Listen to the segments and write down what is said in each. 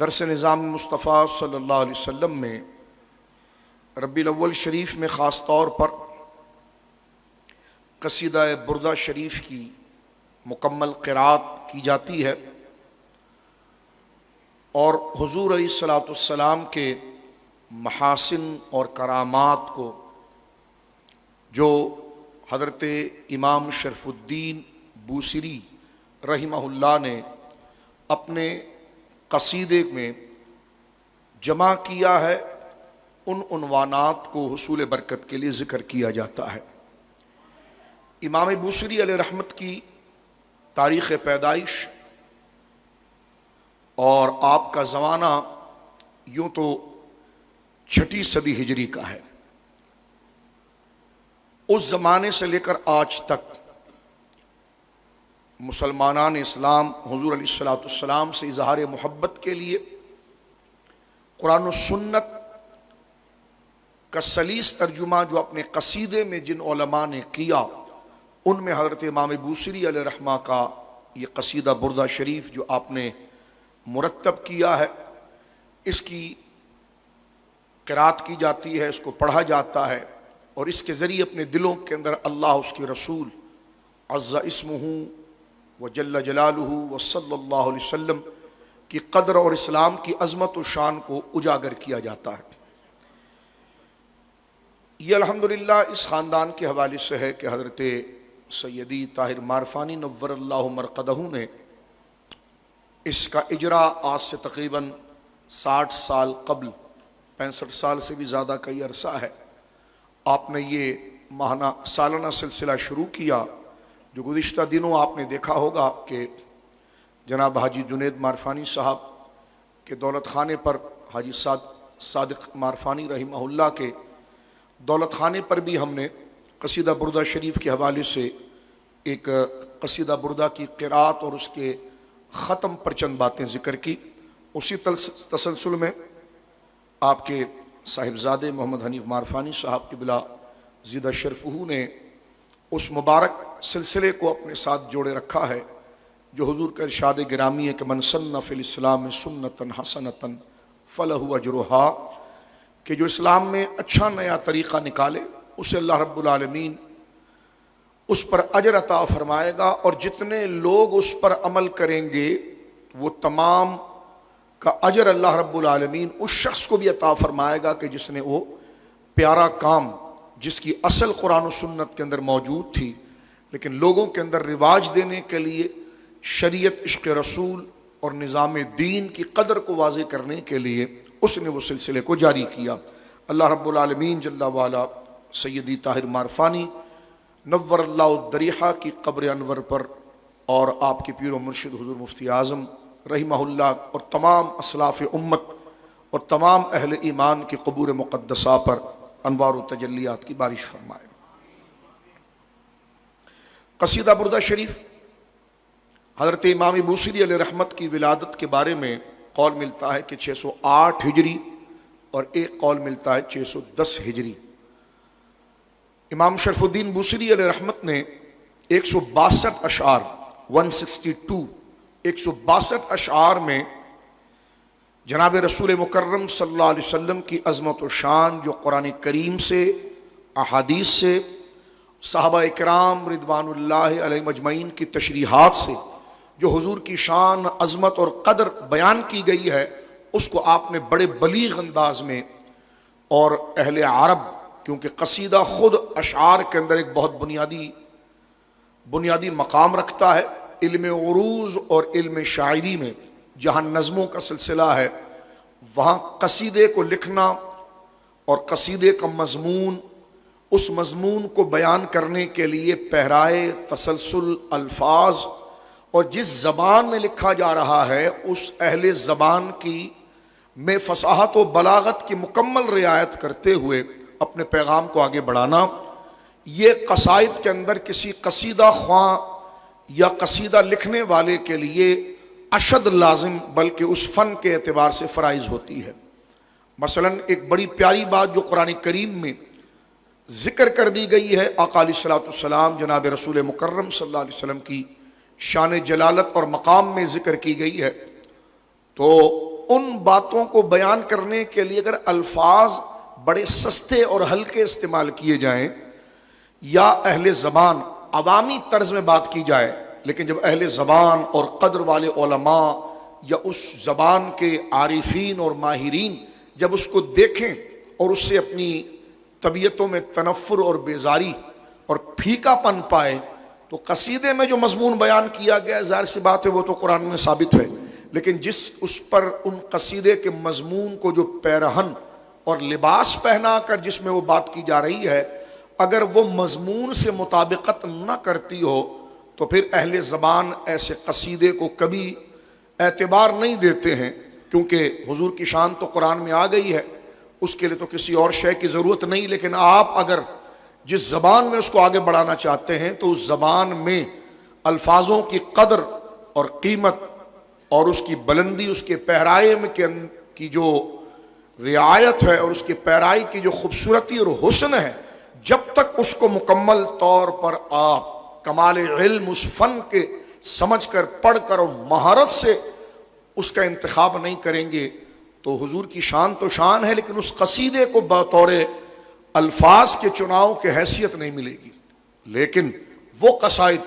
درس نظام مصطفیٰ صلی اللہ علیہ وسلم میں ربیع الاول شریف میں خاص طور پر قصیدہ بردہ شریف کی مکمل قرات کی جاتی ہے اور حضور علیہ الصلاۃ والسلام کے محاسن اور کرامات کو جو حضرت امام شرف الدین بوصیری رحمہ اللہ نے اپنے قصیدے میں جمع کیا ہے، ان عنوانات کو حصول برکت کے لیے ذکر کیا جاتا ہے۔ امام بوصیری علیہ رحمت کی تاریخ پیدائش اور آپ کا زمانہ یوں تو 6 صدی ہجری کا ہے۔ اس زمانے سے لے کر آج تک مسلمانان اسلام حضور علیہ الصلاۃ والسلام سے اظہار محبت کے لیے قرآن و سنت کا سلیس ترجمہ جو اپنے قصیدے میں جن علماء نے کیا، ان میں حضرت امام بوصیری علیہ رحمہ کا یہ قصیدہ بردہ شریف جو آپ نے مرتب کیا ہے، اس کی قرات کی جاتی ہے، اس کو پڑھا جاتا ہے اور اس کے ذریعے اپنے دلوں کے اندر اللہ، اس کے رسول عز اسمہ وجل جلالہ وصلی اللہ علیہ وسلم کی قدر اور اسلام کی عظمت و شان کو اجاگر کیا جاتا ہے۔ یہ الحمدللہ اس خاندان کے حوالے سے ہے کہ حضرت سیدی طاہر مارفانی نور اللہ مرقدہ نے اس کا اجرا آج سے تقریباً 60 سال قبل، 65 سال سے بھی زیادہ کا یہ عرصہ ہے، آپ نے یہ ماہانہ سالانہ سلسلہ شروع کیا، جو گزشتہ دنوں آپ نے دیکھا ہوگا کہ جناب حاجی جنید مارفانی صاحب کے دولت خانے پر، حاجی صادق مارفانی رحمہ اللہ کے دولت خانے پر بھی ہم نے قصیدہ بردہ شریف کے حوالے سے ایک قصیدہ بردہ کی قرات اور اس کے ختم پر چند باتیں ذکر کی۔ اسی تسلسل میں آپ کے صاحبزادے محمد حنیف مارفانی صاحب قبلہ زیدہ شرفہ نے اس مبارک سلسلے کو اپنے ساتھ جوڑے رکھا ہے جو حضور کا ارشاد گرامی ہے کہ من سن فی الاسلام سنتا حسنتا فلہ اجرہا، کہ جو اسلام میں اچھا نیا طریقہ نکالے اسے اللہ رب العالمین اس پر اجر عطا فرمائے گا، اور جتنے لوگ اس پر عمل کریں گے وہ تمام کا اجر اللہ رب العالمین اس شخص کو بھی عطا فرمائے گا کہ جس نے وہ پیارا کام، جس کی اصل قرآن و سنت کے اندر موجود تھی لیکن لوگوں کے اندر رواج دینے کے لیے شریعت، عشق رسول اور نظام دین کی قدر کو واضح کرنے کے لیے اس نے وہ سلسلے کو جاری کیا۔ اللہ رب العالمین جل وعلا سیدی طاہر مارفانی نور اللہ الدریحہ کی قبر انور پر اور آپ کے پیر و مرشد حضور مفتی اعظم رحمہ اللہ اور تمام اسلاف امت اور تمام اہل ایمان کی قبور مقدسہ پر انوار و تجلیات کی بارش فرمائے۔ قصیدہ بردہ شریف حضرت امام بوصیری علیہ رحمت کی ولادت کے بارے میں قول ملتا ہے کہ 608 ہجری اور ایک قول ملتا ہے 610 ہجری۔ امام شرف الدین بوصیری علیہ رحمت نے 162 اشعار 162 اشعار میں جناب رسول مکرم صلی اللہ علیہ وسلم کی عظمت و شان جو قرآن کریم سے، احادیث سے، صحابہ اکرام رضوان اللہ علیہ مجمعین کی تشریحات سے جو حضور کی شان، عظمت اور قدر بیان کی گئی ہے، اس کو آپ نے بڑے بلیغ انداز میں، اور اہل عرب کیونکہ قصیدہ خود اشعار کے اندر ایک بہت بنیادی مقام رکھتا ہے، علم عروض اور علم شاعری میں جہاں نظموں کا سلسلہ ہے، وہاں قصیدے کو لکھنا اور قصیدے کا مضمون، اس مضمون کو بیان کرنے کے لیے پہرائے، تسلسل، الفاظ اور جس زبان میں لکھا جا رہا ہے اس اہل زبان کی میں فصاحت و بلاغت کی مکمل رعایت کرتے ہوئے اپنے پیغام کو آگے بڑھانا، یہ قصائد کے اندر کسی قصیدہ خواں یا قصیدہ لکھنے والے کے لیے اشد لازم بلکہ اس فن کے اعتبار سے فرائض ہوتی ہے۔ مثلا ایک بڑی پیاری بات جو قرآن کریم میں ذکر کر دی گئی ہے، آقا علیہ الصلوۃ والسلام جناب رسول مکرم صلی اللہ علیہ وسلم کی شان جلالت اور مقام میں ذکر کی گئی ہے، تو ان باتوں کو بیان کرنے کے لیے اگر الفاظ بڑے سستے اور ہلکے استعمال کیے جائیں یا اہل زبان عوامی طرز میں بات کی جائے، لیکن جب اہل زبان اور قدر والے علماء یا اس زبان کے عارفین اور ماہرین جب اس کو دیکھیں اور اس سے اپنی طبیعتوں میں تنفر اور بیزاری اور پھیکا پن پائے، تو قصیدے میں جو مضمون بیان کیا گیا ظاہر سی بات ہے وہ تو قرآن میں ثابت ہے، لیکن جس اس پر ان قصیدے کے مضمون کو جو پیرہن اور لباس پہنا کر جس میں وہ بات کی جا رہی ہے، اگر وہ مضمون سے مطابقت نہ کرتی ہو تو پھر اہل زبان ایسے قصیدے کو کبھی اعتبار نہیں دیتے ہیں، کیونکہ حضور کی شان تو قرآن میں آ گئی ہے، اس کے لیے تو کسی اور شے کی ضرورت نہیں، لیکن آپ اگر جس زبان میں اس کو آگے بڑھانا چاہتے ہیں تو اس زبان میں الفاظوں کی قدر اور قیمت اور اس کی بلندی، اس کے پہرائے میں کی جو رعایت ہے اور اس کے پہرائی کی جو خوبصورتی اور حسن ہے، جب تک اس کو مکمل طور پر آپ کمال علم اس فن کے سمجھ کر پڑھ کر اور مہارت سے اس کا انتخاب نہیں کریں گے تو حضور کی شان تو شان ہے، لیکن اس قصیدے کو بطور الفاظ کے چناؤ کی حیثیت نہیں ملے گی۔ لیکن وہ قصائد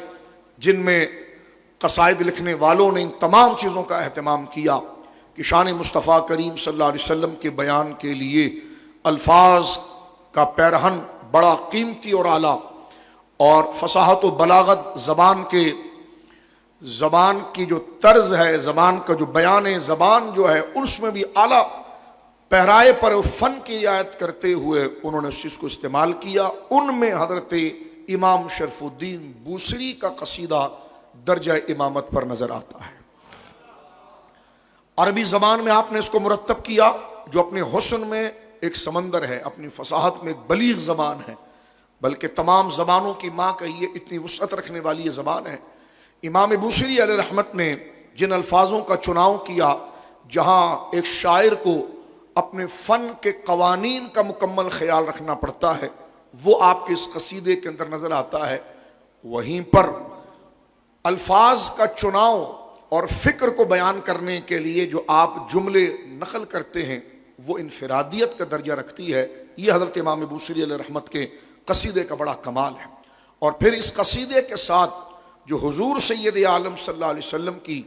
جن میں قصائد لکھنے والوں نے ان تمام چیزوں کا اہتمام کیا کہ شان مصطفیٰ کریم صلی اللہ علیہ وسلم کے بیان کے لیے الفاظ کا پیرہن بڑا قیمتی اور اعلیٰ، اور فصاحت و بلاغت زبان کی جو طرز ہے، زبان کا جو بیان ہے، زبان جو ہے اس میں بھی اعلیٰ پہرائے پر فن کی رعایت کرتے ہوئے انہوں نے اس چیز کو استعمال کیا۔ ان میں حضرت امام شرف الدین بوصری کا قصیدہ درجہ امامت پر نظر آتا ہے۔ عربی زبان میں آپ نے اس کو مرتب کیا جو اپنے حسن میں ایک سمندر ہے، اپنی فصاحت میں ایک بلیغ زبان ہے، بلکہ تمام زبانوں کی ماں کہیے، اتنی وسعت رکھنے والی یہ زبان ہے۔ امام بوصری علیہ رحمت نے جن الفاظوں کا چناؤ کیا، جہاں ایک شاعر کو اپنے فن کے قوانین کا مکمل خیال رکھنا پڑتا ہے، وہ آپ کے اس قصیدے کے اندر نظر آتا ہے۔ وہیں پر الفاظ کا چناؤ اور فکر کو بیان کرنے کے لیے جو آپ جملے نقل کرتے ہیں وہ انفرادیت کا درجہ رکھتی ہے۔ یہ حضرت امام بوصری علیہ رحمت کے قصیدے کا بڑا کمال ہے۔ اور پھر اس قصیدے کے ساتھ جو حضور سید عالم صلی اللہ علیہ وسلم کی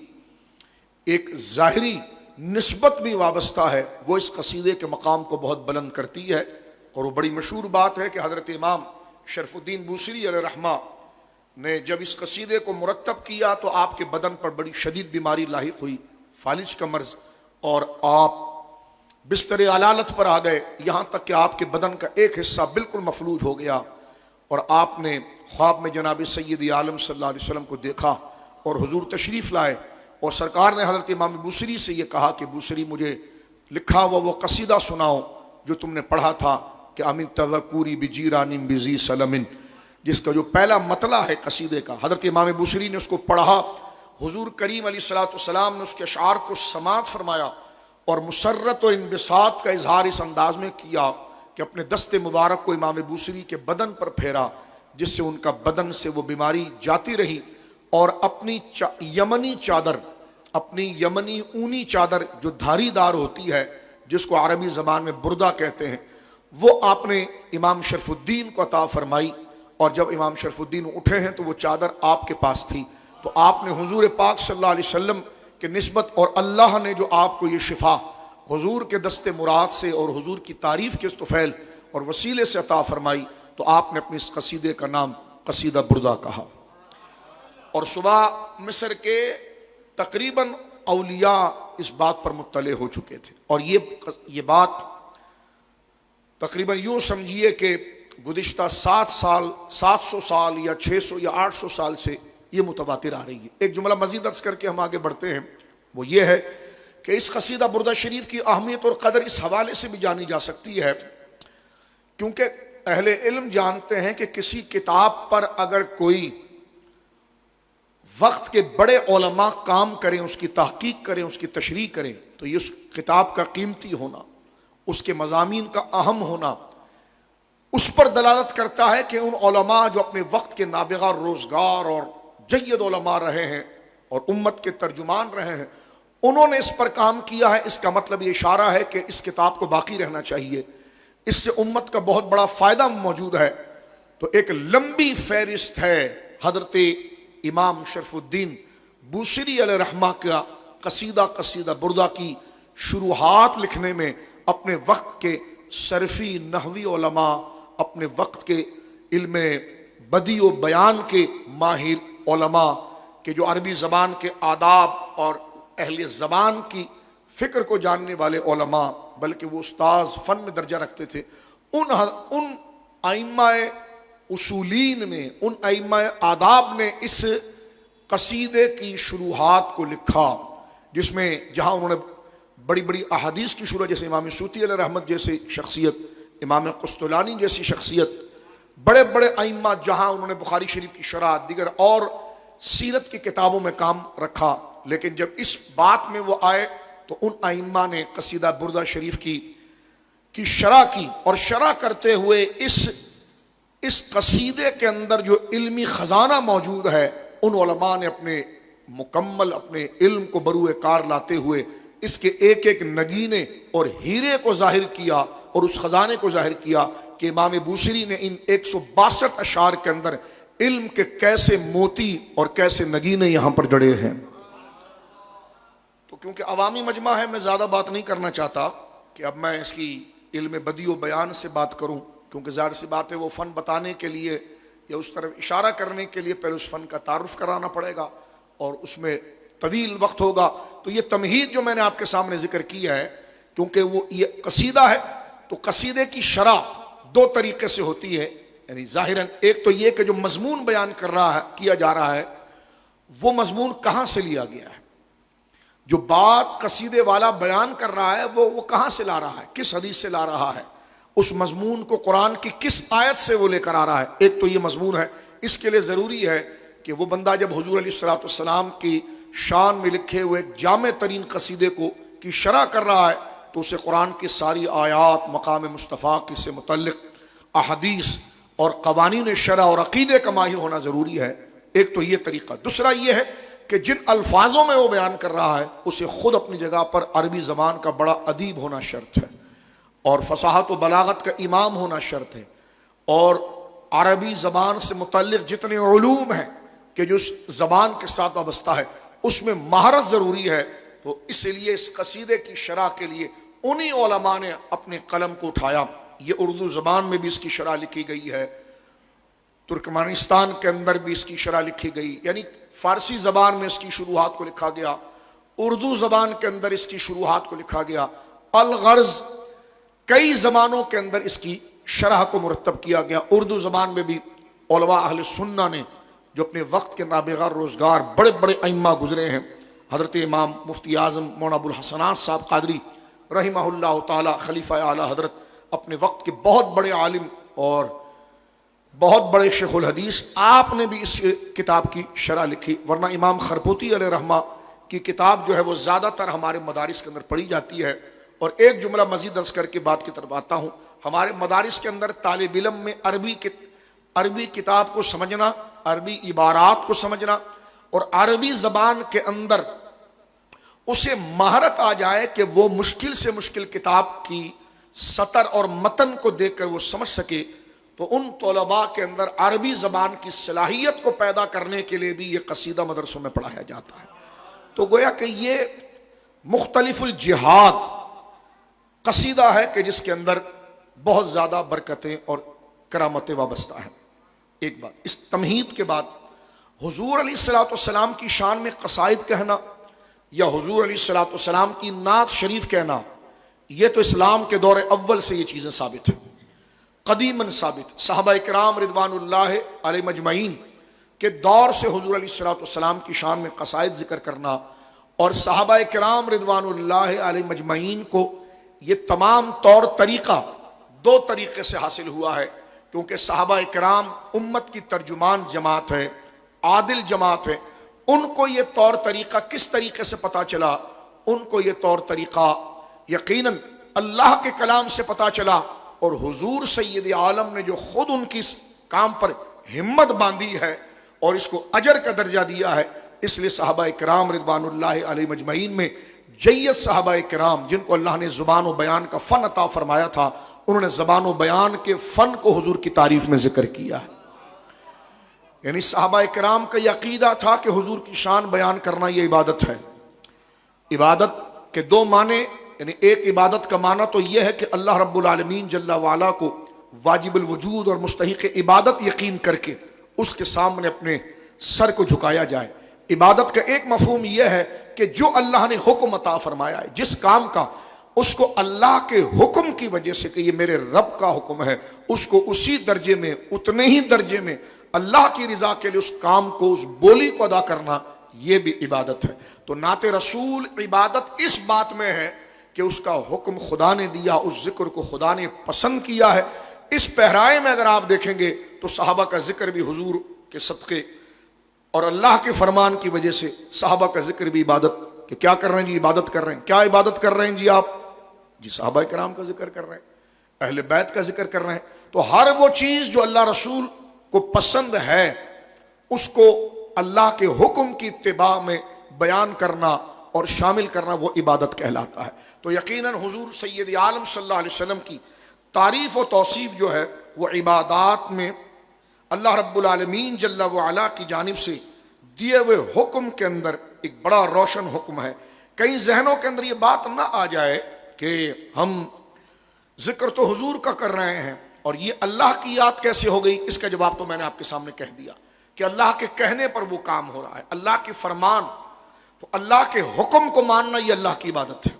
ایک ظاہری نسبت بھی وابستہ ہے، وہ اس قصیدے کے مقام کو بہت بلند کرتی ہے۔ اور وہ بڑی مشہور بات ہے کہ حضرت امام شرف الدین بوصری علیہ رحمہ نے جب اس قصیدے کو مرتب کیا تو آپ کے بدن پر بڑی شدید بیماری لاحق ہوئی، فالج کا مرض، اور آپ بستر علالت پر آ گئے، یہاں تک کہ آپ کے بدن کا ایک حصہ بالکل مفلوج ہو گیا، اور آپ نے خواب میں جناب سید عالم صلی اللہ علیہ وسلم کو دیکھا اور حضور تشریف لائے، اور سرکار نے حضرت امام بوصری سے یہ کہا کہ بوصری مجھے لکھا ہوا وہ قصیدہ سناؤ جو تم نے پڑھا تھا کہ امن تذکوری بجیران بزی سلم، جس کا جو پہلا مطلع ہے قصیدے کا۔ حضرت امام بوصری نے اس کو پڑھا، حضور کریم علیہ الصلوۃ والسلام نے اس کے اشعار کو سماعت فرمایا اور مسرت اور انبساط کا اظہار اس انداز میں کیا کہ اپنے دست مبارک کو امام بوصری کے بدن پر پھیرا، جس سے ان کا بدن سے وہ بیماری جاتی رہی، اور اپنی یمنی چادر، اپنی یمنی اونی چادر جو دھاری دار ہوتی ہے، جس کو عربی زبان میں بردہ کہتے ہیں، وہ آپ نے امام شرف الدین کو عطا فرمائی۔ اور جب امام شرف الدین اٹھے ہیں تو وہ چادر آپ کے پاس تھی، تو آپ نے حضور پاک صلی اللہ علیہ وسلم کے نسبت، اور اللہ نے جو آپ کو یہ شفا حضور کے دست مراد سے اور حضور کی تعریف کے طفیل اور وسیلے سے عطا فرمائی، تو آپ نے اپنے اس قصیدے کا نام قصیدہ بردہ کہا۔ اور صبح مصر کے تقریباً اولیاء اس بات پر مطلع ہو چکے تھے، اور یہ بات تقریباً یوں سمجھیے کہ گزشتہ 700 سال یا 600 یا 800 سال سے یہ متواتر آ رہی ہے۔ ایک جملہ مزید عرض کر کے ہم آگے بڑھتے ہیں، وہ یہ ہے کہ اس قصیدہ بردہ شریف کی اہمیت اور قدر اس حوالے سے بھی جانی جا سکتی ہے، کیونکہ اہل علم جانتے ہیں کہ کسی کتاب پر اگر کوئی وقت کے بڑے علماء کام کریں، اس کی تحقیق کریں، اس کی تشریح کریں، تو یہ اس کتاب کا قیمتی ہونا، اس کے مضامین کا اہم ہونا، اس پر دلالت کرتا ہے کہ ان علماء جو اپنے وقت کے نابغہ روزگار اور جید علماء رہے ہیں اور امت کے ترجمان رہے ہیں، انہوں نے اس پر کام کیا ہے، اس کا مطلب یہ اشارہ ہے کہ اس کتاب کو باقی رہنا چاہیے، اس سے امت کا بہت بڑا فائدہ موجود ہے۔ تو ایک لمبی فہرست ہے حضرت امام شرف الدین بوصیری علیہ رحمہ کا قصیدہ بردہ کی شروحات لکھنے میں اپنے وقت کے صرفی نحوی علماء، اپنے وقت کے علم بدیع و بیان کے ماہر علماء کہ جو عربی زبان کے آداب اور اہل زبان کی فکر کو جاننے والے علماء، بلکہ وہ استاذ فن میں درجہ رکھتے تھے، ان ائمہ اصولین نے، ان ائمہ آداب نے اس قصیدے کی شروحات کو لکھا، جس میں جہاں انہوں نے بڑی بڑی احادیث کی شروع، جیسے امام سیوطی علیہ رحمت جیسی شخصیت، امام قسطلانی جیسی شخصیت، بڑے بڑے ائمہ، جہاں انہوں نے بخاری شریف کی شرح، دیگر اور سیرت کی کتابوں میں کام رکھا، لیکن جب اس بات میں وہ آئے تو ان ائمہ نے قصیدہ بردہ شریف کی شرح کی، اور شرح کرتے ہوئے اس قصیدے کے اندر جو علمی خزانہ موجود ہے، ان علماء نے اپنے علم کو بروئے کار لاتے ہوئے اس کے ایک ایک نگینے اور ہیرے کو ظاہر کیا، اور اس خزانے کو ظاہر کیا کہ امام بوصیری نے ان 162 اشعار کے اندر علم کے کیسے موتی اور کیسے نگینے یہاں پر جڑے ہیں۔ تو کیونکہ عوامی مجمع ہے، میں زیادہ بات نہیں کرنا چاہتا کہ اب میں اس کی علم بدیع و بیان سے بات کروں، کیونکہ ظاہر سی بات ہے وہ فن بتانے کے لیے یا اس طرف اشارہ کرنے کے لیے پہلے اس فن کا تعارف کرانا پڑے گا، اور اس میں طویل وقت ہوگا۔ تو یہ تمہید جو میں نے آپ کے سامنے ذکر کیا ہے، کیونکہ وہ یہ قصیدہ ہے، تو قصیدے کی شرح دو طریقے سے ہوتی ہے، یعنی ظاہراً ایک تو یہ کہ جو مضمون بیان کیا جا رہا ہے وہ مضمون کہاں سے لیا گیا ہے، جو بات قصیدے والا بیان کر رہا ہے وہ کہاں سے لا رہا ہے، کس حدیث سے لا رہا ہے، اس مضمون کو قرآن کی کس آیت سے وہ لے کر آ رہا ہے۔ ایک تو یہ مضمون ہے، اس کے لیے ضروری ہے کہ وہ بندہ جب حضور علیہ الصلوۃ والسلام کی شان میں لکھے ہوئے ایک جامع ترین قصیدے کی شرح کر رہا ہے، تو اسے قرآن کی ساری آیات، مقام مصطفیٰ کی سے متعلق احادیث اور قوانین شرع اور عقیدے کا ماہر ہونا ضروری ہے۔ ایک تو یہ طریقہ۔ دوسرا یہ ہے کہ جن الفاظوں میں وہ بیان کر رہا ہے اسے خود اپنی جگہ پر عربی زبان کا بڑا ادیب ہونا شرط ہے، اور فصاحت و بلاغت کا امام ہونا شرط ہے، اور عربی زبان سے متعلق جتنے علوم ہیں کہ جو اس زبان کے ساتھ وابستہ ہے اس میں مہارت ضروری ہے۔ تو اس لیے اس قصیدے کی شرح کے لیے انہی علماء نے اپنے قلم کو اٹھایا۔ یہ اردو زبان میں بھی اس کی شرح لکھی گئی ہے، ترکمانستان کے اندر بھی اس کی شرح لکھی گئی، یعنی فارسی زبان میں اس کی شروحات کو لکھا گیا، اردو زبان کے اندر اس کی شروحات کو لکھا گیا، الغرض کئی زبانوں کے اندر اس کی شرح کو مرتب کیا گیا۔ اردو زبان میں بھی علماء اہل سنہ نے جو اپنے وقت کے نابغہ روزگار بڑے بڑے ائمہ گزرے ہیں، حضرت امام مفتی اعظم مولانا ابو الحسنات صاحب قادری رحمہ اللہ تعالی، خلیفہ اعلی حضرت، اپنے وقت کے بہت بڑے عالم اور بہت بڑے شیخ الحدیث، آپ نے بھی اس کتاب کی شرح لکھی، ورنہ امام خرپوتی علیہ رحمہ کی کتاب جو ہے وہ زیادہ تر ہمارے مدارس کے اندر پڑھی جاتی ہے۔ اور ایک جملہ مزید عرض کر کے بات کی طرف آتا ہوں، ہمارے مدارس کے اندر طالب علم میں عربی کتاب کو سمجھنا، عربی عبارات کو سمجھنا، اور عربی زبان کے اندر اسے مہارت آ جائے کہ وہ مشکل سے مشکل کتاب کی سطر اور متن کو دیکھ کر وہ سمجھ سکے، تو ان طلباء کے اندر عربی زبان کی صلاحیت کو پیدا کرنے کے لیے بھی یہ قصیدہ مدرسوں میں پڑھایا جاتا ہے۔ تو گویا کہ یہ مختلف الجہاد قصیدہ ہے کہ جس کے اندر بہت زیادہ برکتیں اور کرامتیں وابستہ ہیں۔ ایک بات، اس تمہید کے بعد حضور علیہ الصلوۃ والسلام کی شان میں قصائد کہنا یا حضور علیہ الصلوۃ والسلام کی نعت شریف کہنا، یہ تو اسلام کے دور اول سے یہ چیزیں ثابت ہیں، قدیماً ثابت۔ صحابہ کرام رضوان اللہ علیہ مجمعین کے دور سے حضور علیہ الصلوۃ والسلام کی شان میں قصائد ذکر کرنا، اور صحابہ کرام رضوان اللہ علیہ مجمعین کو یہ تمام طور طریقہ دو طریقے سے حاصل ہوا ہے، کیونکہ صحابہ کرام امت کی ترجمان جماعت ہے، عادل جماعت ہے۔ ان کو یہ طور طریقہ کس طریقے سے پتا چلا؟ ان کو یہ طور طریقہ یقیناً اللہ کے کلام سے پتا چلا، اور حضور سید عالم نے جو خود ان کی اس کام پر ہمت باندھی ہے اور اس کو اجر کا درجہ دیا ہے، اس لیے صحابہ کرام رضوان اللہ علیہ مجمعین میں جید صحابہ کرام جن کو اللہ نے زبان و بیان کا فن عطا فرمایا تھا، انہوں نے زبان و بیان کے فن کو حضور کی تعریف میں ذکر کیا ہے۔ یعنی صحابہ کرام کا یہ عقیدہ تھا کہ حضور کی شان بیان کرنا یہ عبادت ہے۔ عبادت کے دو معنی، یعنی ایک عبادت کا معنی تو یہ ہے کہ اللہ رب العالمین جل وعلا کو واجب الوجود اور مستحق عبادت یقین کر کے اس کے سامنے اپنے سر کو جھکایا جائے۔ عبادت کا ایک مفہوم یہ ہے کہ جو اللہ نے حکم عطا فرمایا ہے، جس کام کا، اس کو اللہ کے حکم کی وجہ سے کہ یہ میرے رب کا حکم ہے، اس کو اسی درجے میں، اتنے ہی درجے میں اللہ کی رضا کے لیے اس کام کو، اس بولی کو ادا کرنا، یہ بھی عبادت ہے۔ تو نعت رسول عبادت اس بات میں ہے کہ اس کا حکم خدا نے دیا، اس ذکر کو خدا نے پسند کیا ہے۔ اس پہرائے میں اگر آپ دیکھیں گے تو صحابہ کا ذکر بھی حضور کے صدقے اور اللہ کے فرمان کی وجہ سے، صحابہ کا ذکر بھی عبادت، کہ کیا کر رہے ہیں جی؟ عبادت کر رہے ہیں۔ کیا عبادت کر رہے ہیں جی آپ؟ جی صحابہ کرام کا ذکر کر رہے ہیں، اہل بیت کا ذکر کر رہے ہیں۔ تو ہر وہ چیز جو اللہ رسول کو پسند ہے، اس کو اللہ کے حکم کی اتباع میں بیان کرنا اور شامل کرنا، وہ عبادت کہلاتا ہے۔ تو یقیناً حضور سید عالم صلی اللہ علیہ وسلم کی تعریف و توصیف جو ہے وہ عبادات میں اللہ رب العالمین جل وعلا کی جانب سے دیے ہوئے حکم کے اندر ایک بڑا روشن حکم ہے۔ کئی ذہنوں کے اندر یہ بات نہ آ جائے کہ ہم ذکر تو حضور کا کر رہے ہیں اور یہ اللہ کی یاد کیسے ہو گئی؟ اس کا جواب تو میں نے آپ کے سامنے کہہ دیا کہ اللہ کے کہنے پر وہ کام ہو رہا ہے، اللہ کے فرمان، تو اللہ کے حکم کو ماننا یہ اللہ کی عبادت ہے۔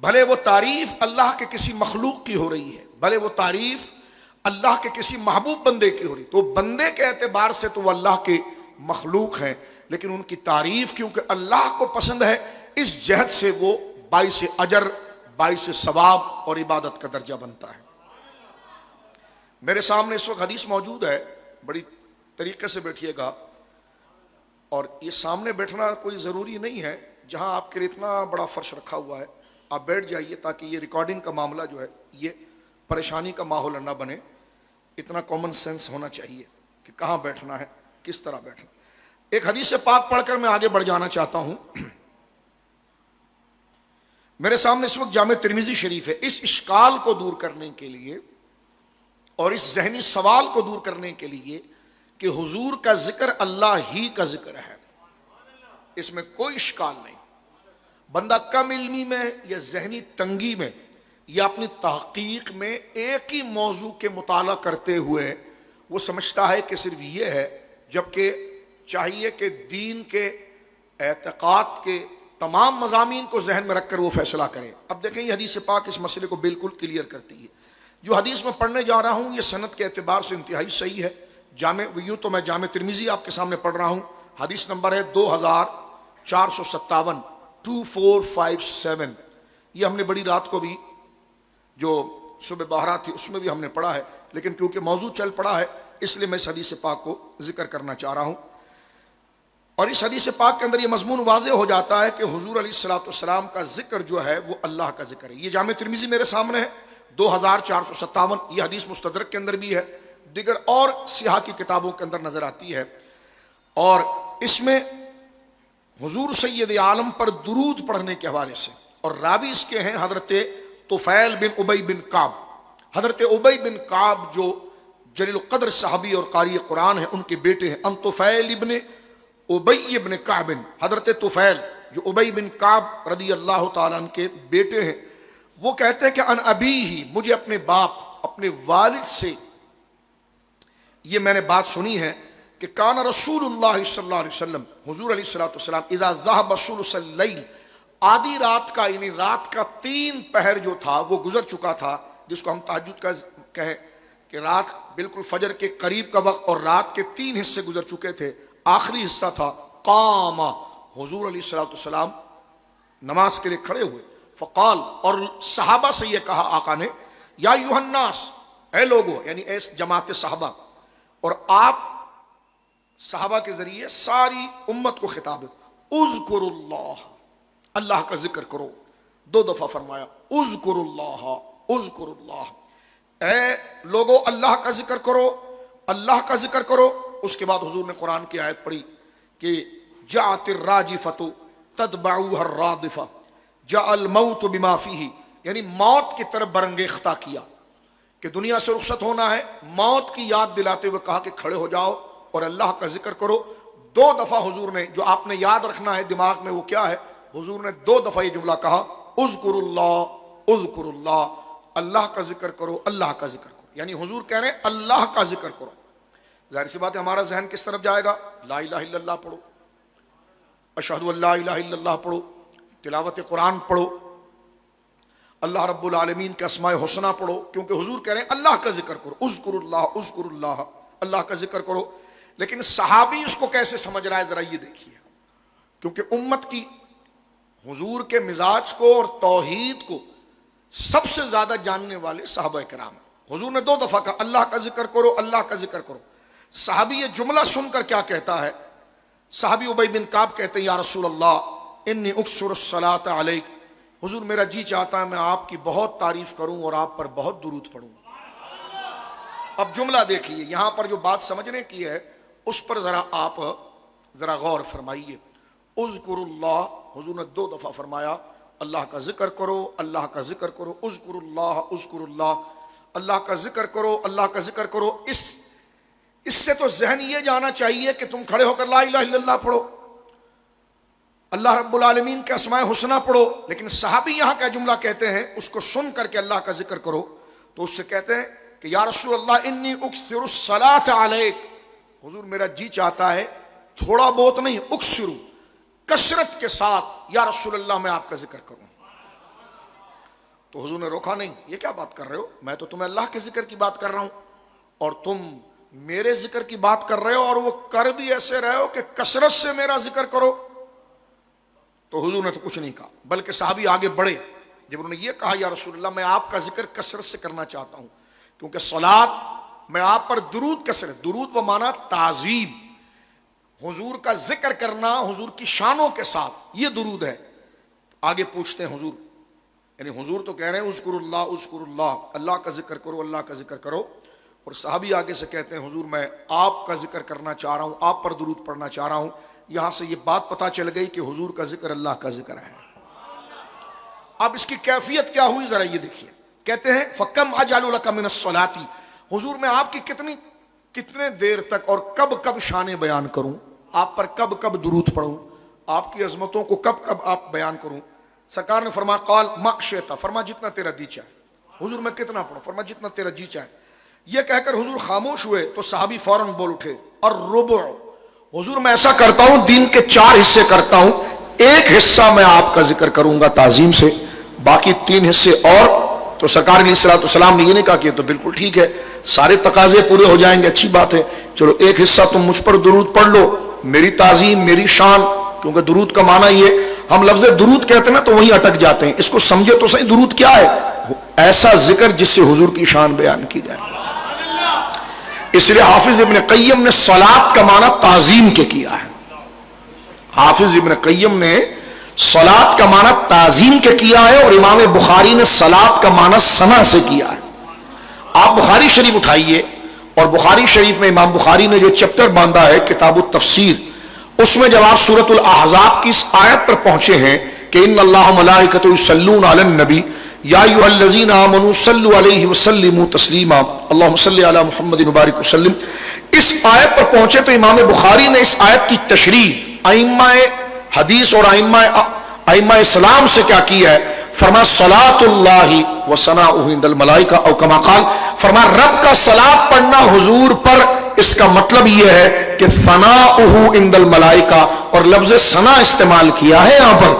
بھلے وہ تعریف اللہ کے کسی مخلوق کی ہو رہی ہے، بھلے وہ تعریف اللہ کے کسی محبوب بندے کی ہو رہی، تو بندے کے اعتبار سے تو وہ اللہ کے مخلوق ہیں، لیکن ان کی تعریف کیونکہ اللہ کو پسند ہے، اس جہت سے وہ باعث اجر، باعث ثواب اور عبادت کا درجہ بنتا ہے۔ میرے سامنے اس وقت حدیث موجود ہے، بڑی طریقے سے بیٹھیے گا، اور یہ سامنے بیٹھنا کوئی ضروری نہیں ہے، جہاں آپ کے لیے اتنا بڑا فرش رکھا ہوا ہے آپ بیٹھ جائیے، تاکہ یہ ریکارڈنگ کا معاملہ جو ہے یہ پریشانی کا ماحول نہ بنے۔ اتنا کامن سینس ہونا چاہیے کہ کہاں بیٹھنا ہے، کس طرح بیٹھنا۔ ایک حدیث پاک پڑھ کر میں آگے بڑھ جانا چاہتا ہوں۔ میرے سامنے اس وقت جامع ترمذی شریف ہے۔ اس اشکال کو دور کرنے کے لیے اور اس ذہنی سوال کو دور کرنے کے لیے کہ حضور کا ذکر اللہ ہی کا ذکر ہے، اس میں کوئی اشکال نہیں۔ بندہ کم علمی میں یا ذہنی تنگی میں یا اپنی تحقیق میں ایک ہی موضوع کے مطالعہ کرتے ہوئے وہ سمجھتا ہے کہ صرف یہ ہے، جبکہ چاہیے کہ دین کے اعتقاد کے تمام مضامین کو ذہن میں رکھ کر وہ فیصلہ کرے۔ اب دیکھیں یہ حدیث پاک اس مسئلے کو بالکل کلیئر کرتی ہے۔ جو حدیث میں پڑھنے جا رہا ہوں یہ سند کے اعتبار سے انتہائی صحیح ہے۔ یوں تو میں جامع ترمذی آپ کے سامنے پڑھ رہا ہوں، حدیث نمبر ہے 2457، 2457۔ یہ ہم نے بڑی رات کو بھی، جو صبح بہرات تھی اس میں بھی ہم نے پڑھا ہے، لیکن کیونکہ موضوع چل پڑا ہے اس لیے میں اس حدیث پاک کو ذکر کرنا چاہ رہا ہوں۔ اور اس حدیث پاک کے اندر یہ مضمون واضح ہو جاتا ہے کہ حضور علیہ الصلوۃ والسلام کا ذکر جو ہے وہ اللہ کا ذکر ہے۔ یہ جامع ترمذی میرے سامنے ہے 2457، یہ حدیث مستدرک کے اندر بھی ہے، دیگر اور سیاح کی کتابوں کے اندر نظر آتی ہے، اور اس میں حضور سید عالم پر درود پڑھنے کے حوالے سے، اور راوی اس کے ہیں حضرت طفیل بن ابی بن کعب۔ حضرت ابی بن کعب جو جلیل القدر صحابی اور قاری قرآن ہیں، ان کے بیٹے ہیں۔ ان طفیل ابن ابی بن کعب، حضرت طفیل جو ابی بن کعب رضی اللہ تعالیٰ عنہ کے بیٹے ہیں، وہ کہتے ہیں کہ ان ابی ہی، مجھے اپنے باپ، اپنے والد سے یہ میں نے بات سنی ہے کہ کان رسول اللہ صلی اللہ علیہ وسلم، حضور علیہ الصلوۃ والسلام، اذا ذهب ثلث اللیل، آدھی رات کا یعنی رات کا 3 پہر جو تھا وہ گزر چکا تھا، جس کو ہم تہجد کا کہیں کہ رات بالکل فجر کے قریب کا وقت اور رات کے 3 حصے گزر چکے تھے، آخری حصہ تھا، قام، حضور علیہ الصلوۃ والسلام نماز کے لیے کھڑے ہوئے، فقال، اور صحابہ سے یہ کہا آقا نے، یا ایھا الناس، اے لوگو، یعنی اے جماعت صحابہ، اور آپ صحابہ کے ذریعے ساری امت کو خطاب ہے، اذکر اللہ، اللہ کا ذکر کرو، 2 دفعہ فرمایا، اذکر اللہ، اذکر اللہ، اے لوگو اللہ کا ذکر کرو، اللہ کا ذکر کرو۔ اس کے بعد حضور نے قرآن کی آیت پڑھی کہ جاءت الراجفۃ تتبعوها الرادفہ جاء الموت بما فیہ، یعنی موت کی طرف برانگیختہ کیا کہ دنیا سے رخصت ہونا ہے، موت کی یاد دلاتے ہوئے کہا کہ کھڑے ہو جاؤ اور اللہ کا ذکر کرو۔ 2 دفعہ حضور نے، جو آپ نے یاد رکھنا ہے دماغ میں وہ کیا ہے، حضور نے 2 دفعہ یہ جملہ کہا، اذکر اللہ اذکر اللہ، اللہ کا ذکر کرو، اللہ کا ذکر کرو، یعنی حضور کہہ رہے ہیں اللہ کا ذکر کرو۔ ظاہر سی بات ہے ہمارا ذہن کس طرف جائے گا، لا الہ الا اللہ پڑھو، اشہد ان لا الہ الا اللہ پڑھو، تلاوت قرآن پڑھو، اللہ رب العالمین کے اسماء حسنہ پڑھو، کیونکہ حضور کہہ رہے ہیں اللہ کا ذکر کرو، اذکر اللہ، اللہ کا ذکر کرو۔ لیکن صحابی اس کو کیسے سمجھ رہا ہے ذرا یہ دیکھیے، کیونکہ امت کی حضور کے مزاج کو اور توحید کو سب سے زیادہ جاننے والے صحابہ کرام ہیں۔ حضور نے 2 دفعہ کہا اللہ کا ذکر کرو، اللہ کا ذکر کرو۔ صحابی یہ جملہ سن کر کیا کہتا ہے، صحابی ابی بن کعب کہتے ہیں یا رسول اللہ انی اکثر الصلاۃ علیک، حضور میرا جی چاہتا ہے میں آپ کی بہت تعریف کروں اور آپ پر بہت درود پڑھوں۔ اب جملہ دیکھیے، یہاں پر جو بات سمجھنے کی ہے اس پر آپ ذرا غور فرمائیے۔ اذکر اللہ، حضور نے 2 دفعہ فرمایا اللہ کا ذکر کرو، اللہ کا ذکر کرو، اذکر اللہ، اللہ کا ذکر کرو، اللہ کا ذکر کرو۔ اس سے تو ذہن یہ جانا چاہیے کہ تم کھڑے ہو کر لا الہ الا اللہ پڑھو، اللہ رب العالمین کے اسماء حسنہ پڑھو، لیکن صحابی یہاں کا جملہ کہتے ہیں اس کو سن کر کے اللہ کا ذکر کرو، تو اس سے کہتے ہیں کہ یا رسول اللہ انی اکثر الصلاۃ علیک، حضور میرا جی چاہتا ہے تھوڑا بہت نہیں، اکثر کثرت کے ساتھ یا رسول اللہ میں آپ کا ذکر کروں۔ تو حضور نے روکا نہیں، یہ کیا بات کر رہے ہو، میں تو تمہیں اللہ کے ذکر کی بات کر رہا ہوں اور تم میرے ذکر کی بات کر رہے ہو، اور وہ کر بھی ایسے رہے ہو کہ کثرت سے میرا ذکر کرو۔ تو حضور نے تو کچھ نہیں کہا، بلکہ صحابی آگے بڑھے، جب انہوں نے یہ کہا یا رسول اللہ میں آپ کا ذکر کثرت سے کرنا چاہتا ہوں، کیونکہ صلاۃ میں آپ پر درود کثرت، درود بمعنی تعظیم، حضور کا ذکر کرنا حضور کی شانوں کے ساتھ، یہ درود ہے۔ آگے پوچھتے ہیں حضور، یعنی حضور تو کہہ رہے ہیں اذکر اللہ، اللہ کا ذکر کرو، اللہ کا ذکر کرو، اور صحابی آگے سے کہتے ہیں حضور میں آپ کا ذکر کرنا چاہ رہا ہوں، آپ پر درود پڑھنا چاہ رہا ہوں۔ یہاں سے یہ بات پتہ چل گئی کہ حضور کا ذکر اللہ کا ذکر ہے۔ اب اس کی کیفیت کیا ہوئی ذرا یہ دیکھیے، کہتے ہیں فَكَمْ أَجْعَلُ لَكَ مِنَ الصَّلَاةِ، حضور میں آپ کی کتنے دیر تک اور کب شانیں بیان کروں، آپ پر کب درود پڑھوں، آپ کی عظمتوں کو کب آپ بیان کروں۔ سرکار نے فرمایا قال ما شئت، فرما جتنا تیرا جی چاہے۔ حضور میں کتنا پڑھوں، فرما جتنا تیرا جی چاہے۔ یہ کہہ کر حضور خاموش ہوئے تو صحابی فوراً بول اٹھے الربع، حضور میں ایسا کرتا ہوں دین کے 4 حصے کرتا ہوں، 1 حصہ میں آپ کا ذکر کروں گا تعظیم سے، باقی 3 حصے اور۔ تو سرکار علیہ الصلوۃ والسلام نے یہ نہیں کہا کہ تو بالکل ٹھیک ہے، سارے تقاضے پورے ہو جائیں گے، اچھی بات ہے، چلو 1 حصہ تم مجھ پر درود پڑھ لو، میری تعظیم، میری شان، کیونکہ درود کا معنی یہ، ہم لفظ درود کہتے ہیں نا تو وہیں اٹک جاتے ہیں، اس کو سمجھے تو صحیح درود کیا ہے، ایسا ذکر جس سے حضور کی شان بیان کی جائے۔ اس لیے حافظ ابن قیم نے صلاۃ کا معنی تعظیم کے کیا ہے، حافظ ابن قیم نے صلاۃ کا معنی تعظیم کے کیا ہے، اور امام بخاری نے صلاۃ کا معنی ثنا سے کیا ہے۔ آپ بخاری شریف اٹھائیے، اور بخاری شریف میں امام بخاری نے جو چیپٹر باندھا ہے کتاب التفسیر، اس میں جب آپ سورۃ الاحزاب کی اس آیت پر پہنچے ہیں کہ ان اللہ ملائکۃ یصلون علی النبی یا ایھا الذین آمنوا صلوا علیہ وسلموا تسلیما اللہم صل علی محمد وبارک وسلم، اس آیت پر پہنچے تو امام بخاری نے اس آیت کی تشریح ائمہ حدیث اور ائمہ اسلام سے کیا کیا ہے، فرمایا صلاۃ اللہ وثناؤہ عند الملائکہ او کما قال، فرمایا رب کا صلاۃ پڑھنا حضور پر، اس کا مطلب یہ ہے کہ ثناؤہ عند الملائکہ، اور لفظ ثنا استعمال کیا ہے یہاں پر۔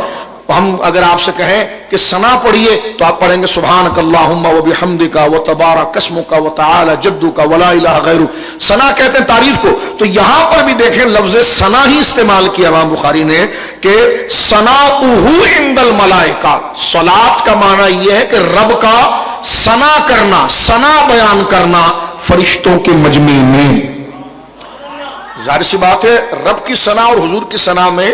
ہم اگر آپ سے کہیں کہ ثنا پڑھیے تو آپ پڑھیں گے سبحانک اللہم وبحمدک وتبارک اسمک وتعالی جدک ولا الہ غیرک، ثنا کہتے ہیں تعریف کو، تو یہاں پر بھی دیکھیں لفظ ثنا ہی استعمال کیا امام بخاری نے کہ ثناؤہ عند الملائکہ، صلاۃ کا معنی یہ ہے کہ رب کا ثنا کرنا، ثنا بیان کرنا فرشتوں کے مجمع میں۔ ظاہر سی بات ہے رب کی ثنا اور حضور کی ثنا میں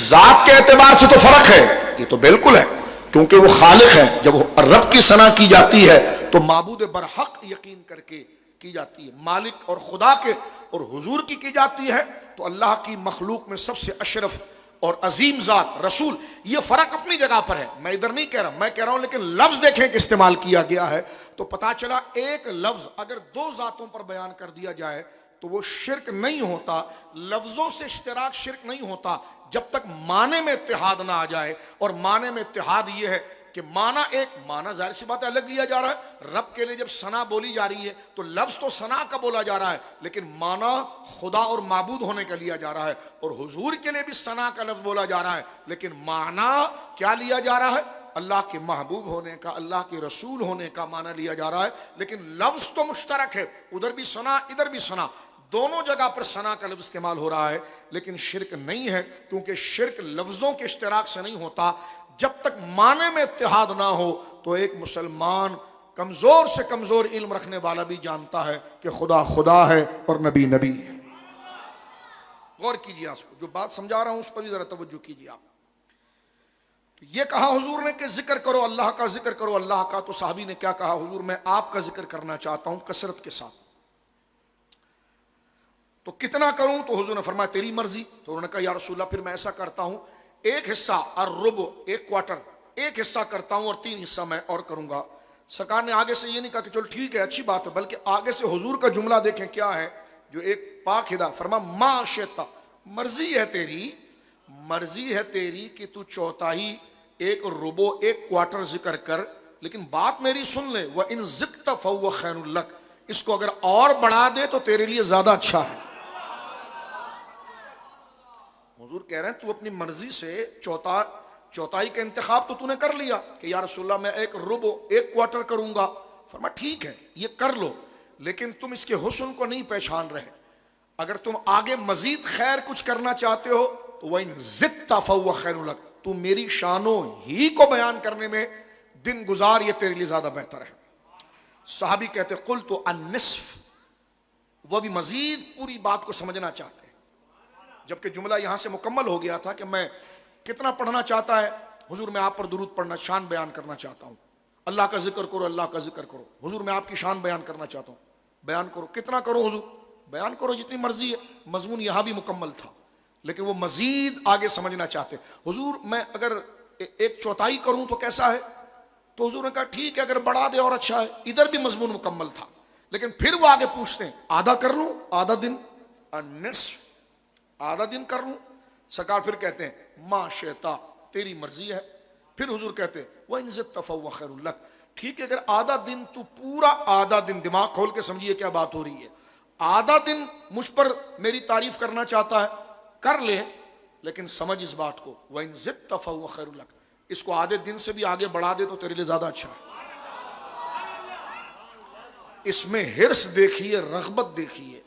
ذات کے اعتبار سے تو فرق ہے، یہ تو بالکل ہے، کیونکہ وہ خالق ہے، جب رب کی ثنا کی جاتی ہے تو معبود برحق یقین کر کے کی جاتی ہے، مالک اور خدا کے، اور حضور کی جاتی ہے تو اللہ کی مخلوق میں سب سے اشرف اور عظیم ذات رسول، یہ فرق اپنی جگہ پر ہے، میں ادھر نہیں کہہ رہا، میں کہہ رہا ہوں لیکن لفظ دیکھیں کہ استعمال کیا گیا ہے تو پتا چلا ایک لفظ اگر دو ذاتوں پر بیان کر دیا جائے تو وہ شرک نہیں ہوتا، لفظوں سے اشتراک شرک نہیں ہوتا جب تک معنی میں اتحاد نہ آ جائے. اور معنی میں اتحاد یہ ہے کہ معنی ایک، معنی ظاہر سی بات ہے الگ لیا جا رہا ہے. رب کے لیے جب ثنا بولی جا رہی ہے تو لفظ تو ثنا کا بولا جا رہا ہے لیکن معنی خدا اور معبود ہونے کا لیا جا رہا ہے. اور حضور کے لیے بھی ثنا کا لفظ بولا جا رہا ہے لیکن معنی کیا لیا جا رہا ہے؟ اللہ کے محبوب ہونے کا، اللہ کے رسول ہونے کا معنی لیا جا رہا ہے. لیکن لفظ تو مشترک ہے، ادھر بھی ثنا ادھر بھی ثنا، دونوں جگہ پر ثنا کا لفظ استعمال ہو رہا ہے لیکن شرک نہیں ہے، کیونکہ شرک لفظوں کے اشتراک سے نہیں ہوتا. جب تک معنی میں اتحاد نہ ہو تو ایک مسلمان کمزور سے کمزور علم رکھنے والا بھی جانتا ہے کہ خدا خدا ہے اور نبی نبی ہے. غور کیجیے، اس کو جو بات سمجھا رہا ہوں اس پر بھی ذرا توجہ کیجیے آپ. تو یہ کہا حضور نے کہ ذکر کرو اللہ کا، ذکر کرو اللہ کا. تو صحابی نے کیا کہا؟ حضور میں آپ کا ذکر کرنا چاہتا ہوں کثرت کے ساتھ. تو کتنا کروں؟ تو حضور نے فرمایا تیری مرضی. تو انہوں نے کہا یا رسول اللہ پھر میں ایسا کرتا ہوں، ایک حصہ الربع، ایک کوارٹر، ایک حصہ کرتا ہوں اور 3 حصہ میں اور کروں گا. سرکار نے آگے سے یہ نہیں کہا کہ چل ٹھیک ہے اچھی بات ہے، بلکہ آگے سے حضور کا جملہ دیکھیں کیا ہے جو ایک پاک ہدا. فرما ما شئت، مرضی ہے تیری، مرضی ہے تیری کہ تو چوتھائی، ایک ربع، ایک کوارٹر ذکر کر، لیکن بات میری سن لے. وَإِن زِدْتَ فَهُوَ خَيْرٌ لَكَ، اس کو اگر اور بڑھا دے تو تیرے لیے زیادہ اچھا ہے. حضور کہہ رہے ہیں تو اپنی مرضی سے چوتھائی کا انتخاب تو نے کر لیا کہ یا رسول اللہ میں ایک ربع، ایک کوارٹر کروں گا. فرمایا ٹھیک ہے یہ کر لو، لیکن تم اس کے حسن کو نہیں پہچان رہے. اگر تم آگے مزید خیر کچھ کرنا چاہتے ہو تو وَإِن زِدْتَ فَهُوَ خَيْرٌ لَكَ، تو میری شانوں ہی کو بیان کرنے میں دن گزار، یہ تیرے لیے زیادہ بہتر ہے. صحابی کہتے قلت النصف، وہ بھی مزید پوری بات کو سمجھنا چاہتے ہیں، جبکہ جملہ یہاں سے مکمل ہو گیا تھا کہ میں کتنا پڑھنا چاہتا ہے. حضور میں آپ پر درود پڑھنا، شان بیان کرنا چاہتا ہوں. اللہ کا ذکر کرو، اللہ کا ذکر کرو. حضور میں آپ کی شان بیان کرنا چاہتا ہوں، بیان کرو. کتنا کرو حضور؟ بیان کرو جتنی مرضی ہے. مضمون یہاں بھی مکمل تھا لیکن وہ مزید آگے سمجھنا چاہتے. حضور میں اگر ایک چوتھائی کروں تو کیسا ہے؟ تو حضور نے کہا ٹھیک ہے اگر بڑھا دے اور اچھا ہے. ادھر بھی مضمون مکمل تھا لیکن پھر وہ آگے پوچھتے ہیں آدھا کر لوں، آدھا دن، النصف، آدھا دن کر لوں. سرکار پھر کہتے ہیں ما شئت، تیری مرضی ہے. پھر حضور کہتے ہیں وَإِن زِدْتَ فَهُوَ خَيْرٌ لَكَ، ٹھیک ہے اگر آدھا دن، تو پورا آدھا دن، دماغ کھول کے سمجھیے کیا بات ہو رہی ہے. آدھا دن مجھ پر میری تعریف کرنا چاہتا ہے، کر لے، لیکن سمجھ اس بات کو وَإِن زِدْتَ فَهُوَ خَيْرٌ لَكَ، اس کو آدھے دن سے بھی آگے بڑھا دے تو تیرے لیے زیادہ اچھا ہے. اس میں حرص دیکھیے، رغبت دیکھیے.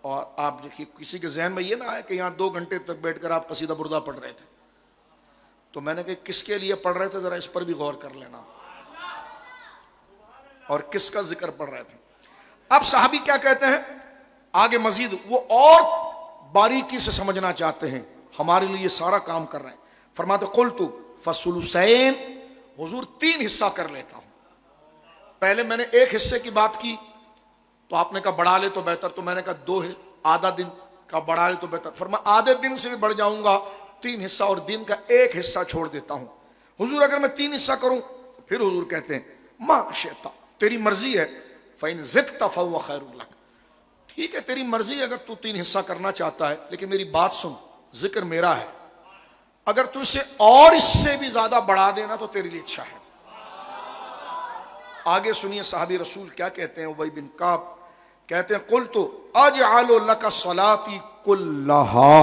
اور آپ دیکھیے کسی کے ذہن میں یہ نہ آئے کہ یہاں 2 گھنٹے تک بیٹھ کر آپ قصیدہ بردہ پڑھ رہے تھے. تو میں نے کہا کس کے لیے پڑھ رہے تھے ذرا اس پر بھی غور کر لینا، اور کس کا ذکر پڑھ رہے تھے. اب صحابی کیا کہتے ہیں آگے مزید، وہ اور باریکی سے سمجھنا چاہتے ہیں، ہمارے لیے سارا کام کر رہے ہیں. فرماتے قلت فالثلثین، حضور 3 حصہ کر لیتا ہوں. پہلے میں نے 1 حصے کی بات کی تو آپ نے کہا بڑھا لے تو بہتر، تو میں نے کہا 2 آدھا دن کا بڑھا لے تو بہتر. فرمایا آدھے دن سے بھی بڑھ جاؤں گا، 3 حصہ، اور دن کا 1 حصہ چھوڑ دیتا ہوں. حضور اگر میں 3 حصہ کروں، پھر حضور کہتے ہیں ما شئت، تیری مرضی ہے. فَإِن زِدْتَ فَهُوَ خَيْرٌ لَكَ، ٹھیک ہے تیری مرضی ہے اگر تو 3 حصہ کرنا چاہتا ہے، لیکن میری بات سن، ذکر میرا ہے، اگر تو اسے اور اس سے بھی زیادہ بڑھا دینا تو تیرے لیے اچھا ہے. آگے سنیے صحابی رسول کیا کہتے ہیں. ابی بن کعب کہتے ہیں قلت اجعل لك صلاتي كلها،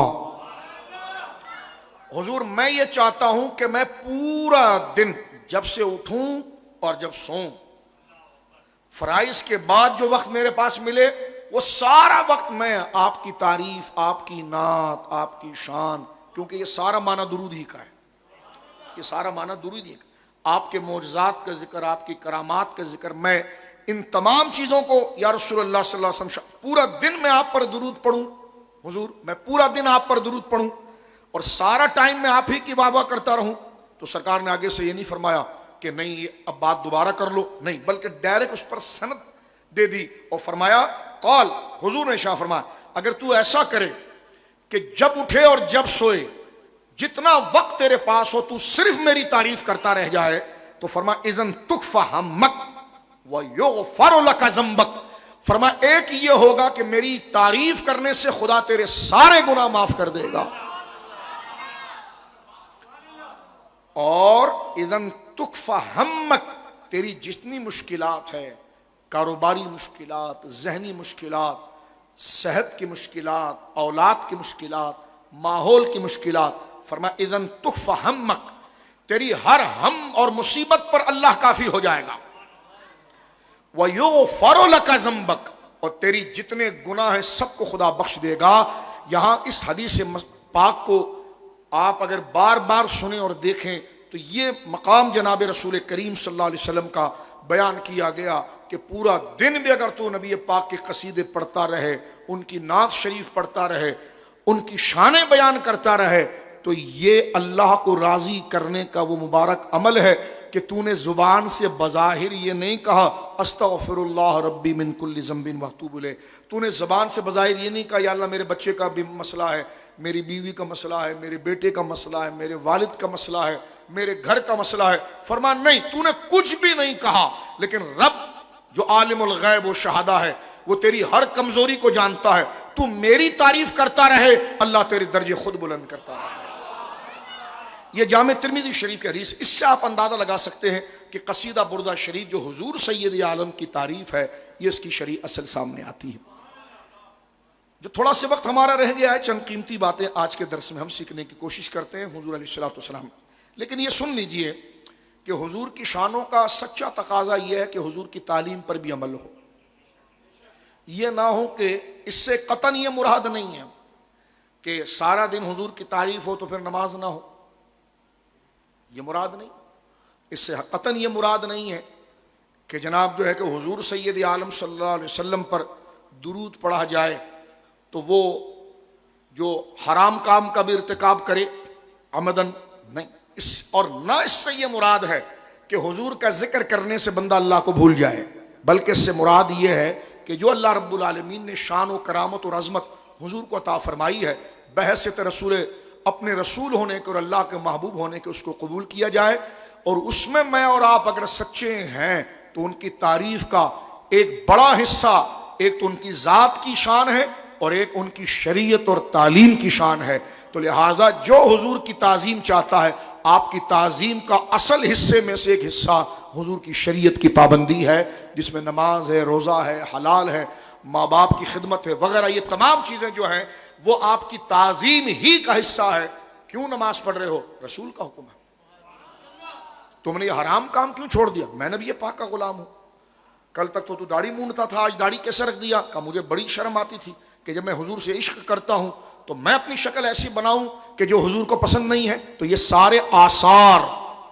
حضور میں یہ چاہتا ہوں کہ میں پورا دن جب سے اٹھوں اور جب سوؤں، فرائض کے بعد جو وقت میرے پاس ملے وہ سارا وقت میں آپ کی تعریف، آپ کی نعت، آپ کی شان، کیونکہ یہ سارا معنی درود ہی کا ہے، یہ سارا معنی درود ہی کا. آپ کے معجزات کا ذکر، آپ کی کرامات کا ذکر، میں ان تمام چیزوں کو یا رسول اللہ صلی اللہ علیہ وسلم پورا دن میں آپ پر درود پڑھوں. حضور میں پورا دن آپ پر درود پڑھوں اور سارا ٹائم میں آپ ہی کی واہ واہ کرتا رہوں. تو سرکار نے آگے سے یہ نہیں فرمایا کہ نہیں یہ اب بات دوبارہ کر لو، نہیں، بلکہ ڈائریکٹ اس پر سند دے دی اور فرمایا قال، حضور نے شاہ فرمایا اگر تو ایسا کرے کہ جب اٹھے اور جب سوئے جتنا وقت تیرے پاس ہو تو صرف میری تعریف کرتا رہ جائے تو فرما اذن تکفی ہمک ویغفر لک ذنبک، فرما ایک یہ ہوگا کہ میری تعریف کرنے سے خدا تیرے سارے گناہ معاف کر دے گا، اور اذن تکفی ہمک، تیری جتنی مشکلات ہے، کاروباری مشکلات، ذہنی مشکلات، صحت کی مشکلات، اولاد کی مشکلات، ماحول کی مشکلات، فرما اذن تکفی ہمک، تیری ہر ہم اور مصیبت پر اللہ کافی ہو جائے گا، وَيُغْفَرُ لَكَ ذَنْبَكَ، اور تیری جتنے گناہ ہیں سب کو خدا بخش دے گا۔ یہاں اس حدیث پاک کو آپ اگر بار بار سنیں اور دیکھیں تو یہ مقام جناب رسول کریم صلی اللہ علیہ وسلم کا بیان کیا گیا کہ پورا دن بھی اگر تو نبی پاک کے قصیدے پڑھتا رہے، ان کی نعت شریف پڑھتا رہے، ان کی شانیں بیان کرتا رہے، تو یہ اللہ کو راضی کرنے کا وہ مبارک عمل ہے کہ تو نے زبان سے بظاہر یہ نہیں کہا استغفر اللہ ربی من کل ذنب واتوب الیہ، تو نے زبان سے بظاہر یہ نہیں کہا یا اللہ میرے بچے کا بھی مسئلہ ہے، میری بیوی کا مسئلہ ہے، میرے بیٹے کا مسئلہ ہے، میرے والد کا مسئلہ ہے، میرے گھر کا مسئلہ ہے، فرمان نہیں، تو نے کچھ بھی نہیں کہا، لیکن رب جو عالم الغیب و شہادہ ہے وہ تیری ہر کمزوری کو جانتا ہے، تو میری تعریف کرتا رہے، اللہ تیرے درجے خود بلند کرتا رہے۔ یہ جامع ترمذی شریف کی حدیث، اس سے آپ اندازہ لگا سکتے ہیں کہ قصیدہ بردہ شریف جو حضور سید عالم کی تعریف ہے، یہ اس کی شرعی اصل سامنے آتی ہے۔ جو تھوڑا سے وقت ہمارا رہ گیا ہے، چند قیمتی باتیں آج کے درس میں ہم سیکھنے کی کوشش کرتے ہیں حضور علیہ الصلوۃ والسلام، لیکن یہ سن لیجئے کہ حضور کی شانوں کا سچا تقاضا یہ ہے کہ حضور کی تعلیم پر بھی عمل ہو، یہ نہ ہو کہ اس سے قطعاً یہ مراد نہیں ہے کہ سارا دن حضور کی تعریف ہو تو پھر نماز نہ ہو، یہ مراد نہیں، اس سے قطعاً یہ مراد نہیں ہے کہ جناب جو ہے کہ حضور سید عالم صلی اللہ علیہ وسلم پر درود پڑھا جائے تو وہ جو حرام کام کا بھی ارتکاب کرے عمدن، نہیں، اور نہ اس سے یہ مراد ہے کہ حضور کا ذکر کرنے سے بندہ اللہ کو بھول جائے، بلکہ اس سے مراد یہ ہے کہ جو اللہ رب العالمین نے شان و کرامت اور عظمت حضور کو عطا فرمائی ہے، بحیثیت رسول، اپنے رسول ہونے کے اور اللہ کے محبوب ہونے کے، اس کو قبول کیا جائے، اور اس میں میں اور آپ اگر سچے ہیں تو ان کی تعریف کا ایک بڑا حصہ، ایک تو ان کی ذات کی شان ہے اور ایک ان کی شریعت اور تعلیم کی شان ہے، تو لہٰذا جو حضور کی تعظیم چاہتا ہے، آپ کی تعظیم کا اصل حصے میں سے ایک حصہ حضور کی شریعت کی پابندی ہے، جس میں نماز ہے، روزہ ہے، حلال ہے، ماں باپ کی خدمت ہے وغیرہ، یہ تمام چیزیں جو ہیں وہ آپ کی تعظیم ہی کا حصہ ہے۔ کیوں نماز پڑھ رہے ہو؟ رسول کا حکم ہے۔ تم نے یہ حرام کام کیوں چھوڑ دیا؟ میں نبی پاک کا غلام ہوں، کل تک تو داڑھی مونڈتا تھا، آج داڑھی کیسے رکھ دیا؟ کہ مجھے بڑی شرم آتی تھی کہ جب میں حضور سے عشق کرتا ہوں تو میں اپنی شکل ایسی بناؤں کہ جو حضور کو پسند نہیں ہے۔ تو یہ سارے آثار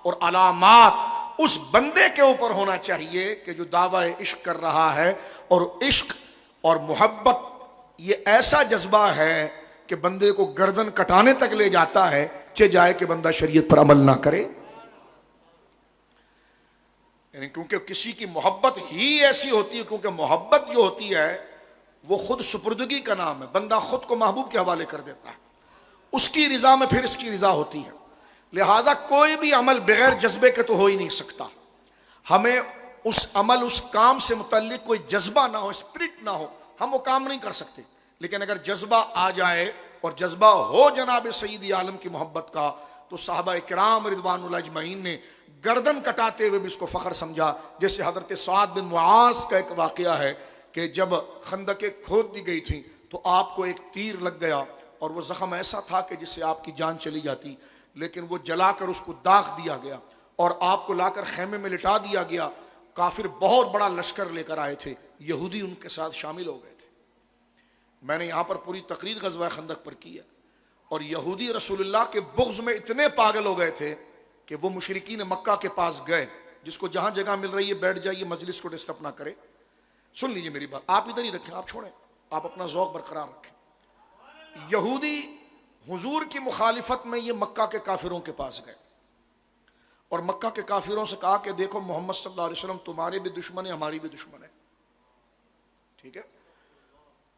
اور علامات اس بندے کے اوپر ہونا چاہیے کہ جو دعوی عشق کر رہا ہے، اور عشق اور محبت یہ ایسا جذبہ ہے کہ بندے کو گردن کٹانے تک لے جاتا ہے، چہ جائے کہ بندہ شریعت پر عمل نہ کرے، یعنی کیونکہ کسی کی محبت ہی ایسی ہوتی ہے، کیونکہ محبت جو ہوتی ہے وہ خود سپردگی کا نام ہے، بندہ خود کو محبوب کے حوالے کر دیتا ہے، اس کی رضا میں پھر اس کی رضا ہوتی ہے، لہذا کوئی بھی عمل بغیر جذبے کے تو ہو ہی نہیں سکتا، ہمیں اس عمل، اس کام سے متعلق کوئی جذبہ نہ ہو، اسپرٹ نہ ہو، ہم وہ کام نہیں کر سکتے، لیکن اگر جذبہ آ جائے اور جذبہ ہو جناب سید عالم کی محبت کا، تو صحابہ کرام رضوان اللہ اجمعین نے گردن کٹاتے ہوئے بھی اس کو فخر سمجھا، جیسے حضرت سعد بن معاذ کا ایک واقعہ ہے کہ جب خندقیں کھود دی گئی تھیں تو آپ کو ایک تیر لگ گیا اور وہ زخم ایسا تھا کہ جس سے آپ کی جان چلی جاتی، لیکن وہ جلا کر اس کو داغ دیا گیا اور آپ کو لا کر خیمے میں لٹا دیا گیا۔ کافر بہت بڑا لشکر لے کر آئے تھے، یہودی ان کے ساتھ شامل ہو گئے تھے۔ میں نے یہاں پر پوری تقریر غزوہ خندق پر کی ہے، اور یہودی رسول اللہ کے بغض میں اتنے پاگل ہو گئے تھے کہ وہ مشرکین مکہ کے پاس گئے، جس کو جہاں جگہ مل رہی ہے بیٹھ جائیے، مجلس کو ڈسٹرب نہ کرے، سن لیجئے میری بات، آپ ادھر ہی رکھیں، آپ چھوڑیں، آپ اپنا ذوق برقرار رکھیں۔ یہودی حضور کی مخالفت میں یہ مکہ کے کافروں کے پاس گئے اور مکہ کے کافروں سے کہا کہ دیکھو محمد صلی اللہ علیہ وسلم تمہارے بھی دشمن ہے، ہماری بھی دشمن ہے، ٹھیک ہے،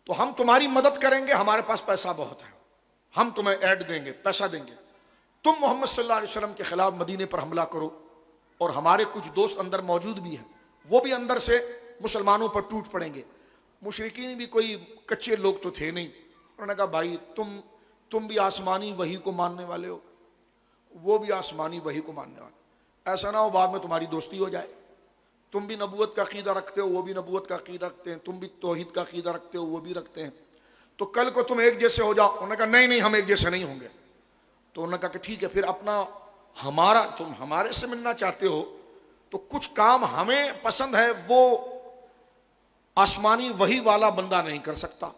تو ہم تمہاری مدد کریں گے، ہمارے پاس پیسہ بہت ہے، ہم تمہیں ایڈ دیں گے، پیسہ دیں گے، تم محمد صلی اللہ علیہ وسلم کے خلاف مدینے پر حملہ کرو، اور ہمارے کچھ دوست اندر موجود بھی ہیں، وہ بھی اندر سے مسلمانوں پر ٹوٹ پڑیں گے۔ مشرکین بھی کوئی کچے لوگ تو تھے نہیں، انہوں نے کہا بھائی تم بھی آسمانی وحی کو ماننے والے ہو، وہ بھی آسمانی وحی کو ماننے والے، ایسا نہ ہو بعد میں تمہاری دوستی ہو جائے، تم بھی نبوت کا عقیدہ رکھتے ہو، وہ بھی نبوت کا عقیدہ رکھتے ہیں، تم بھی توحید کا عقیدہ رکھتے ہو، وہ بھی رکھتے ہیں، تو کل کو تم ایک جیسے ہو جاؤ۔ انہوں نے کہا نہیں ہم ایک جیسے نہیں ہوں گے۔ تو انہوں نے کہا کہ ٹھیک ہے، پھر تم ہمارے سے ملنا چاہتے ہو تو کچھ کام ہمیں پسند ہے وہ آسمانی وحی والا بندہ نہیں کر سکتا،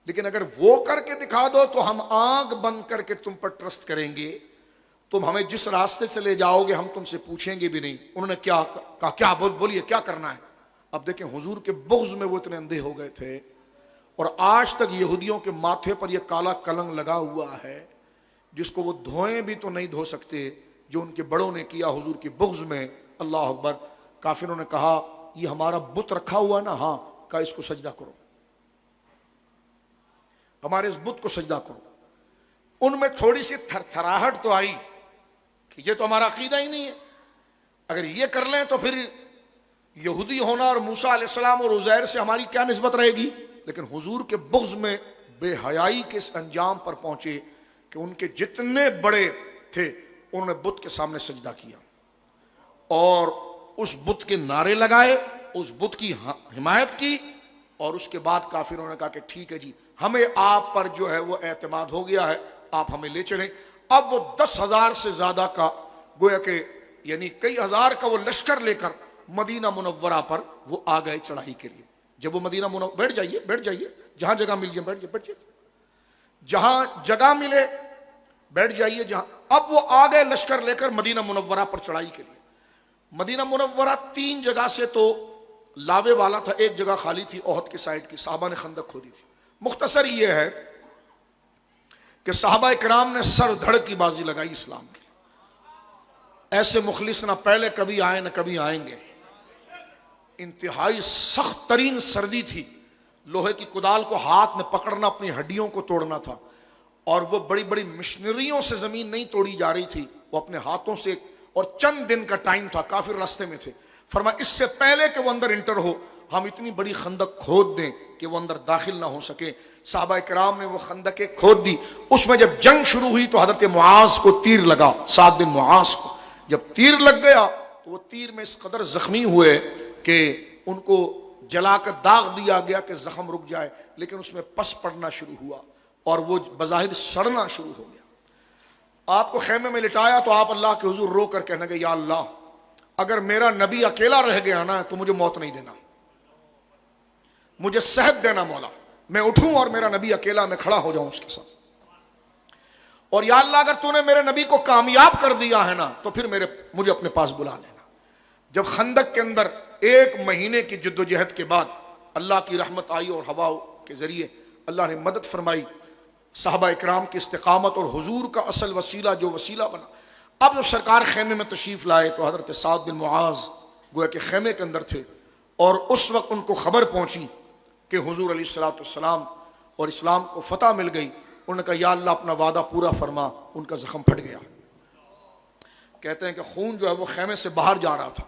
لیکن اگر وہ کر کے دکھا دو تو ہم آنکھ بند کر کے تم پر ٹرسٹ کریں گے، تم ہمیں جس راستے سے لے جاؤ گے ہم تم سے پوچھیں گے بھی نہیں۔ انہوں نے کیا کہا، کیا بولیے کیا کرنا ہے؟ اب دیکھیں حضور کے بغض میں وہ اتنے اندھے ہو گئے تھے، اور آج تک یہودیوں کے ماتھے پر یہ کالا کلنگ لگا ہوا ہے جس کو وہ دھوئیں بھی تو نہیں دھو سکتے، جو ان کے بڑوں نے کیا حضور کے بغض میں۔ اللہ اکبر۔ کافروں نے کہا یہ ہمارا بت رکھا ہوا نا، ہاں، کہا اس کو سجدہ کرو، ہمارے اس بت کو سجدہ کرو۔ ان میں تھوڑی سی تھر تھراہٹ تو آئی کہ یہ تو ہمارا عقیدہ ہی نہیں ہے، اگر یہ کر لیں تو پھر یہودی ہونا اور موسیٰ علیہ السلام اور عزیر سے ہماری کیا نسبت رہے گی؟ لیکن حضور کے بغض میں بے حیائی کے اس انجام پر پہنچے کہ ان کے جتنے بڑے تھے انہوں نے بت کے سامنے سجدہ کیا اور اس بت کے نعرے لگائے، اس بت کی حمایت کی، اور اس کے بعد کافروں نے کہا کہ ٹھیک ہے جی، ہمیں آپ پر جو ہے وہ اعتماد ہو گیا ہے، آپ ہمیں لے چلیں۔ اب وہ 10,000 سے زیادہ کا گویا کہ یعنی کئی ہزار کا وہ لشکر لے کر مدینہ منورہ پر وہ آ گئے چڑھائی کے لیے۔ جب وہ مدینہ منورہ، بیٹھ جائیے جہاں جگہ مل جائے، بیٹھ جائیے جہاں جگہ ملے بیٹھ جائیے جہاں۔ اب وہ آ گئے لشکر لے کر مدینہ منورہ پر چڑھائی کے لیے۔ مدینہ منورہ 3 جگہ سے تو لاوے والا تھا، ایک جگہ خالی تھی احد کے سائڈ کی، صحابہ نے خندق کھودی تھی۔ مختصر یہ ہے کہ صحابہ کرام نے سر دھڑ کی بازی لگائی اسلام کی، ایسے مخلص نہ پہلے کبھی آئے نہ کبھی آئیں گے۔ انتہائی سخت ترین سردی تھی، لوہے کی کدال کو ہاتھ میں پکڑنا اپنی ہڈیوں کو توڑنا تھا، اور وہ بڑی بڑی مشنریوں سے زمین نہیں توڑی جا رہی تھی، وہ اپنے ہاتھوں سے، اور چند دن کا ٹائم تھا، کافر راستے میں تھے۔ فرمایا اس سے پہلے کہ وہ اندر انٹر ہو ہم اتنی بڑی خندق کھود دیں کہ وہ اندر داخل نہ ہو سکے۔ صحابہ کرام نے وہ خندقیں کھود دی۔ اس میں جب جنگ شروع ہوئی تو حضرت معاذ کو تیر لگا، سعد بن معاذ کو جب تیر لگ گیا تو وہ تیر میں اس قدر زخمی ہوئے کہ ان کو جلا کر داغ دیا گیا کہ زخم رک جائے، لیکن اس میں پس پڑنا شروع ہوا اور وہ بظاہر سڑنا شروع ہو گیا۔ آپ کو خیمے میں لٹایا تو آپ اللہ کے حضور رو کر کہنے گے یا اللہ اگر میرا نبی اکیلا رہ گیا نا تو مجھے موت نہیں دینا، مجھے صحت دینا مولا، میں اٹھوں اور میرا نبی اکیلا میں کھڑا ہو جاؤں اس کے ساتھ، اور یا اللہ اگر تو نے میرے نبی کو کامیاب کر دیا ہے نا تو پھر مجھے اپنے پاس بلا لینا۔ جب خندق کے اندر 1 مہینے کی جد و جہد کے بعد اللہ کی رحمت آئی اور ہوا کے ذریعے اللہ نے مدد فرمائی، صحابہ اکرام کی استقامت اور حضور کا اصل وسیلہ جو وسیلہ بنا۔ اب جب سرکار خیمے میں تشریف لائے تو حضرت سعد بن معاذ گویا کہ خیمے کے اندر تھے، اور اس وقت ان کو خبر پہنچی کہ حضور علیہ الصلوۃ والسلام اور اسلام کو فتح مل گئی۔ انہوں نے کہا یا اللہ اپنا وعدہ پورا فرما۔ ان کا زخم پھٹ گیا، کہتے ہیں کہ خون جو ہے وہ خیمے سے باہر جا رہا تھا،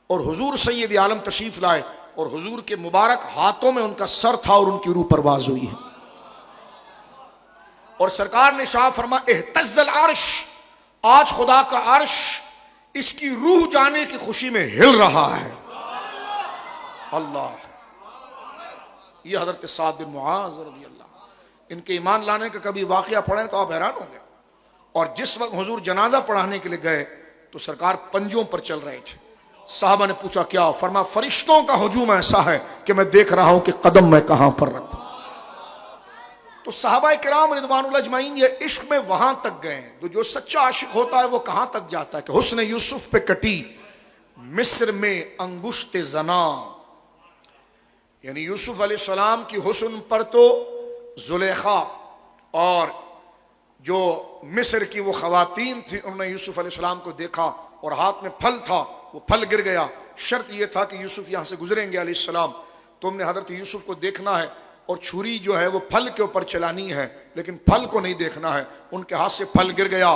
اور حضور سید عالم تشریف لائے اور حضور کے مبارک ہاتھوں میں ان کا سر تھا اور ان کی روح پرواز ہوئی ہے، اور سرکار نے شاہ فرما اہتز العرش، آج خدا کا عرش اس کی روح جانے کی خوشی میں ہل رہا ہے۔ اللہ، یہ حضرت سعد بن معاذ رضی اللہ، ان کے ایمان لانے کا کبھی واقعہ پڑھیں تو آپ حیران ہوں گے۔ اور جس وقت حضور جنازہ پڑھانے کے لیے گئے تو سرکار پنجوں پر چل رہے تھے۔ صحابہ نے پوچھا کیا؟ فرمایا فرشتوں کا ہجوم ایسا ہے کہ میں دیکھ رہا ہوں کہ قدم میں کہاں پر رکھوں۔ تو صحابہ کرام رضوان اللہ اجمعین یہ عشق میں وہاں تک گئے ہیں۔ تو جو سچا عاشق ہوتا ہے وہ کہاں تک جاتا ہے کہ حسن یوسف پہ کٹی مصر میں انگشت زنا، یعنی یوسف علیہ السلام کی حسن پر تو زلیخا اور جو مصر کی وہ خواتین تھی انہوں نے یوسف علیہ السلام کو دیکھا، اور ہاتھ میں پھل تھا، وہ پھل گر گیا۔ شرط یہ تھا کہ یوسف یہاں سے گزریں گے علیہ السلام، تم نے حضرت یوسف کو دیکھنا ہے اور چھری جو ہے وہ پھل کے اوپر چلانی ہے، لیکن پھل کو نہیں دیکھنا ہے۔ ان کے ہاتھ سے پھل گر گیا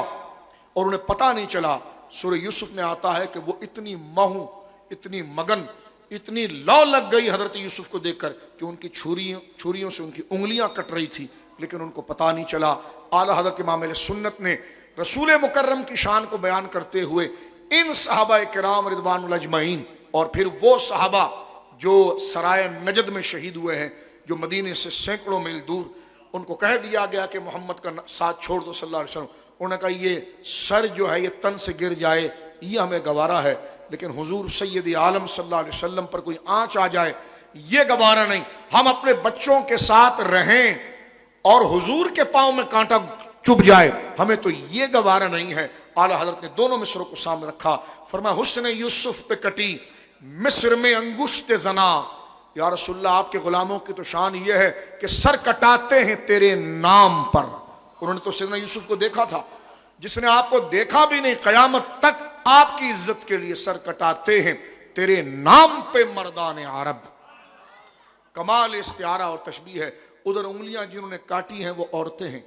اور انہیں پتہ نہیں چلا. سورہ یوسف میں آتا ہے کہ وہ اتنی مہو، اتنی مگن، اتنی لو لگ گئی حضرت یوسف کو دیکھ کر کہ ان کی چھریوں سے ان کی انگلیاں کٹ رہی تھی، لیکن ان کو پتہ نہیں چلا. اعلیٰ حضرت امام اہل سنت نے رسول مکرم کی شان کو بیان کرتے ہوئے ان صحابہ کرام رضوان اللہ اجمعین اور پھر وہ صحابہ جو سرائے نجد میں شہید ہوئے ہیں، جو مدینے سے سینکڑوں میل دور، ان کو کہہ دیا گیا کہ محمد کا ساتھ چھوڑ دو صلی اللہ علیہ وسلم. انہوں نے کہا یہ سر جو ہے یہ تن سے گر جائے یہ ہمیں گوارا ہے، لیکن حضور سید عالم صلی اللہ علیہ وسلم پر کوئی آنچ آ جائے یہ گوارا نہیں. ہم اپنے بچوں کے ساتھ رہیں اور حضور کے پاؤں میں کانٹا چبھ جائے ہمیں تو یہ گوارا نہیں ہے. اعلیٰ حضرت نے دونوں مصروں کو سامنے رکھا، فرمایا حسن یوسف پہ کٹی مصر میں انگشت زنا. یا رسول اللہ آپ کے غلاموں کی تو شان یہ ہے کہ سر کٹاتے ہیں تیرے نام پر. انہوں نے تو سیدنا یوسف کو دیکھا تھا، جس نے آپ کو دیکھا بھی نہیں قیامت تک آپ کی عزت کے لیے سر کٹاتے ہیں تیرے نام پہ مردان عرب. کمال استعارہ اور تشبیہ ہے. ادھر انگلیاں جنہوں نے کاٹی ہیں وہ عورتیں ہیں،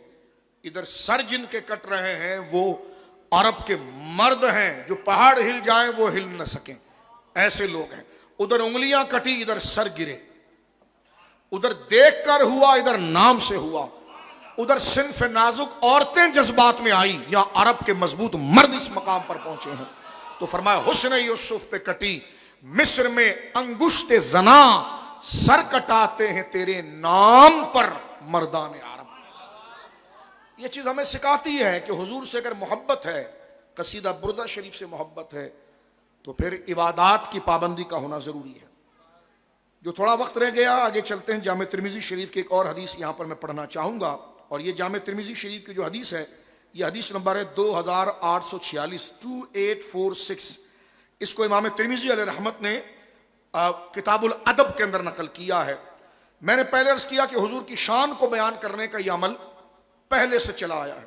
ادھر سر جن کے کٹ رہے ہیں وہ عرب کے مرد ہیں جو پہاڑ ہل جائیں وہ ہل نہ سکیں، ایسے لوگ ہیں. ادھر انگلیاں کٹی ادھر سر گرے، ادھر دیکھ کر ہوا ادھر نام سے ہوا. ادھر صنف نازک عورتیں جذبات میں آئی، یا عرب کے مضبوط مرد اس مقام پر پہنچے ہیں. تو فرمایا حسن یوسف پہ کٹی مصر میں انگشت زنا، سر کٹاتے ہیں تیرے نام پر مردان عرب. یہ چیز ہمیں سکھاتی ہے کہ حضور سے اگر محبت ہے، قصیدہ بردہ شریف سے محبت ہے، تو پھر عبادات کی پابندی کا ہونا ضروری ہے. جو تھوڑا وقت رہ گیا آگے چلتے ہیں. جامع ترمذی شریف کی ایک اور حدیث یہاں پر میں پڑھنا چاہوں گا، اور یہ جامع ترمذی شریف کی جو حدیث ہے یہ حدیث نمبر ہے 2846 2846. اس کو امام ترمذی علیہ رحمت نے کتاب الادب کے اندر نقل کیا ہے. میں نے پہلے عرض کیا کہ حضور کی شان کو بیان کرنے کا یہ عمل پہلے سے چلا آیا ہے،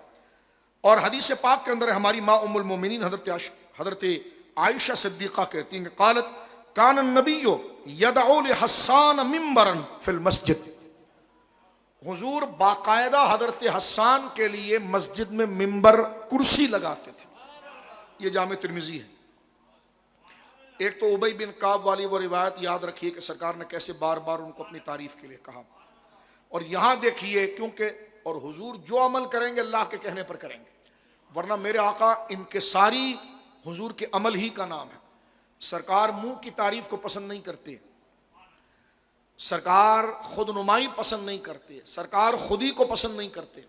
اور حدیث پاک کے اندر ہماری ماں ام المومنین حضرت عائشہ صدیقہ کہتی ہیں کہ قالت کان النبی یدعو لحسان ممبرا فی المسجد. حضور باقاعدہ حضرت حسان کے لیے مسجد میں ممبر کرسی لگاتے تھے. یہ جامع ترمذی ہے. ایک تو ابی بن کعب والی وہ روایت یاد رکھیے کہ سرکار نے کیسے بار بار ان کو اپنی تعریف کے لیے کہا، اور یہاں دیکھیے کیونکہ اور حضور جو عمل کریں گے اللہ کے کہنے پر کریں گے، ورنہ میرے آقا انکساری حضور کے عمل ہی کا نام ہے. سرکار منہ کی تعریف کو پسند نہیں کرتے، سرکار خود نمائی پسند نہیں کرتے، سرکار خودی کو پسند نہیں کرتے،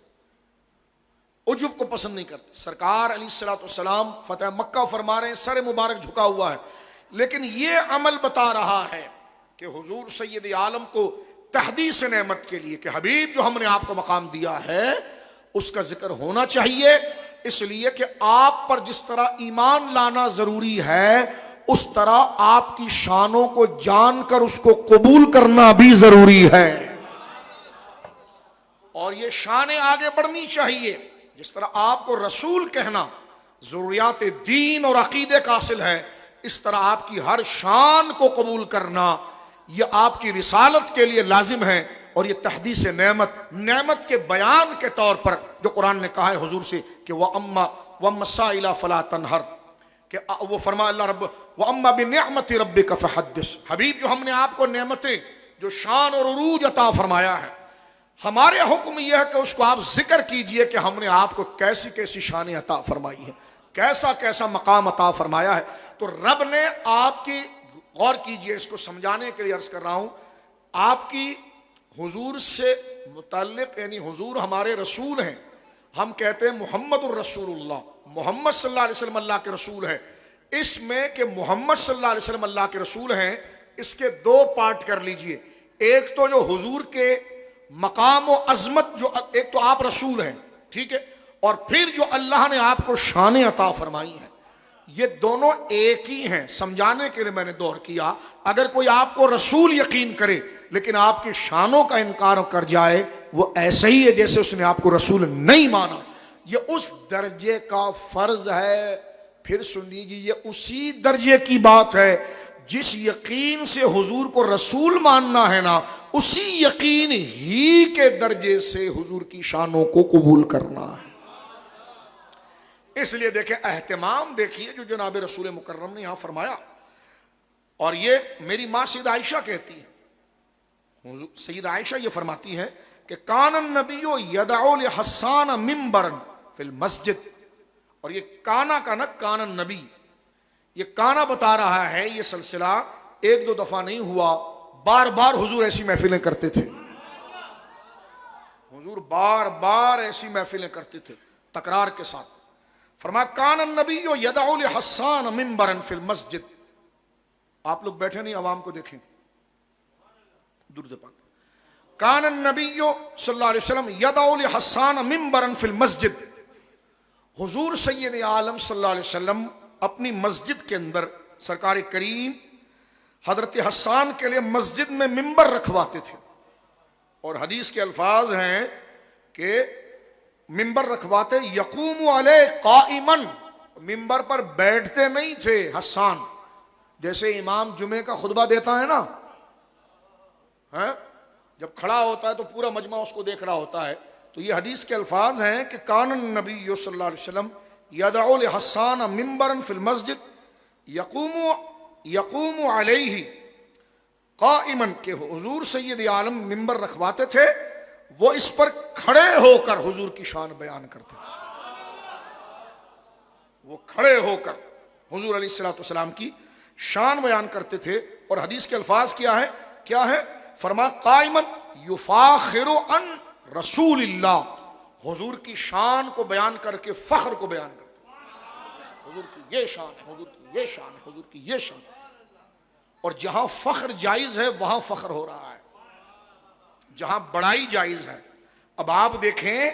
عجب کو پسند نہیں کرتے. سرکار علیہ الصلوۃ والسلام فتح مکہ فرما رہے ہیں، سر مبارک جھکا ہوا ہے، لیکن یہ عمل بتا رہا ہے کہ حضور سید عالم کو تحدیث نعمت کے لیے کہ حبیب جو ہم نے آپ کو مقام دیا ہے اس کا ذکر ہونا چاہیے، اس لیے کہ آپ پر جس طرح ایمان لانا ضروری ہے اس طرح آپ کی شانوں کو جان کر اس کو قبول کرنا بھی ضروری ہے. اور یہ شانیں آگے بڑھنی چاہیے. جس طرح آپ کو رسول کہنا ضروریات دین اور عقیدے کا حاصل ہے، اس طرح آپ کی ہر شان کو قبول کرنا یہ آپ کی رسالت کے لیے لازم ہے. اور یہ تحدیث نعمت کے بیان کے طور پر جو قرآن نے کہا ہے حضور سے کہ وَأَمَّا السَّائِلَ فَلَا تَنْهَرْ، کہ وہ فرمایا اللہ رب وَأَمَّا بِنِعْمَةِ رَبِّكَ فَحَدِّثْ. حبیب جو ہم نے آپ کو نعمتیں جو شان اور عروج عطا فرمایا ہے، ہمارے حکم یہ ہے کہ اس کو آپ ذکر کیجئے کہ ہم نے آپ کو کیسی کیسی شانیں عطا فرمائی ہیں، کیسا کیسا مقام عطا فرمایا ہے. تو رب نے آپ کی، غور کیجئے اس کو سمجھانے کے لیے عرض کر رہا ہوں، آپ کی حضور سے متعلق، یعنی حضور ہمارے رسول ہیں، ہم کہتے ہیں محمد الرسول اللہ، محمد صلی اللہ علیہ وسلم اللہ کے رسول ہیں. اس میں کہ محمد صلی اللہ علیہ وسلم اللہ کے رسول ہیں، اس کے دو پارٹ کر لیجئے. ایک تو جو حضور کے مقام و عظمت، جو ایک تو آپ رسول ہیں، ٹھیک ہے، اور پھر جو اللہ نے آپ کو شانیں عطا فرمائی ہیں، یہ دونوں ایک ہی ہیں. سمجھانے کے لیے میں نے دور کیا، اگر کوئی آپ کو رسول یقین کرے لیکن آپ کی شانوں کا انکار کر جائے وہ ایسا ہی ہے جیسے اس نے آپ کو رسول نہیں مانا. یہ اس درجے کا فرض ہے. پھر سن لیجیے، یہ اسی درجے کی بات ہے جس یقین سے حضور کو رسول ماننا ہے نا، اسی یقین ہی کے درجے سے حضور کی شانوں کو قبول کرنا ہے. اس لیے دیکھیں اہتمام دیکھیے جو جناب رسول مکرم نے یہاں فرمایا. اور یہ میری ماں سید عائشہ کہتی ہے، سید عائشہ یہ فرماتی ہے کہ کان النبی یدعو لحسان منبرا فی المسجد. اور یہ کانا کا نا کان النبی، یہ کانا بتا رہا ہے یہ سلسلہ ایک دو دفعہ نہیں ہوا، بار بار حضور ایسی محفلیں کرتے تھے. حضور بار بار ایسی محفلیں کرتے تھے تکرار کے ساتھ. فرمایا کان النبی یدعو لحسان منبرا فی المسجد. آپ لوگ بیٹھے نہیں، عوام کو دیکھیں درود پاک. کان النبی صلی اللہ علیہ وسلم یدعو لحسان منبرا فی المسجد. حضور سید عالم صلی اللہ علیہ وسلم اپنی مسجد کے اندر سرکار کریم حضرت حسان کے لیے مسجد میں منبر رکھواتے تھے. اور حدیث کے الفاظ ہیں کہ منبر رکھواتے یقوم علیہ قائما، منبر پر بیٹھتے نہیں تھے حسان. جیسے امام جمعے کا خطبہ دیتا ہے نا، جب کھڑا ہوتا ہے تو پورا مجمع اس کو دیکھ رہا ہوتا ہے. تو یہ حدیث کے الفاظ ہیں کہ کان النبی صلی اللہ علیہ وسلم یدعو لحسان منبرا فی المسجد یقوم علیہ قائما، کہ حضور سید عالم منبر رکھواتے تھے، وہ اس پر کھڑے ہو کر حضور کی شان بیان کرتے تھے. وہ کھڑے ہو کر حضور علیہ الصلوۃ والسلام کی شان بیان کرتے تھے. اور حدیث کے الفاظ کیا ہے؟ فرما قائما یفاخر عن رسول اللہ، حضور کی شان کو بیان کر کے فخر کو بیان کرتے ہیں. حضور کی یہ شان ہے، حضور کی یہ شان ہے، حضور کی یہ شان ہے. اور جہاں فخر جائز ہے وہاں فخر ہو رہا ہے، جہاں بڑائی جائز ہے. اب آپ دیکھیں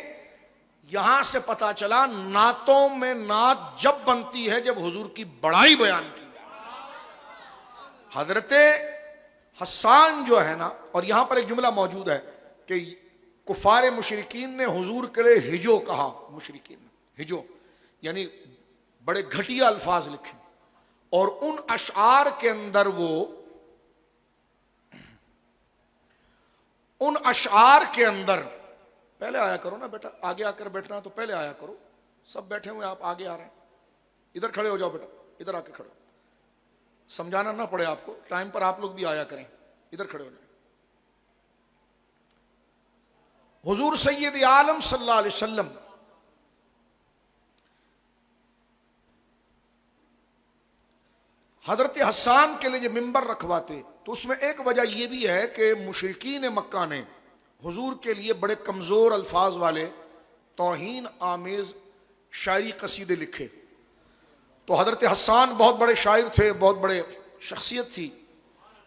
یہاں سے پتا چلا نعتوں میں نعت جب بنتی ہے جب حضور کی بڑائی بیان کی. حضرت حسان جو ہے نا، اور یہاں پر ایک جملہ موجود ہے کہ کفار مشرکین نے حضور کے لیے ہجو کہا. مشرکین نے ہجو یعنی بڑے گھٹیا الفاظ لکھے، اور ان اشعار کے اندر پہلے آیا کرو نا بیٹا، آگے آ کر بیٹھنا تو پہلے آیا کرو. سب بیٹھے ہوئے آپ آگے آ رہے ہیں، ادھر کھڑے ہو جاؤ بیٹا، ادھر آ کے کھڑے. سمجھانا نہ پڑے آپ کو، ٹائم پر آپ لوگ بھی آیا کریں، ادھر کھڑے ہو جائیں. حضور سید عالم صلی اللہ علیہ وسلم حضرت حسان کے لیے جو ممبر رکھواتے، تو اس میں ایک وجہ یہ بھی ہے کہ مشرکین مکہ نے حضور کے لیے بڑے کمزور الفاظ والے توہین آمیز شاعری قصیدے لکھے. تو حضرت حسان بہت بڑے شاعر تھے، بہت بڑے شخصیت تھی.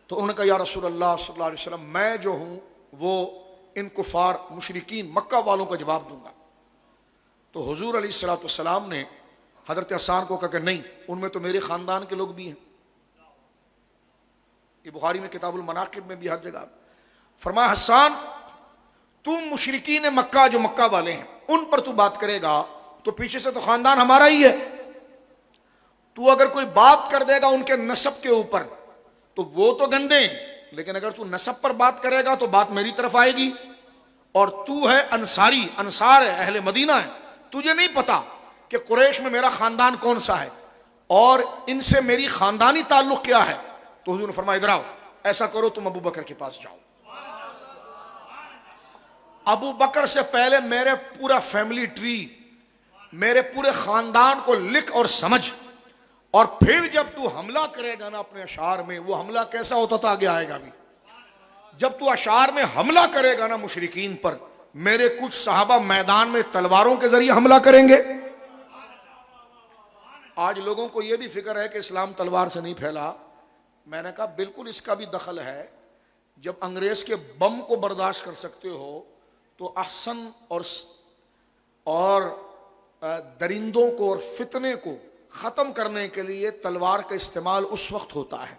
تو انہوں نے کہا یا رسول اللہ صلی اللہ علیہ وسلم، میں جو ہوں وہ ان کفار مشرکین مکہ والوں کا جواب دوں گا. تو حضور علیہ الصلوۃ والسلام نے حضرت حسان کو کہا کہ نہیں، ان میں تو میرے خاندان کے لوگ بھی ہیں. یہ بخاری میں کتاب المناقب میں بھی ہر جگہ. فرمایا حسان، تم مشرکین مکہ جو مکہ والے ہیں ان پر تو بات کرے گا تو پیچھے سے تو خاندان ہمارا ہی ہے. تو اگر کوئی بات کر دے گا ان کے نسب کے اوپر تو وہ تو گندے ہیں، لیکن اگر تو نسب پر بات کرے گا تو بات میری طرف آئے گی. اور تو ہے انصاری، انصار ہے، اہل مدینہ ہے، تجھے نہیں پتا کہ قریش میں میرا خاندان کون سا ہے اور ان سے میری خاندانی تعلق کیا ہے. تو حضور نے فرمایا ادھر آؤ، ایسا کرو تم ابو بکر کے پاس جاؤ. ابو بکر سے پہلے میرے پورا فیملی ٹری، میرے پورے خاندان کو لکھ اور سمجھ، اور پھر جب تو حملہ کرے گا نا اپنے اشعار میں، وہ حملہ کیسا ہوتا تھا آگے آئے گا بھی. جب تو اشعار میں حملہ کرے گا نا مشرکین پر، میرے کچھ صحابہ میدان میں تلواروں کے ذریعے حملہ کریں گے. آج لوگوں کو یہ بھی فکر ہے کہ اسلام تلوار سے نہیں پھیلا. میں نے کہا بالکل اس کا بھی دخل ہے. جب انگریز کے بم کو برداشت کر سکتے ہو تو احسن اور درندوں کو اور فتنے کو ختم کرنے کے لیے تلوار کا استعمال اس وقت ہوتا ہے.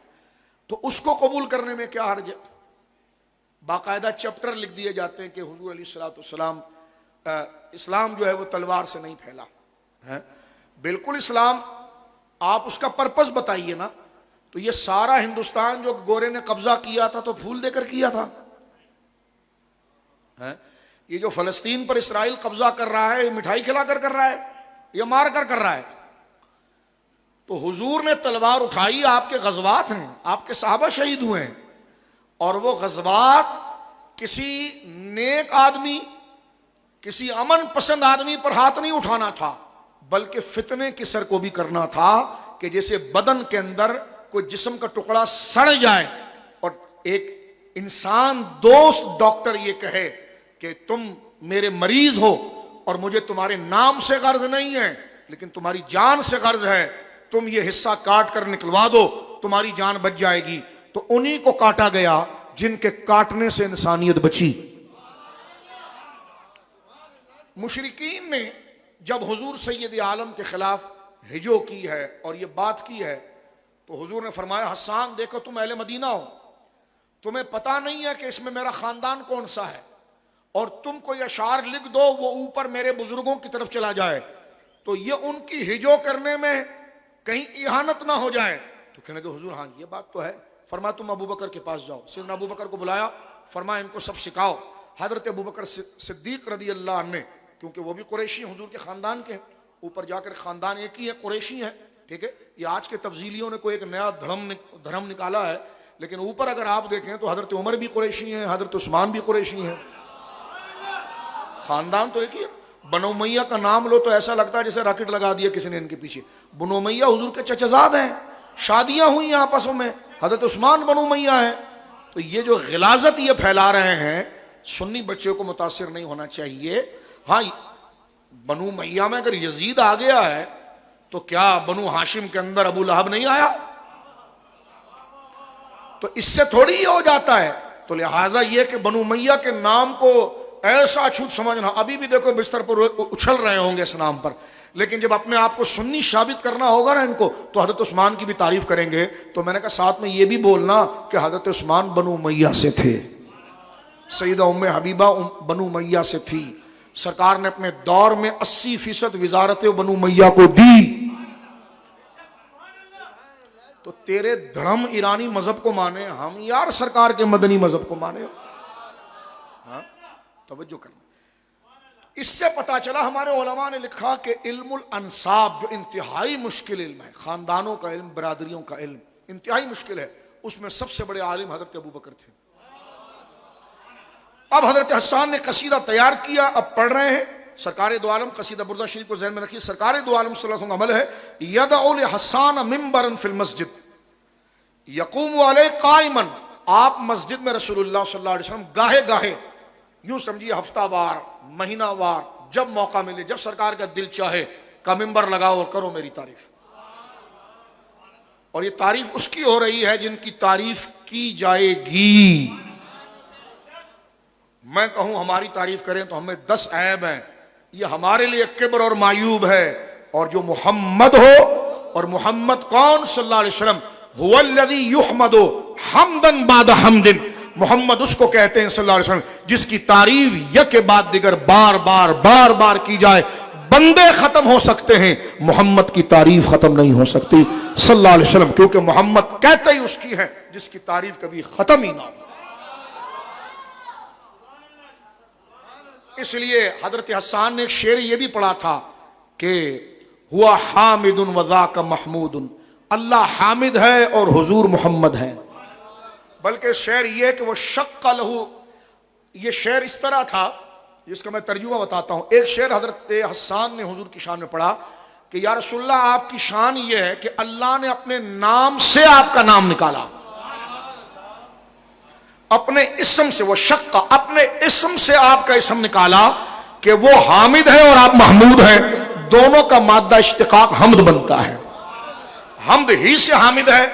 تو اس کو قبول کرنے میں کیا حرج ہے؟ باقاعدہ چیپٹر لکھ دیے جاتے ہیں کہ حضور علیہ الصلوۃ والسلام اسلام جو ہے وہ تلوار سے نہیں پھیلا ہے. بالکل اسلام، آپ اس کا پرپس بتائیے نا. تو یہ سارا ہندوستان جو گورے نے قبضہ کیا تھا تو پھول دے کر کیا تھا. یہ جو فلسطین پر اسرائیل قبضہ کر رہا ہے مٹھائی کھلا کر رہا ہے. یہ مار کر رہا ہے. تو حضور نے تلوار اٹھائی. آپ کے غزوات ہیں, آپ کے صحابہ شہید ہوئے ہیں, اور وہ غزوات کسی نیک آدمی, کسی امن پسند آدمی پر ہاتھ نہیں اٹھانا تھا, بلکہ فتنے کی سر کو بھی کرنا تھا کہ جیسے بدن کے اندر کوئی جسم کا ٹکڑا سڑ جائے اور ایک انسان دوست ڈاکٹر یہ کہے کہ تم میرے مریض ہو اور مجھے تمہارے نام سے غرض نہیں ہے لیکن تمہاری جان سے غرض ہے, تم یہ حصہ کاٹ کر نکلوا دو تمہاری جان بچ جائے گی. تو انہی کو کاٹا گیا جن کے کاٹنے سے انسانیت بچی. مشرکین نے جب حضور سید عالم کے خلاف ہجو کی ہے اور یہ بات کی ہے تو حضور نے فرمایا حسان دیکھو تم اہل مدینہ ہو, تمہیں پتا نہیں ہے کہ اس میں میرا خاندان کون سا ہے, اور تم کوئی اشعار لکھ دو وہ اوپر میرے بزرگوں کی طرف چلا جائے تو یہ ان کی ہجو کرنے میں کہیں اہانت نہ ہو جائے. تو کہنے کہ حضور ہاں یہ بات تو ہے. فرمایا تم ابو بکر کے پاس جاؤ. سیدنا ابو بکر کو بلایا, فرمایا ان کو سب سکھاؤ. حضرت ابو بکر صدیق رضی اللہ عنہ, کیونکہ وہ بھی قریشی حضور کے خاندان کے ہیں, اوپر جا کر خاندان ایک ہی ہے, قریشی ہیں, ٹھیک ہے. یہ آج کے تفضیلیوں نے کوئی ایک نیا دھرم نکالا ہے, لیکن اوپر اگر آپ دیکھیں تو حضرت عمر بھی قریشی ہیں, حضرت عثمان بھی قریشی ہیں, خاندان تو ایک ہی ہے. بنو امیہ کا نام لو تو ایسا لگتا ہے جیسے راکٹ لگا دیا کسی نے ان کے پیچھے. بنو امیہ حضور کے چچزاد ہیں, شادیاں ہوئی ہیں آپسوں میں, حضرت عثمان بنو امیہ ہیں. تو یہ جو غلاظت یہ پھیلا رہے ہیں, سنی بچے کو متاثر نہیں ہونا چاہیے. ہاں بنو امیہ میں اگر یزید آ گیا ہے تو کیا بنو ہاشم کے اندر ابو لہب نہیں آیا؟ تو اس سے تھوڑی یہ ہو جاتا ہے. تو لہٰذا یہ کہ بنو امیہ کے نام کو ایسا چھوٹ سمجھنا, ابھی بھی دیکھو بستر پر اچھل رہے ہوں گے اس نام پر, لیکن جب اپنے آپ کو سنی ثابت کرنا ہوگا نا ان کو تو حضرت عثمان کی بھی تعریف کریں گے. تو میں نے کہا ساتھ میں یہ بھی بولنا کہ حضرت عثمان بنو امیہ سے تھے, سیدہ ام حبیبہ بنو امیہ سے تھی, سرکار نے اپنے دور میں 80% وزارت بنو امیہ کو دی. تو تیرے دھڑم ایرانی مذہب کو مانے, ہم یار سرکار کے مدنی مذہب کو مانے. ہاں توجہ کرنا. اس سے پتا چلا ہمارے علماء نے لکھا کہ علم الانساب جو انتہائی مشکل علم ہے, خاندانوں کا علم, برادریوں کا علم انتہائی مشکل ہے, اس میں سب سے بڑے عالم حضرت ابو بکر تھے. اب حضرت حسان نے قصیدہ تیار کیا, اب پڑھ رہے ہیں. سرکار دو عالم قصیدہ بردہ شریف کو ذہن میں رکھیے. سرکار دو عالم صلی اللہ علیہ وسلم کا عمل ہے یدعو لحسان منبرا فی المسجد یقوم علیہ قائما. آپ مسجد میں رسول اللہ صلی اللہ علیہ وسلم گاہے گاہے, یوں سمجھیے ہفتہ وار, مہینہ وار, جب موقع ملے, جب سرکار کا دل چاہے کا منبر لگاؤ اور کرو میری تعریف. اور یہ تعریف اس کی ہو رہی ہے جن کی تعریف کی جائے گی. میں کہوں ہماری تعریف کریں تو ہمیں 10 عیب ہیں, یہ ہمارے لیے کبر اور معیوب ہے. اور جو محمد ہو, اور محمد کون صلی اللہ علیہ وسلم, هو الذی یحمد حمدا بعد حمد, محمد اس کو کہتے ہیں صلی اللہ علیہ وسلم جس کی تعریف یک بعد دیگر بار بار بار بار کی جائے. بندے ختم ہو سکتے ہیں, محمد کی تعریف ختم نہیں ہو سکتی صلی اللہ علیہ وسلم, کیونکہ محمد کہتے ہی اس کی ہے جس کی تعریف کبھی ختم ہی نہ ہو. اس لیے حضرت حسان نے ایک شعر یہ بھی پڑھا تھا کہ ہوا حامد وذاک محمود, اللہ حامد ہے اور حضور محمد ہے. بلکہ شعر یہ کہ وہ شق لہو, یہ شعر اس طرح تھا جس کا میں ترجمہ بتاتا ہوں. ایک شعر حضرت حسان نے حضور کی شان میں پڑھا کہ یا رسول اللہ آپ کی شان یہ ہے کہ اللہ نے اپنے نام سے آپ کا نام نکالا, اپنے اسم سے, وہ شق اپنے اسم سے آپ کا اسم نکالا کہ وہ حامد ہے اور آپ محمود ہیں. دونوں کا مادہ اشتقاق حمد بنتا ہے. حمد ہی سے حامد ہے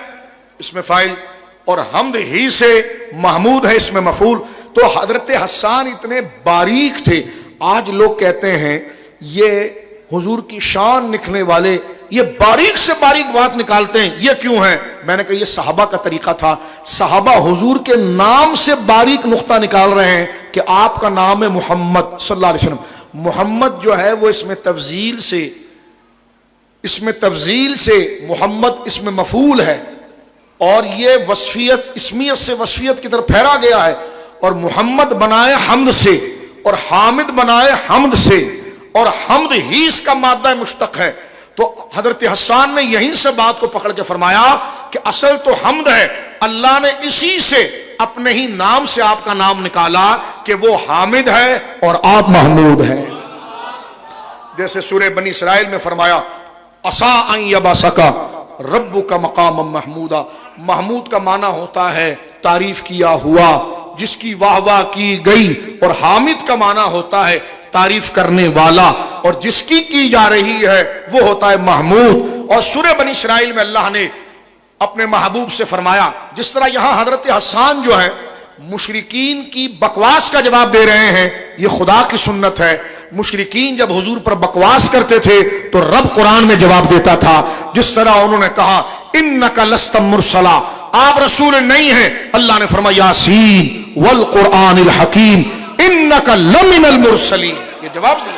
اس میں فاعل, اور حمد ہی سے محمود ہے اس میں مفعول. تو حضرت حسان اتنے باریک تھے. آج لوگ کہتے ہیں یہ حضور کی شان نکلنے والے یہ باریک سے باریک بات نکالتے ہیں, یہ کیوں ہے؟ میں نے کہا یہ صحابہ کا طریقہ تھا. صحابہ حضور کے نام سے باریک نقطہ نکال رہے ہیں کہ آپ کا نام ہے محمد صلی اللہ علیہ وسلم. محمد جو ہے وہ اس میں تفضیل سے محمد اس میں مفعول ہے, اور یہ وصفیت اسمیت سے وصفیت کی طرف پھیرا گیا ہے. اور محمد بنائے حمد سے, اور حامد بنائے حمد سے, اور حمد ہی اس کا مادہ مشتق ہے. تو حضرت حسان نے یہیں سے بات کو پکڑ کے فرمایا کہ اصل تو حمد ہے, اللہ نے اسی سے اپنے ہی نام سے آپ کا نام نکالا کہ وہ حامد ہے اور آپ محمود ہیں. جیسے سورہ بنی اسرائیل میں فرمایا عسیٰ ان یبعثک ربک مقاما محمودا. محمود کا معنی ہوتا ہے تعریف کیا ہوا, جس کی واہ واہ کی گئی, اور حامد کا معنی ہوتا ہے تعریف کرنے والا, اور جس کی جا رہی ہے وہ ہوتا ہے محمود. اور سورہ بنی اسرائیل میں اللہ نے اپنے محبوب سے فرمایا, جس طرح یہاں حضرت حسان جو ہے مشرکین کی بکواس کا جواب دے رہے ہیں, یہ خدا کی سنت ہے. مشرکین جب حضور پر بکواس کرتے تھے تو رب قرآن میں جواب دیتا تھا. جس طرح انہوں نے کہا انک لست مرسلا, آپ رسول نہیں ہیں, اللہ نے فرمایا یاسین والقرآن الحکیم انک لمن المرسلین. یہ جواب دیا,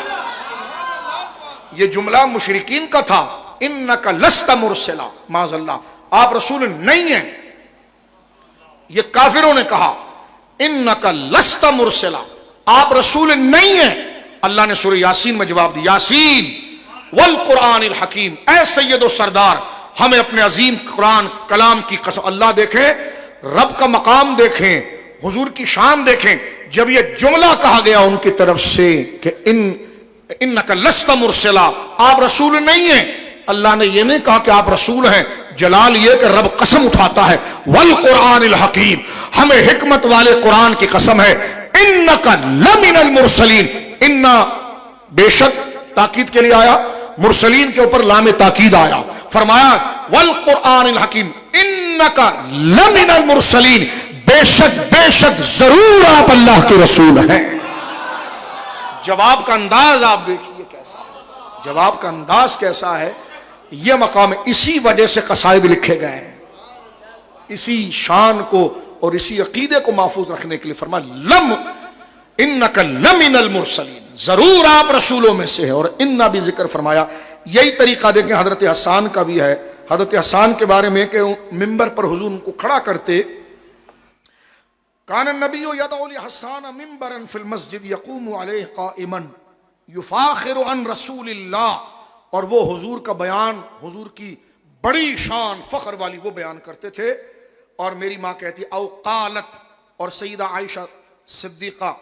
یہ جملہ مشرکین کا تھا, انک لست مرسلا, معاذ اللہ آپ رسول نہیں ہیں. یہ کافروں نے کہا انک لست مرسلا, آپ رسول نہیں ہیں. اللہ نے سورہ یاسین میں جواب دیا یاسین والقرآن الحکیم, اے سید و سردار ہمیں اپنے عظیم قرآن کلام کی قسم. اللہ دیکھیں, رب کا مقام دیکھیں, حضور کی شان دیکھیں. جب یہ جملہ کہا گیا ان کی طرف سے کہ انک لست مرسلا, آپ رسول نہیں ہیں, اللہ نے یہ نہیں کہا کہ آپ رسول ہیں. جلال یہ کہ رب قسم اٹھاتا ہے والقرآن الحکیم, ہمیں حکمت والے قرآن کی قسم ہے. انک لمن المرسلین, انا بے شک تاکید کے لیے آیا, مرسلین کے اوپر لام تاکید آیا. فرمایا والقرآن الحکیم انک لمن المرسلین, بے شک ضرور آپ اللہ کے رسول ہیں. جواب کا انداز آپ دیکھیے کیسا ہے, جواب کا انداز کیسا ہے. یہ مقام اسی وجہ سے قصائد لکھے گئے ہیں, اسی شان کو اور اسی عقیدے کو محفوظ رکھنے کے لیے. فرمایا انک لمن المرسلین, ضرور آپ رسولوں میں سے ہے. اور انا بھی ذکر فرمایا. یہی طریقہ دیکھیں حضرت حسان کا بھی ہے. حضرت حسان کے بارے میں کہ منبر پر حضور ان کو کھڑا کرتے, کان النبی یدعو لحسان منبرا فی المسجد یقوم علیہ قائما یفاخر عن رسول اللہ, اور وہ حضور کا بیان, حضور کی بڑی شان فخر والی وہ بیان کرتے تھے. اور میری ماں کہتی او قالت, اور سیدہ عائشہ صدیقہ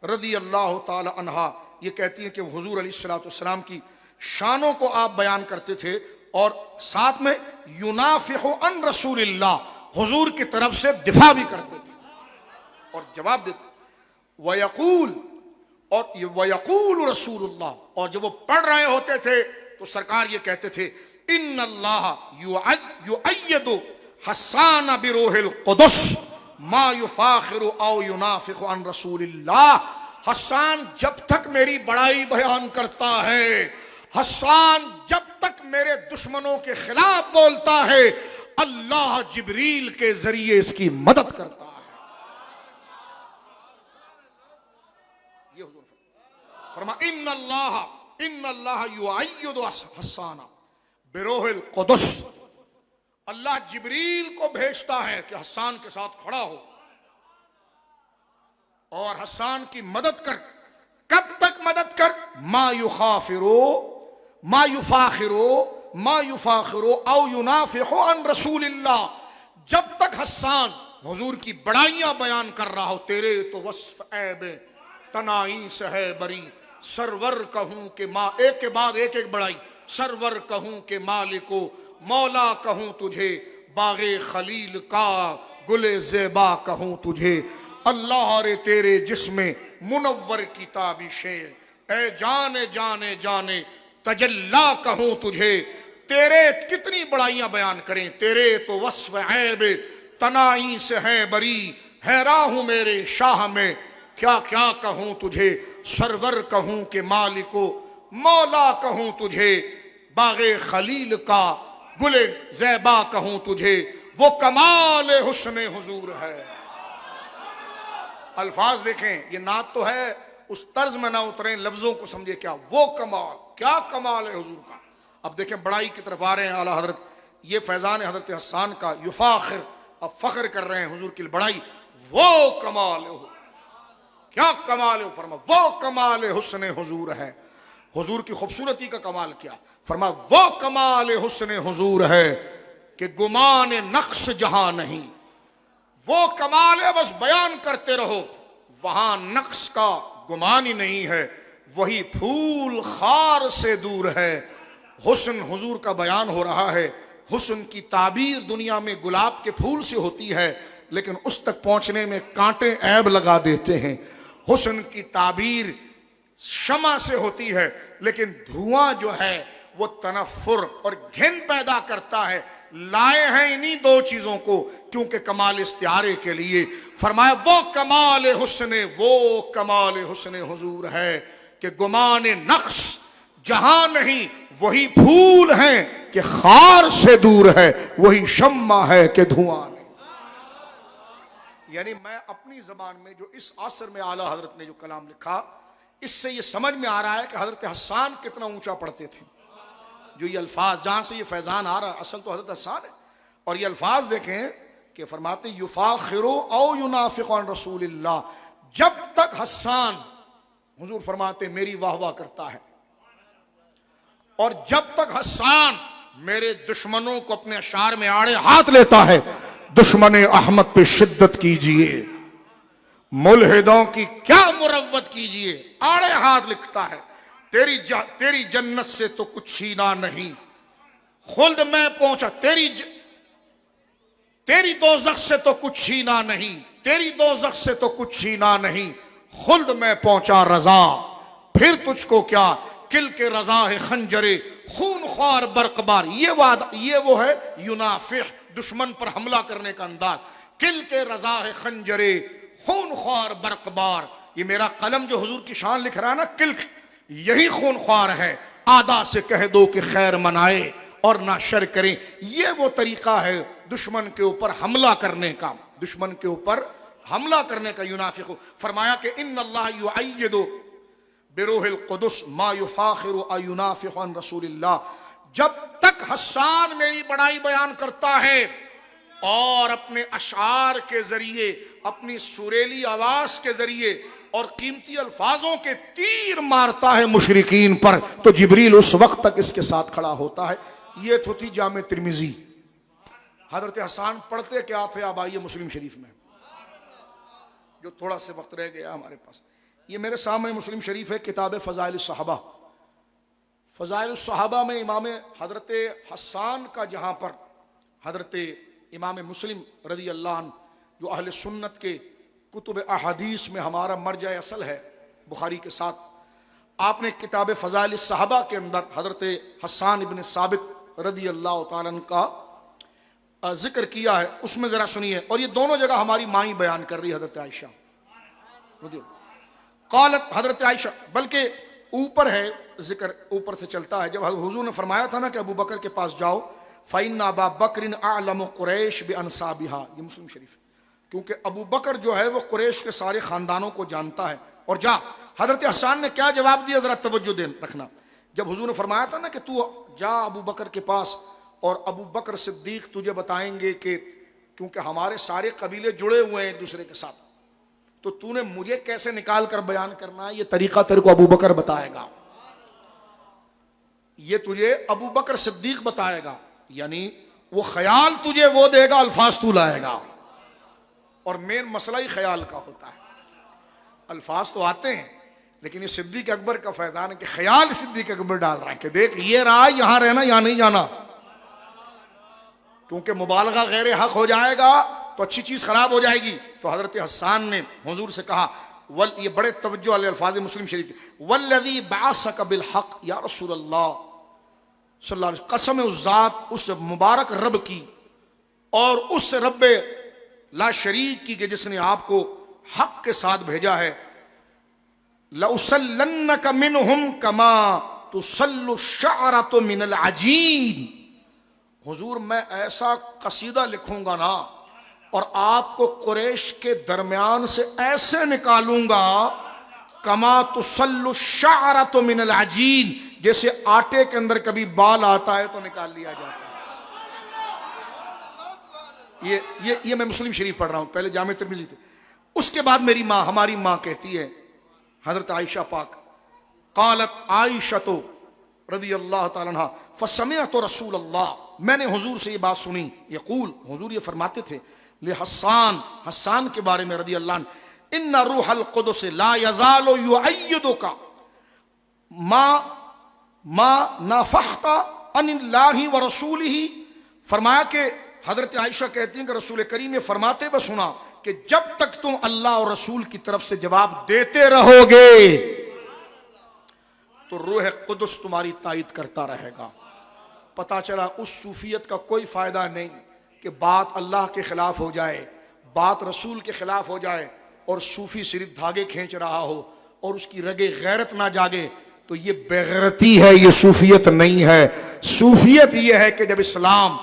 رضی اللہ تعالی عنہا یہ کہتی ہیں کہ حضور علیہ الصلوۃ والسلام کی شانوں کو آپ بیان کرتے تھے, اور ساتھ میں ینافح عن رسول اللہ, حضور کی طرف سے دفاع بھی کرتے تھے اور جواب دیتے. وَيَقُولُ, اور وَيَقُولُ رسول اللہ, اور جب وہ پڑھ رہے ہوتے تھے تو سرکار یہ کہتے تھے ان اللہ یؤید حسان بروح القدس ما یفاخر او ینافق عن رسول اللہ. حسان جب تک میری بڑائی بیان کرتا ہے, حسان جب تک میرے دشمنوں کے خلاف بولتا ہے, اللہ جبریل کے ذریعے اس کی مدد کرتا ہے. یہ حضور فرما ان اللہ یؤید حسان بروح القدس, اللہ جبریل کو بھیجتا ہے کہ حسان کے ساتھ کھڑا ہو اور حسان کی مدد کر. کب تک مدد کر؟ ما یفاخرو او ینافح عن رسول اللہ, جب تک حسان حضور کی بڑائیاں بیان کر رہا ہو. تیرے تو وصف عیب تنائی سے ہے بری, سرور کہوں کہ ماں, ایک کے بعد ایک بڑائی. سرور کہوں کہ مالکو مولا کہوں تجھے, باغ خلیل کا گل زیبا کہوں تجھے. اللہ رے تیرے جسم منور کی تابشیں, اے جانے جانے جانے تجلا کہوں تجھے. تیرے کتنی بڑائیاں بیان کریں, تیرے تو وصف عیب تنائی سے ہیں بری. حیراں ہوں میرے شاہ میں کیا کیا کہوں تجھے. سرور کہوں کہ مالکو مولا کہوں تجھے, باغ خلیل کا گل زیبا کہوں تجھے. وہ کمال حسن حضور ہے. الفاظ دیکھیں, یہ نعت تو ہے, اس طرز میں نہ اتریں, لفظوں کو سمجھے. کیا وہ کمال, کیا کمال ہے حضور کا. اب دیکھیں بڑائی کی طرف آ رہے ہیں اعلیٰ حضرت. یہ فیضان حضرت حسان کا, یفاخر, اب فخر کر رہے ہیں حضور کی بڑائی. وہ کمال ہے, کیا کمال ہے. فرما وہ کمال حسن حضور ہے. حضور کی خوبصورتی کا کمال کیا؟ فرمایا وہ کمال حسن حضور ہے کہ گمان نقص جہاں نہیں، وہ کمال ہے بس بیان کرتے رہو، وہاں نقص کا گمان ہی نہیں ہے، وہی پھول خار سے دور ہے۔ حسن حضور کا بیان ہو رہا ہے۔ حسن کی تعبیر دنیا میں گلاب کے پھول سے ہوتی ہے، لیکن اس تک پہنچنے میں کانٹے عیب لگا دیتے ہیں۔ حسن کی تعبیر شمع سے ہوتی ہے، لیکن دھواں جو ہے وہ تنفر اور گھن پیدا کرتا ہے۔ لائے ہیں انہی دو چیزوں کو کیونکہ کمال استعارے کے لیے۔ فرمایا وہ کمال حسن حضور ہے کہ گمان نقص جہاں نہیں، وہی پھول ہیں کہ خار سے دور ہے، وہی شمع ہے کہ دھواں نہیں۔ یعنی میں اپنی زبان میں جو اس عصر میں اعلیٰ حضرت نے جو کلام لکھا، اس سے یہ سمجھ میں آ رہا ہے کہ حضرت حسان کتنا اونچا پڑھتے تھے۔ جو یہ الفاظ جہاں سے یہ فیضان آ رہا ہے اصل تو حضرت حسان ہے، اور یہ الفاظ دیکھیں کہ فرماتے یفاخرو او ینافق عن رسول اللہ، جب تک حسان حضور فرماتے میری واہ واہ کرتا ہے، اور جب تک حسان میرے دشمنوں کو اپنے اشعار میں آڑے ہاتھ لیتا ہے، دشمن احمد پہ شدت کیجئے، ملحدوں کی کیا مروت کیجئے، آڑے ہاتھ لکھتا ہے، تیری جنت سے تو کچھ چھینا نہیں، خلد میں پہنچا، تیری دوزخ سے تو کچھ چھینا نہیں، تیری دوزخ سے تو کچھ چھینا نہیں، خلد میں پہنچا رضا، پھر تجھ کو کیا، کل کے رضا ہے خنجرے خون خوار برقبار۔ یہ وہ ہے ینافح، دشمن پر حملہ کرنے کا انداز۔ کل کے رضا ہے خنجرے خون خوار برقبار۔ یہ میرا قلم جو حضور کی شان لکھ رہا ہے نا، کل یہی خون خوار ہے۔ آدھا سے کہہ دو کہ خیر منائے اور نہ شر کریں۔ یہ وہ طریقہ ہے دشمن کے اوپر حملہ کرنے کا، دشمن کے اوپر حملہ کرنے کا۔ ینافق فرمایا کہ ان اللہ یؤید بروح القدس ما یفاخر او ینافق عن رسول اللہ۔ جب تک حسان میری بڑائی بیان کرتا ہے اور اپنے اشعار کے ذریعے، اپنی سریلی آواز کے ذریعے اور قیمتی الفاظوں کے تیر مارتا ہے مشرکین پر، تو جبریل اس وقت تک اس کے ساتھ کھڑا ہوتا ہے۔ یہ تو تھی جامع ترمذی۔ حضرت حسان پڑھتے کیا تھے؟ اب آئیے مسلم شریف میں، جو تھوڑا سے وقت رہ گیا ہمارے پاس۔ یہ میرے سامنے مسلم شریف ہے، کتاب فضائل الصحابہ۔ فضائل الصحابہ میں امام حضرت حسان کا جہاں پر حضرت امام مسلم رضی اللہ عنہ جو اہل سنت کے کتب احادیث میں ہمارا مرجع اصل ہے بخاری کے ساتھ، آپ نے کتاب فضائل الصحابہ کے اندر حضرت حسان ابن ثابت رضی اللہ تعالیٰ عنہ کا ذکر کیا ہے۔ اس میں ذرا سنیے، اور یہ دونوں جگہ ہماری مائیں بیان کر رہی ہے، حضرت عائشہ قالت، حضرت عائشہ، بلکہ اوپر ہے ذکر، اوپر سے چلتا ہے۔ جب حضور نے فرمایا تھا نا کہ ابو بکر کے پاس جاؤ، فَإِنَّ أَبَا بَكْرٍ أَعْلَمُ قُرَيْشٍ بِأَنْسَابِهَا، یہ مسلم شریف ہے، کیونکہ ابو بکر جو ہے وہ قریش کے سارے خاندانوں کو جانتا ہے۔ اور جا، حضرت حسان نے کیا جواب دیا، ذرا توجہ دے رکھنا۔ جب حضور نے فرمایا تھا نا کہ تو جا ابو بکر کے پاس، اور ابو بکر صدیق تجھے بتائیں گے کہ کیونکہ ہمارے سارے قبیلے جڑے ہوئے ہیں ایک دوسرے کے ساتھ، تو تو نے مجھے کیسے نکال کر بیان کرنا ہے، یہ طریقہ تیرے کو ابو بکر بتائے گا، یہ تجھے ابو بکر صدیق بتائے گا۔ یعنی وہ خیال تجھے وہ دے گا، الفاظ تو لائے گا، اور مین مسئلہ ہی خیال کا ہوتا ہے۔ الفاظ تو آتے ہیں، لیکن یہ صدیق اکبر کا فیضان ہے کہ خیال صدیق اکبر ڈال رہا ہے کہ دیکھ یہ رہا، یہاں رہنا یہاں نہیں جانا، کیونکہ مبالغہ غیر حق ہو جائے گا تو اچھی چیز خراب ہو جائے گی۔ تو حضرت حسان نے حضور سے کہا، یہ بڑے توجہ والے الفاظ مسلم شریف کے، والذی بعثک بالحق یا رسول اللہ صلی اللہ علیہ وسلم، قسم اس ذات، اس مبارک رب کی اور اس رب لا شریک کی کہ جس نے آپ کو حق کے ساتھ بھیجا ہے، لَأُسَلَّنَّكَ مِنْهُمْ كَمَا تُسَلُّ الشَّعْرَةُ مِنَ الْعَجِينِ۔ حضور میں ایسا قصیدہ لکھوں گا نا، اور آپ کو قریش کے درمیان سے ایسے نکالوں گا، کما تسل الشعرۃ من العجین، جیسے آٹے کے اندر کبھی بال آتا ہے تو نکال لیا جاتا ہے۔ یہ میں مسلم شریف پڑھ رہا ہوں، پہلے جامع ترمذی تھے۔ اس کے بعد میری ماں، ہماری ماں کہتی ہے، حضرت عائشہ پاک قالت عائشہ رضی اللہ تعالیٰ عنہ فسمعت رسول اللہ، میں نے حضور سے یہ بات سنی، یقول، حضور یہ فرماتے تھے، لحسان، حسان کے بارے میں رضی اللہ عنہ، ان روح القدس لا یزال یؤیدک ما نافحت عن اللہ ورسولہ، فرمایا کہ حضرت عائشہ کہتی ہیں کہ رسول کریم نے فرماتے ہوئے سنا کہ جب تک تم اللہ اور رسول کی طرف سے جواب دیتے رہو گے تو روح قدس تمہاری تائید کرتا رہے گا۔ پتا چلا اس صوفیت کا کوئی فائدہ نہیں کہ بات اللہ کے خلاف ہو جائے، بات رسول کے خلاف ہو جائے اور صوفی صرف دھاگے کھینچ رہا ہو اور اس کی رگے غیرت نہ جاگے، تو یہ بےغیرتی ہے، یہ صوفیت نہیں ہے۔ صوفیت یہ ہے کہ جب اسلام،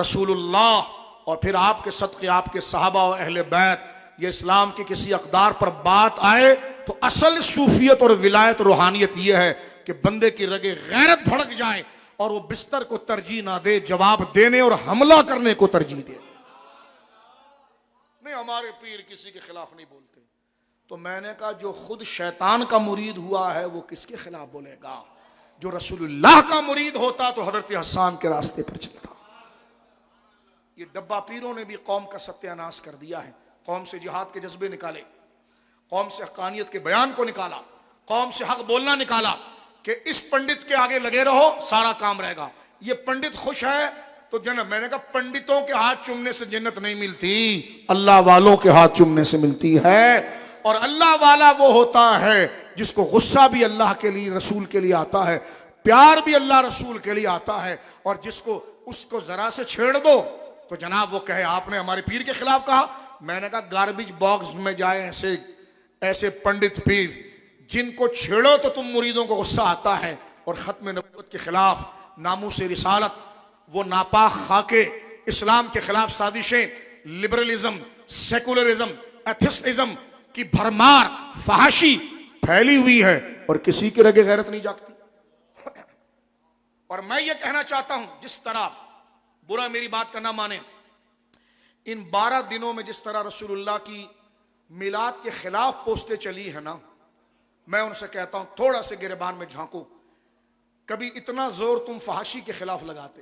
رسول اللہ اور پھر آپ کے صدقے آپ کے صحابہ و اہل بیت، یہ اسلام کے کسی اقدار پر بات آئے تو اصل صوفیت اور ولایت روحانیت یہ ہے کہ بندے کی رگے غیرت بھڑک جائے اور وہ بستر کو ترجیح نہ دے، جواب دینے اور حملہ کرنے کو ترجیح دے۔ نہیں، ہمارے پیر کسی کے خلاف نہیں بولتے۔ تو میں نے کہا جو خود شیطان کا مرید ہوا ہے وہ کس کے خلاف بولے گا؟ جو رسول اللہ کا مرید ہوتا تو حضرت حسان کے راستے پر چلتا۔ یہ ڈبہ پیروں نے بھی قوم کا ستیہ ناش کر دیا ہے، قوم سے جہاد کے جذبے نکالے، قوم سے حقانیت کے بیان کو نکالا، قوم سے حق بولنا نکالا کہ اس پنڈت کے آگے لگے رہو سارا کام رہے گا، یہ پنڈت خوش ہے تو جنت۔ میں نے کہا پنڈتوں کے ہاتھ چومنے سے جنت نہیں ملتی، اللہ والوں کے ہاتھ چومنے سے ملتی ہے۔ اور اللہ والا وہ ہوتا ہے جس کو غصہ بھی اللہ کے لیے، رسول کے لیے آتا ہے، پیار بھی اللہ رسول کے لیے آتا ہے، اور جس کو اس کو ذرا سے چھیڑ دو تو جناب وہ کہے آپ نے ہمارے پیر کے خلاف کہا۔ میں نے کہا گاربیج باکس میں جائے ایسے پنڈت پیر جن کو چھیڑو تو تم مریدوں کو غصہ آتا ہے، اور ختم نبوت کے خلاف، ناموس رسالت، وہ ناپاک خاکے، اسلام کے خلاف سازشیں، لبرلزم، سیکولرزم، ایتھسٹزم کی بھرمار، فحاشی پھیلی ہوئی ہے اور کسی کی رگے غیرت نہیں جاگتی۔ اور میں یہ کہنا چاہتا ہوں، جس طرح، برا میری بات کا نہ مانے، ان 12 دنوں میں جس طرح رسول اللہ کی میلاد کے خلاف پوسٹیں چلی ہیں نا، میں ان سے کہتا ہوں تھوڑا سے گریبان میں جھانکو، کبھی اتنا زور تم فحاشی کے خلاف لگاتے،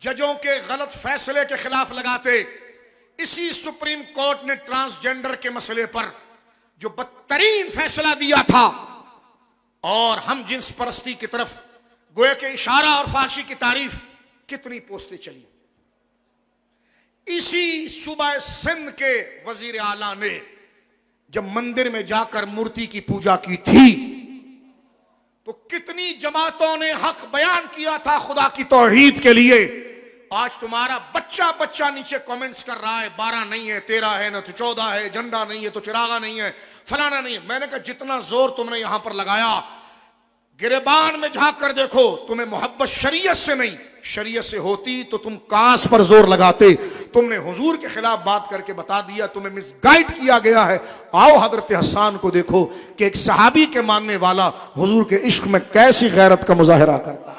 ججوں کے غلط فیصلے کے خلاف لگاتے، اسی سپریم کورٹ نے ٹرانسجنڈر کے مسئلے پر جو بدترین فیصلہ دیا تھا اور ہم جنس پرستی کی طرف گویا کہ اشارہ اور فحاشی کی تعریف، کتنی پوسٹیں چلی۔ اسی صوبہ سندھ کے وزیر اعلیٰ نے جب مندر میں جا کر مورتی کی پوجا کی تھی تو کتنی جماعتوں نے حق بیان کیا تھا خدا کی توحید کے لیے۔ آج تمہارا بچہ نیچے کومنٹس کر رہا ہے 12 نہیں ہے، 13 ہے، نہ تو 14 ہے، جھنڈا نہیں ہے تو چراغا نہیں ہے، فلانا نہیں ہے۔ میں نے کہا جتنا زور تم نے یہاں پر لگایا، گریبان میں جھانک کر دیکھو، تمہیں محبت شریعت سے نہیں، شریعت سے ہوتی تو تم کاس پر زور لگاتے۔ تم نے حضور کے خلاف بات کر کے بتا دیا، تمہیں مس گائیڈ کیا گیا ہے۔ آؤ حضرت حسان کو دیکھو کہ ایک صحابی کے ماننے والا حضور کے عشق میں کیسی غیرت کا مظاہرہ کرتا ہے۔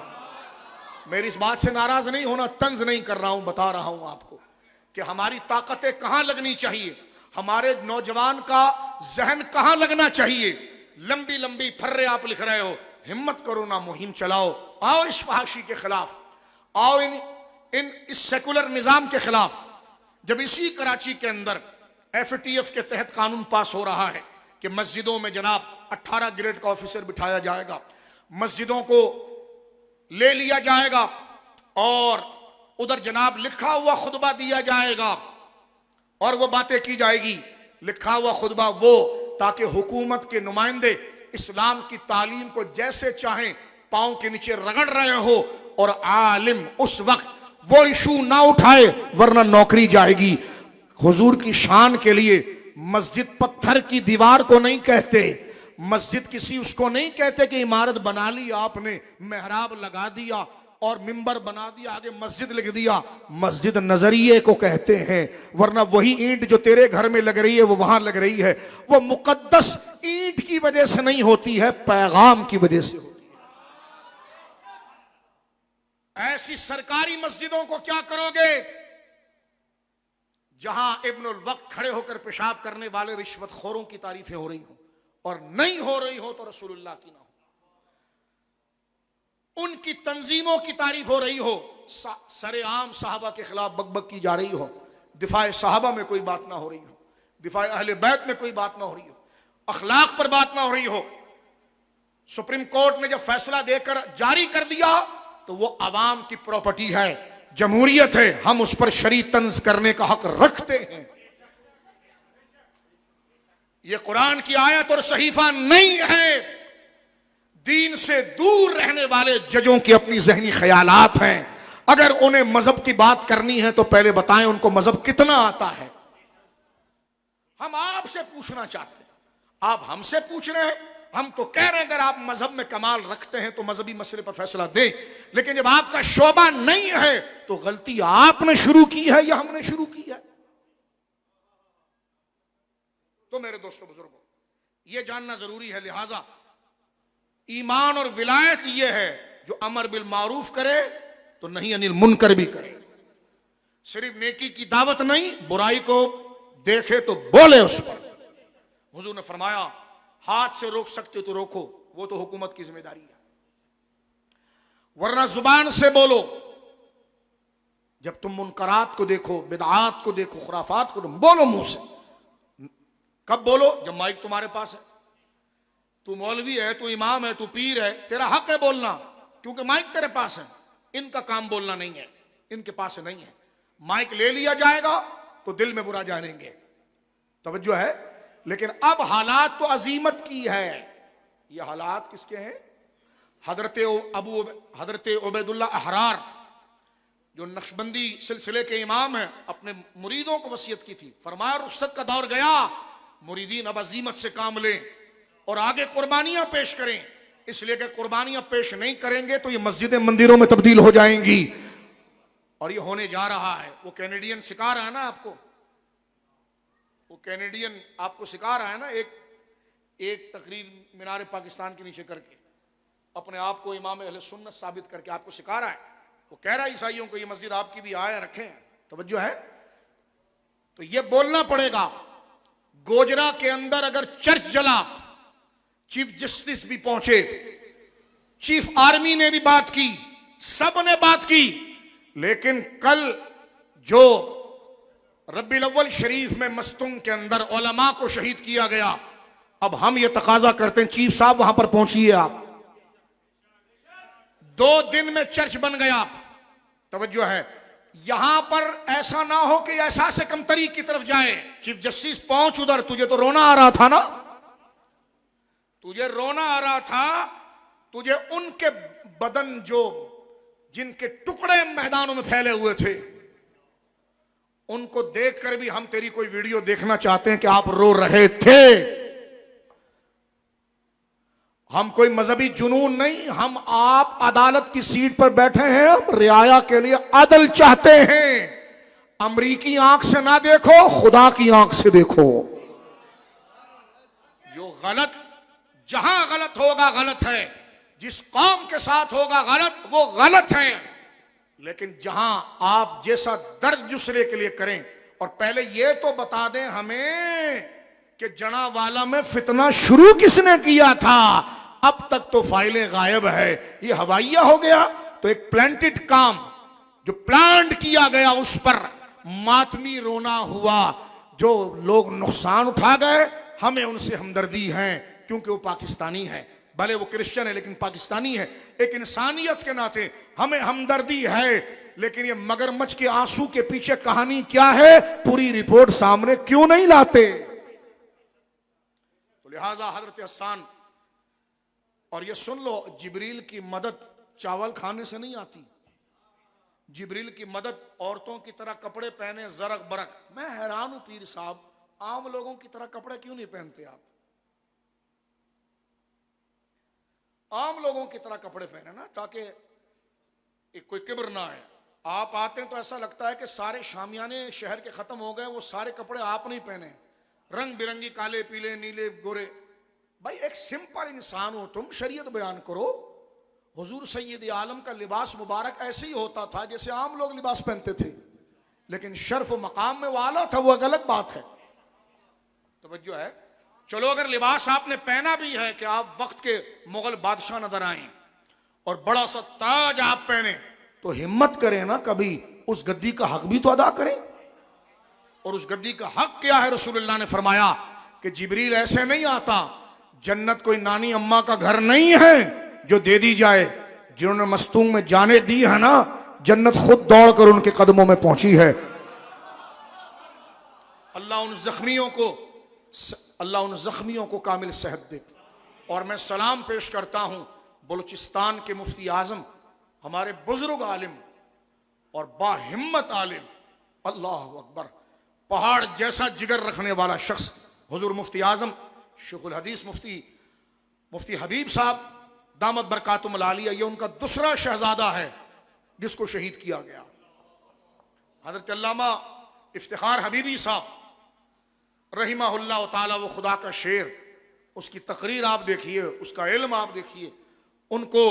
میری اس بات سے ناراض نہیں ہونا، طنز نہیں کر رہا ہوں، بتا رہا ہوں آپ کو کہ ہماری طاقتیں کہاں لگنی چاہیے، ہمارے نوجوان کا ذہن کہاں لگنا چاہیے۔ لمبی لمبی پھرے آپ لکھ رہے ہو، ہمت کرو نا، مہم چلاؤ، آؤ اس فحاشی کے خلاف، آؤ اس سیکولر نظام کے خلاف۔ جب اسی کراچی کے اندر FATF کے تحت قانون پاس ہو رہا ہے کہ مسجدوں میں جناب 18 گریڈ کا آفیسر بٹھایا جائے گا، مسجدوں کو لے لیا جائے گا اور ادھر جناب لکھا ہوا خطبہ دیا جائے گا اور وہ باتیں کی جائے گی، لکھا ہوا خطبہ وہ، تاکہ حکومت کے نمائندے اسلام کی تعلیم کو جیسے چاہیں پاؤں کے نیچے رگڑ رہے ہو، اور عالم اس وقت وہ ایشو نہ اٹھائے ورنہ نوکری جائے گی۔ حضور کی شان کے لیے مسجد پتھر کی دیوار کو نہیں کہتے، مسجد کسی اس کو نہیں کہتے کہ عمارت بنا لی آپ نے، محراب لگا دیا اور ممبر بنا دیا، آگے مسجد لکھ دیا۔ مسجد نظریے کو کہتے ہیں، ورنہ وہی اینٹ جو تیرے گھر میں لگ رہی ہے وہ وہاں لگ رہی ہے، وہ مقدس اینٹ کی وجہ سے نہیں ہوتی ہے، پیغام کی وجہ سے ہوتی ہے۔ ایسی سرکاری مسجدوں کو کیا کرو گے جہاں ابن الوقت کھڑے ہو کر پیشاب کرنے والے رشوت خوروں کی تعریفیں ہو رہی ہوں اور نہیں ہو رہی ہو تو رسول اللہ کی نہ ہو، ان کی تنظیموں کی تعریف ہو رہی ہو، سر عام صحابہ کے خلاف بک بک کی جا رہی ہو، دفاع صحابہ میں کوئی بات نہ ہو رہی ہو، دفاع اہل بیت میں کوئی بات نہ ہو رہی ہو، اخلاق پر بات نہ ہو رہی ہو، سپریم کورٹ نے جب فیصلہ دے کر جاری کر دیا تو وہ عوام کی پراپرٹی ہے، جمہوریت ہے، ہم اس پر شرعی طنز کرنے کا حق رکھتے ہیں۔ یہ قرآن کی آیت اور صحیفہ نہیں ہے، دین سے دور رہنے والے ججوں کی اپنی ذہنی خیالات ہیں۔ اگر انہیں مذہب کی بات کرنی ہے تو پہلے بتائیں ان کو مذہب کتنا آتا ہے۔ ہم آپ سے پوچھنا چاہتے ہیں، آپ ہم سے پوچھ رہے ہیں، ہم تو کہہ رہے ہیں اگر آپ مذہب میں کمال رکھتے ہیں تو مذہبی مسئلے پر فیصلہ دیں، لیکن جب آپ کا شعبہ نہیں ہے تو غلطی آپ نے شروع کی ہے یا ہم نے شروع کی ہے؟ تو میرے دوستو بزرگوں، یہ جاننا ضروری ہے، لہذا ایمان اور ولایت یہ ہے جو امر بالمعروف کرے تو نہیں انل منکر بھی کرے، صرف نیکی کی دعوت نہیں، برائی کو دیکھے تو بولے اس پر۔ حضور نے فرمایا ہاتھ سے روک سکتے تو روکو، وہ تو حکومت کی ذمہ داری ہے، ورنہ زبان سے بولو۔ جب تم منکرات کو دیکھو، بدعات کو دیکھو، خرافات کو بولو منہ سے۔ کب بولو؟ جب مائک تمہارے پاس ہے، تو مولوی ہے، تو امام ہے، تو پیر ہے، تیرا حق ہے بولنا، کیونکہ مائک تیرے پاس ہے۔ ان کا کام بولنا نہیں ہے، ان کے پاس نہیں ہے۔ مائک لے لیا جائے گا تو دل میں برا جانیں گے، توجہ ہے۔ لیکن اب حالات تو عظیمت کی ہے۔ یہ حالات کس کے ہیں؟ حضرت عبید اللہ احرار جو نقشبندی سلسلے کے امام ہیں، اپنے مریدوں کو وصیت کی تھی، فرمایا رخصت کا دور گیا، مریدین اب عظیمت سے کام لیں اور آگے قربانیاں پیش کریں، اس لیے کہ قربانیاں پیش نہیں کریں گے تو یہ مسجدیں مندروں میں تبدیل ہو جائیں گی، اور یہ ہونے جا رہا ہے۔ وہ کینیڈین سکھا رہا ہے نا آپ کو، وہ کینیڈین آپ کو سکھا رہا ہے نا، ایک تقریر مینار پاکستان کے نیچے کر کے اپنے آپ کو امام اہل سنت ثابت کر کے آپ کو سکھا رہا ہے۔ وہ کہہ رہا ہے عیسائیوں کو یہ مسجد آپ کی بھی آیا رکھیں، توجہ ہے۔ تو یہ بولنا پڑے گا۔ گوجرا کے اندر اگر چرچ جلا، چیف جسٹس بھی پہنچے، چیف آرمی نے بھی بات کی، سب نے بات کی، لیکن کل جو ربیع الاول شریف میں مستنگ کے اندر علماء کو شہید کیا گیا، اب ہم یہ تقاضا کرتے ہیں چیف صاحب وہاں پر پہنچیے آپ۔ 2 دن میں چرچ بن گیا، توجہ ہے۔ یہاں پر ایسا نہ ہو کہ احساس کمتری کی طرف جائے۔ چیف جسٹس پہنچ ادھر، تجھے تو رونا آ رہا تھا نا، تجھے رونا آ رہا تھا، تجھے ان کے بدن جن کے ٹکڑے میدانوں میں پھیلے ہوئے تھے، ان کو دیکھ کر بھی ہم تیری کوئی ویڈیو دیکھنا چاہتے ہیں کہ آپ رو رہے تھے۔ ہم کوئی مذہبی جنون نہیں، ہم آپ عدالت کی سیٹ پر بیٹھے ہیں، ہم رعایا کے لیے عدل چاہتے ہیں۔ امریکی آنکھ سے نہ دیکھو، خدا کی آنکھ سے دیکھو۔ جو غلط، جہاں غلط ہوگا غلط ہے، جس قوم کے ساتھ ہوگا غلط وہ غلط ہے، لیکن جہاں آپ جیسا درد دوسرے کے لیے کریں، اور پہلے یہ تو بتا دیں ہمیں کہ جنا والا میں فتنہ شروع کس نے کیا تھا؟ اب تک تو فائلیں غائب ہے۔ یہ ہوائیہ ہو گیا تو ایک پلانٹڈ کام جو پلانٹ کیا گیا اس پر ماتمی رونا ہوا۔ جو لوگ نقصان اٹھا گئے ہمیں ان سے ہمدردی ہے، کیونکہ وہ پاکستانی ہے، بھلے وہ کرسچن ہے لیکن پاکستانی ہے۔ ایک انسانیت کے ناطے ہمیں ہمدردی ہے، لیکن یہ مگرمچھ کے آنسو کے پیچھے کہانی کیا ہے، پوری رپورٹ سامنے کیوں نہیں لاتے؟ تو لہذا حضرت حسان، اور یہ سن لو، جبریل کی مدد چاول کھانے سے نہیں آتی، جبریل کی مدد عورتوں کی طرح کپڑے پہنے زرق برق۔ میں حیران ہوں پیر صاحب، عام لوگوں کی طرح کپڑے کیوں نہیں پہنتے آپ؟ عام لوگوں کی طرح کپڑے پہنے نا، تاکہ کوئی کبر نہ آئے۔ آپ آتے ہیں تو ایسا لگتا ہے کہ سارے شامیانے شہر کے ختم ہو گئے، وہ سارے کپڑے آپ نہیں پہنے، رنگ برنگی، کالے پیلے نیلے گورے۔ بھائی ایک سمپل انسان ہو تم، شریعت بیان کرو۔ حضور سید عالم کا لباس مبارک ایسے ہی ہوتا تھا جیسے عام لوگ لباس پہنتے تھے، لیکن شرف و مقام میں وہ اعلیٰ تھا، وہ ایک الگ بات ہے، توجہ ہے۔ چلو اگر لباس آپ نے پہنا بھی ہے کہ آپ وقت کے مغل بادشاہ نظر آئیں اور بڑا سا تاج آپ پہنے، تو ہمت کریں نا، کبھی اس گدی کا حق بھی تو ادا کریں. اور اس گدی کا حق کیا ہے؟ رسول اللہ نے فرمایا کہ جبریل ایسے نہیں آتا. جنت کوئی نانی اماں کا گھر نہیں ہے جو دے دی جائے. جنہوں نے مستونگ میں جانے دی ہے نا، جنت خود دوڑ کر ان کے قدموں میں پہنچی ہے. اللہ ان زخمیوں کو کامل صحت دے. اور میں سلام پیش کرتا ہوں بلوچستان کے مفتی اعظم، ہمارے بزرگ عالم اور با ہمت عالم، اللہ اکبر، پہاڑ جیسا جگر رکھنے والا شخص، حضور مفتی اعظم شیخ الحدیث مفتی حبیب صاحب دامت برکاتہم العالیہ. یہ ان کا دوسرا شہزادہ ہے جس کو شہید کیا گیا. حضرت علامہ افتخار حبیبی صاحب رحمہ اللہ تعالی، وہ خدا کا شیر، اس کی تقریر آپ دیکھیے، اس کا علم آپ دیکھیے. ان کو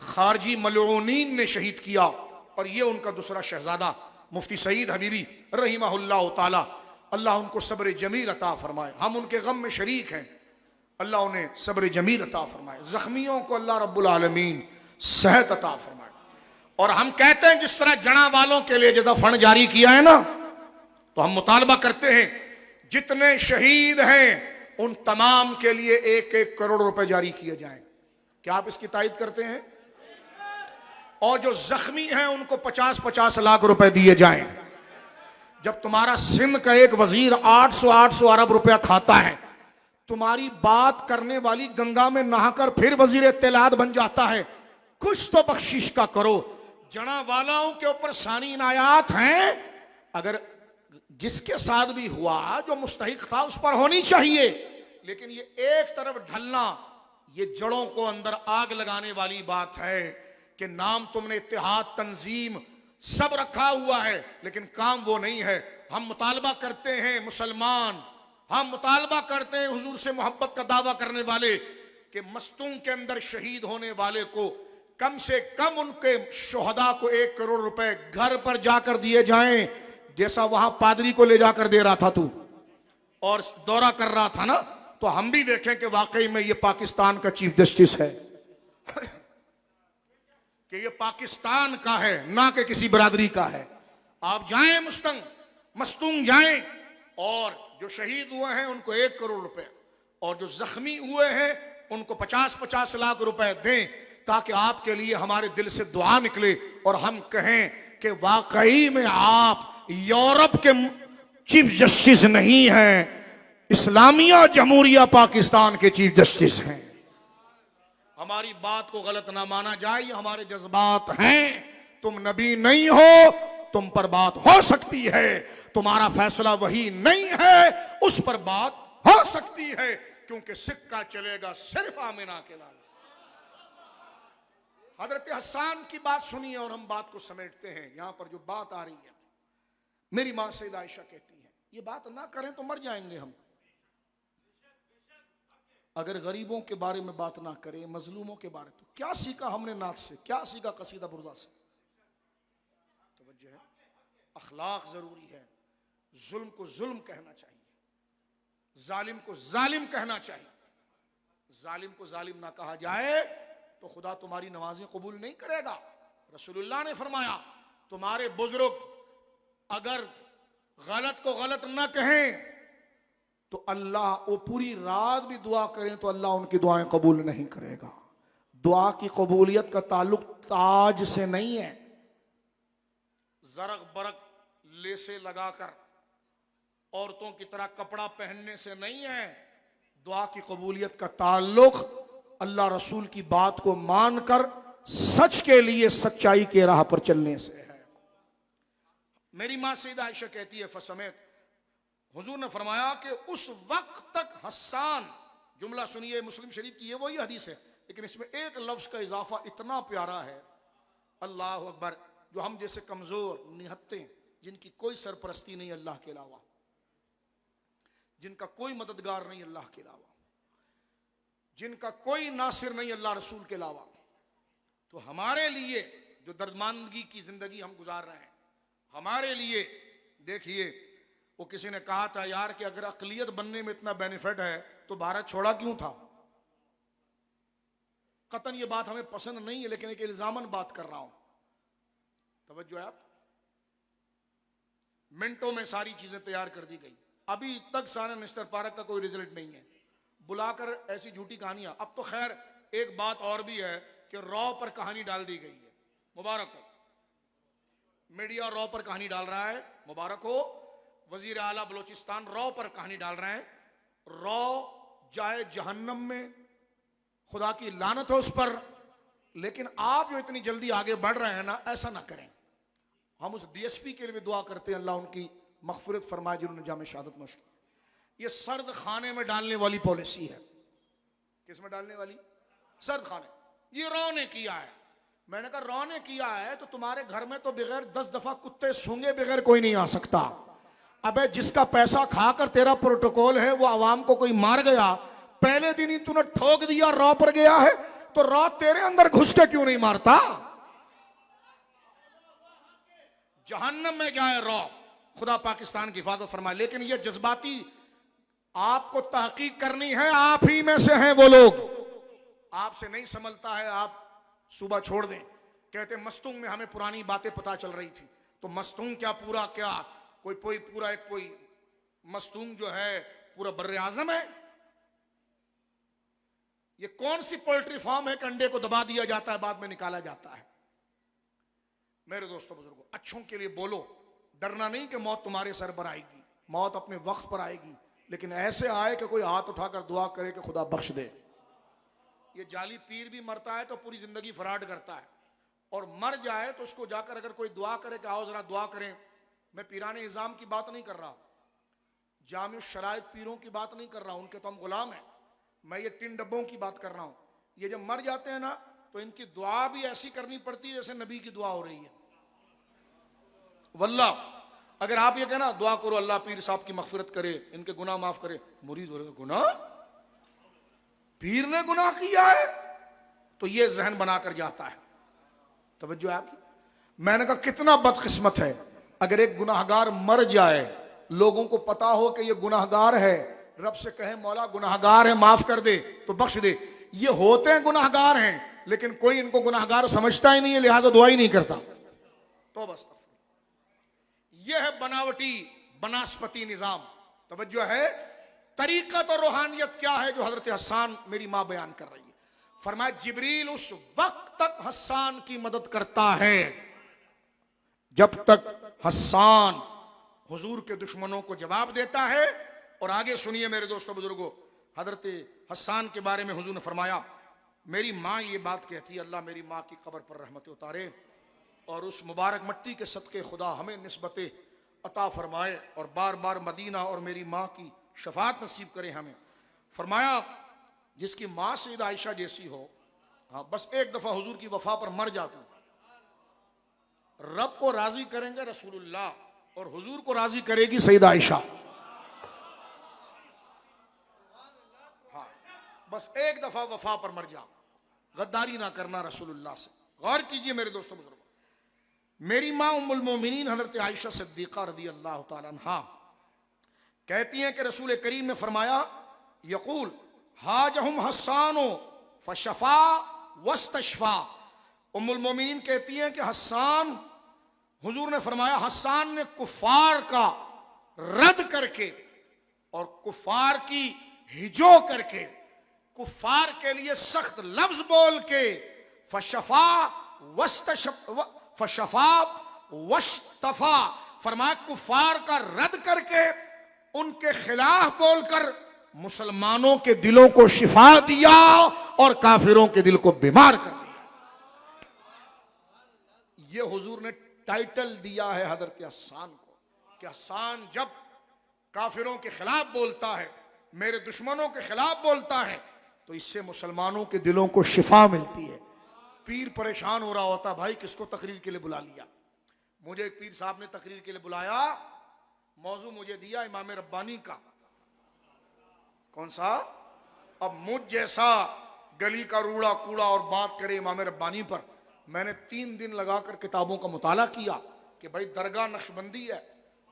خارجی ملعونین نے شہید کیا، اور یہ ان کا دوسرا شہزادہ مفتی سعید حبیبی رحمہ اللہ تعالی. اللہ ان کو صبر جمیل عطا فرمائے. ہم ان کے غم میں شریک ہیں، اللہ انہیں صبر جمیل عطا فرمائے. زخمیوں کو اللہ رب العالمین صحت عطا فرمائے. اور ہم کہتے ہیں جس طرح جڑاں والوں کے لیے جیسا فنڈ جاری کیا ہے نا، تو ہم مطالبہ کرتے ہیں جتنے شہید ہیں ان تمام کے لیے 1-1 کروڑ روپے جاری کیے جائیں. کیا آپ اس کی تائید کرتے ہیں؟ اور جو زخمی ہیں ان کو 50-50 لاکھ روپے دیے جائیں. جب تمہارا سندھ کا ایک وزیر 800 ارب روپیہ کھاتا ہے، تمہاری بات کرنے والی گنگا میں نہا کر پھر وزیر اطلاعات بن جاتا ہے، کچھ تو بخشش کا کرو. جڑاں والاؤں کے اوپر ثانی عنایات ہیں، اگر جس کے ساتھ بھی ہوا جو مستحق تھا اس پر ہونی چاہیے. لیکن یہ ایک طرف ڈھلنا، یہ جڑوں کو اندر آگ لگانے والی بات ہے کہ نام تم نے اتحاد، تنظیم سب رکھا ہوا ہے لیکن کام وہ نہیں ہے. ہم مطالبہ کرتے ہیں مسلمان، ہم مطالبہ کرتے ہیں حضور سے محبت کا دعویٰ کرنے والے کہ مستونگ کے اندر شہید ہونے والے کو کم سے کم ان کے شہداء کو 1 کروڑ روپے گھر پر جا کر دیے جائیں، جیسا وہاں پادری کو لے جا کر دے رہا تھا تو اور دورہ کر رہا تھا نا. تو ہم بھی دیکھیں کہ واقعی میں یہ پاکستان کا چیف جسٹس ہے کہ یہ پاکستان کا ہے، نہ کہ کسی برادری کا ہے. آپ جائیں مستونگ جائیں، اور جو شہید ہوئے ہیں ان کو 1 کروڑ روپے، اور جو زخمی ہوئے ہیں ان کو 50-50 لاکھ روپے دیں، تاکہ آپ کے لیے ہمارے دل سے دعا نکلے اور ہم کہیں کہ واقعی میں آپ یورپ کے چیف جسٹس نہیں ہیں، اسلامیہ جمہوریہ پاکستان کے چیف جسٹس ہیں. ہماری بات کو غلط نہ مانا جائے، یہ ہمارے جذبات ہیں. تم نبی نہیں ہو، تم پر بات ہو سکتی ہے. تمہارا فیصلہ وہی نہیں ہے، اس پر بات ہو سکتی ہے، کیونکہ سکہ چلے گا صرف آمنہ کے لال. حضرت حسان کی بات سنیے اور ہم بات کو سمیٹتے ہیں. یہاں پر جو بات آ رہی ہے، میری ماں سیدہ عائشہ کہتی ہیں یہ بات نہ کریں تو مر جائیں گے ہم. اگر غریبوں کے بارے میں بات نہ کریں، مظلوموں کے بارے، تو کیا سیکھا ہم نے نعت سے، کیا سیکھا قصیدہ بردہ سے؟ توجہ ہے، اخلاق ضروری ہے. ظلم کو ظلم کہنا چاہیے، ظالم کو ظالم کہنا چاہیے. ظالم کو ظالم نہ کہا جائے تو خدا تمہاری نمازیں قبول نہیں کرے گا. رسول اللہ نے فرمایا تمہارے بزرگ اگر غلط کو غلط نہ کہیں تو اللہ، وہ پوری رات بھی دعا کریں تو اللہ ان کی دعائیں قبول نہیں کرے گا. دعا کی قبولیت کا تعلق تاج سے نہیں ہے، زرق برق لیسے لگا کر عورتوں کی طرح کپڑا پہننے سے نہیں ہے. دعا کی قبولیت کا تعلق اللہ رسول کی بات کو مان کر سچ کے لیے سچائی کے راہ پر چلنے سے ہے. میری ماں سیدہ عائشہ کہتی ہے فسمیت، حضور نے فرمایا کہ اس وقت تک حسان، جملہ سنیے مسلم شریف کی، یہ وہی حدیث ہے لیکن اس میں ایک لفظ کا اضافہ اتنا پیارا ہے، اللہ اکبر، جو ہم جیسے کمزور نہتے جن کی کوئی سرپرستی نہیں اللہ کے علاوہ، جن کا کوئی مددگار نہیں اللہ کے علاوہ، جن کا کوئی ناصر نہیں اللہ رسول کے علاوہ، تو ہمارے لیے جو دردماندگی کی زندگی ہم گزار رہے ہیں، ہمارے لیے دیکھیے وہ کسی نے کہا تھا یار کہ اگر اقلیت بننے میں اتنا بینیفٹ ہے تو بھارت چھوڑا کیوں تھا؟ قطعاً یہ بات ہمیں پسند نہیں ہے، لیکن ایک الزاماً بات کر رہا ہوں، توجہ ہے آپ؟ منٹوں میں ساری چیزیں تیار کر دی گئی، ابھی تک سارا مسٹر پارک کا کوئی رزلٹ نہیں ہے، بلا کر ایسی جھوٹی کہانیاں۔ اب تو خیر ایک بات اور بھی ہے کہ رو پر کہانی ڈال دی گئی ہے، مبارک ہو، میڈیا رو پر کہانی ڈال رہا ہے، مبارک ہو۔ وزیر اعلیٰ بلوچستان رو پر کہانی ڈال رہے ہیں، رو جائے جہنم میں، خدا کی لعنت ہو اس پر۔ لیکن آپ جو اتنی جلدی آگے بڑھ رہے ہیں نا، ایسا نہ کریں۔ ہم اس ڈی ایس پی کے لیے بھی دعا کرتے ہیں، اللہ ان کی مغفرت فرمائے جنہوں نے جامع شہادت نوش کی۔ یہ سرد خانے میں ڈالنے والی پالیسی ہے۔ کس میں ڈالنے والی؟ سرد خانے۔ یہ رو نے کیا ہے۔ میں نے کہا رو نے کیا ہے تو تمہارے گھر میں تو بغیر 10 دفعہ کتے سونگے بغیر کوئی نہیں آ سکتا۔ ابے جس کا پیسہ کھا کر تیرا پروٹوکول ہے وہ عوام کو کوئی مار گیا، پہلے دن ہی تو نے ٹھوک دیا رو پر گیا ہے، تو رو تیرے اندر گھس کے کیوں نہیں مارتا؟ جہنم میں جائے رو، خدا پاکستان کی حفاظت فرمائے۔ لیکن یہ جذباتی آپ کو تحقیق کرنی ہے، آپ ہی میں سے ہیں وہ لوگ، آپ سے نہیں سنبھلتا ہے، آپ صبح چھوڑ دیں۔ کہتے ہیں مستونگ میں ہمیں پرانی باتیں پتا چل رہی تھی، تو مستونگ کیا پورا کیا کوئی پورا ایک کوئی مستونگ جو ہے پورا بر اعظم ہے؟ یہ کون سی پولٹری فارم ہے کہ انڈے کو دبا دیا جاتا ہے بعد میں نکالا جاتا ہے؟ میرے دوستوں بزرگوں، اچھوں کے لیے بولو، ڈرنا نہیں کہ موت تمہارے سر پر آئے گی، موت اپنے وقت پر آئے گی، لیکن ایسے آئے کہ کوئی ہاتھ اٹھا کر دعا کرے کہ خدا بخش دے۔ یہ جعلی پیر بھی مرتا ہے تو پوری زندگی فراڈ کرتا ہے، اور مر جائے تو اس کو جا کر اگر کوئی دعا کرے کہ آؤ ذرا دعا کریں۔ میں پیران نظام کی بات نہیں کر رہا، جامع شرائط پیروں کی بات نہیں کر رہا، ان کے تو ہم غلام ہیں، میں یہ 3 ڈبوں کی بات کر رہا ہوں۔ یہ جب مر جاتے ہیں نا تو ان کی دعا بھی ایسی کرنی پڑتی ہے جیسے نبی کی دعا ہو رہی ہے۔ واللہ اگر آپ یہ کہنا دعا کرو اللہ پیر صاحب کی مغفرت کرے، ان کے گناہ معاف کرے، مرید ہو رہے گناہ پیر نے گناہ کیا ہے، تو یہ ذہن بنا کر جاتا ہے۔ توجہ ہے آپ کی؟ میں نے کہا کتنا بدقسمت ہے اگر ایک گناہگار مر جائے، لوگوں کو پتا ہو کہ یہ گناہگار ہے، رب سے کہے مولا گناہگار ہے معاف کر دے تو بخش دے۔ یہ ہوتے ہیں گناہگار ہیں لیکن کوئی ان کو گناہگار سمجھتا ہی نہیں ہے، لہٰذا دعا ہی نہیں کرتا۔ تو بس یہ ہے بناوٹی بناسپتی نظام۔ توجہ ہے؟ طریقت اور روحانیت کیا ہے جو حضرت حسان میری ماں بیان کر رہی ہے؟ فرمایا جبریل اس وقت تک حسان کی مدد کرتا ہے جب تک حسان حضور کے دشمنوں کو جواب دیتا ہے۔ اور آگے سنیے میرے دوستو بزرگوں، حضرت حسان کے بارے میں حضور نے فرمایا میری ماں یہ بات کہتی ہے اللہ میری ماں کی قبر پر رحمت اتارے اور اس مبارک مٹی کے صدقے خدا ہمیں نسبت عطا فرمائے اور بار بار مدینہ اور میری ماں کی شفاعت نصیب کرے ہمیں۔ فرمایا جس کی ماں سیدہ عائشہ جیسی ہو، ہاں بس ایک دفعہ حضور کی وفا پر مر جاتا، رب کو راضی کریں گے رسول اللہ اور حضور کو راضی کرے گی سیدہ عائشہ۔ ہاں بس ایک دفعہ وفا پر مر جا، غداری نہ کرنا رسول اللہ سے۔ غور کیجئے میرے دوستوں بزرگوں، میری ماں ام المومنین حضرت عائشہ صدیقہ رضی اللہ تعالی عنہا کہتی ہیں کہ رسول کریم نے فرمایا یقول حاجہم حسان فشفا واستشفا۔ ام المومنین کہتی ہیں کہ حسان، حضور نے فرمایا حسان نے کفار کا رد کر کے اور کفار کی ہجو کر کے، کفار کے لیے سخت لفظ بول کے فشفا واشتفا، فرمایا کفار کا رد کر کے ان کے خلاف بول کر مسلمانوں کے دلوں کو شفا دیا اور کافروں کے دل کو بیمار کر دیا۔ یہ حضور نے ٹائٹل دیا ہے حضرت حسان کو کہ حسان جب کافروں کے خلاف بولتا ہے، میرے دشمنوں کے خلاف بولتا ہے، تو اس سے مسلمانوں کے دلوں کو شفا ملتی ہے۔ پیر پریشان ہو رہا ہوتا بھائی کس کو تقریر کے لیے بلا لیا؟ مجھے ایک پیر صاحب نے تقریر کے لیے بلایا، موضوع مجھے دیا امام ربانی کا۔ کون سا؟ اب مجھ جیسا گلی کا روڑا کوڑا اور بات کرے امام ربانی پر، میں نے 3 دن لگا کر کتابوں کا مطالعہ کیا کہ بھائی درگاہ نقشبندی ہے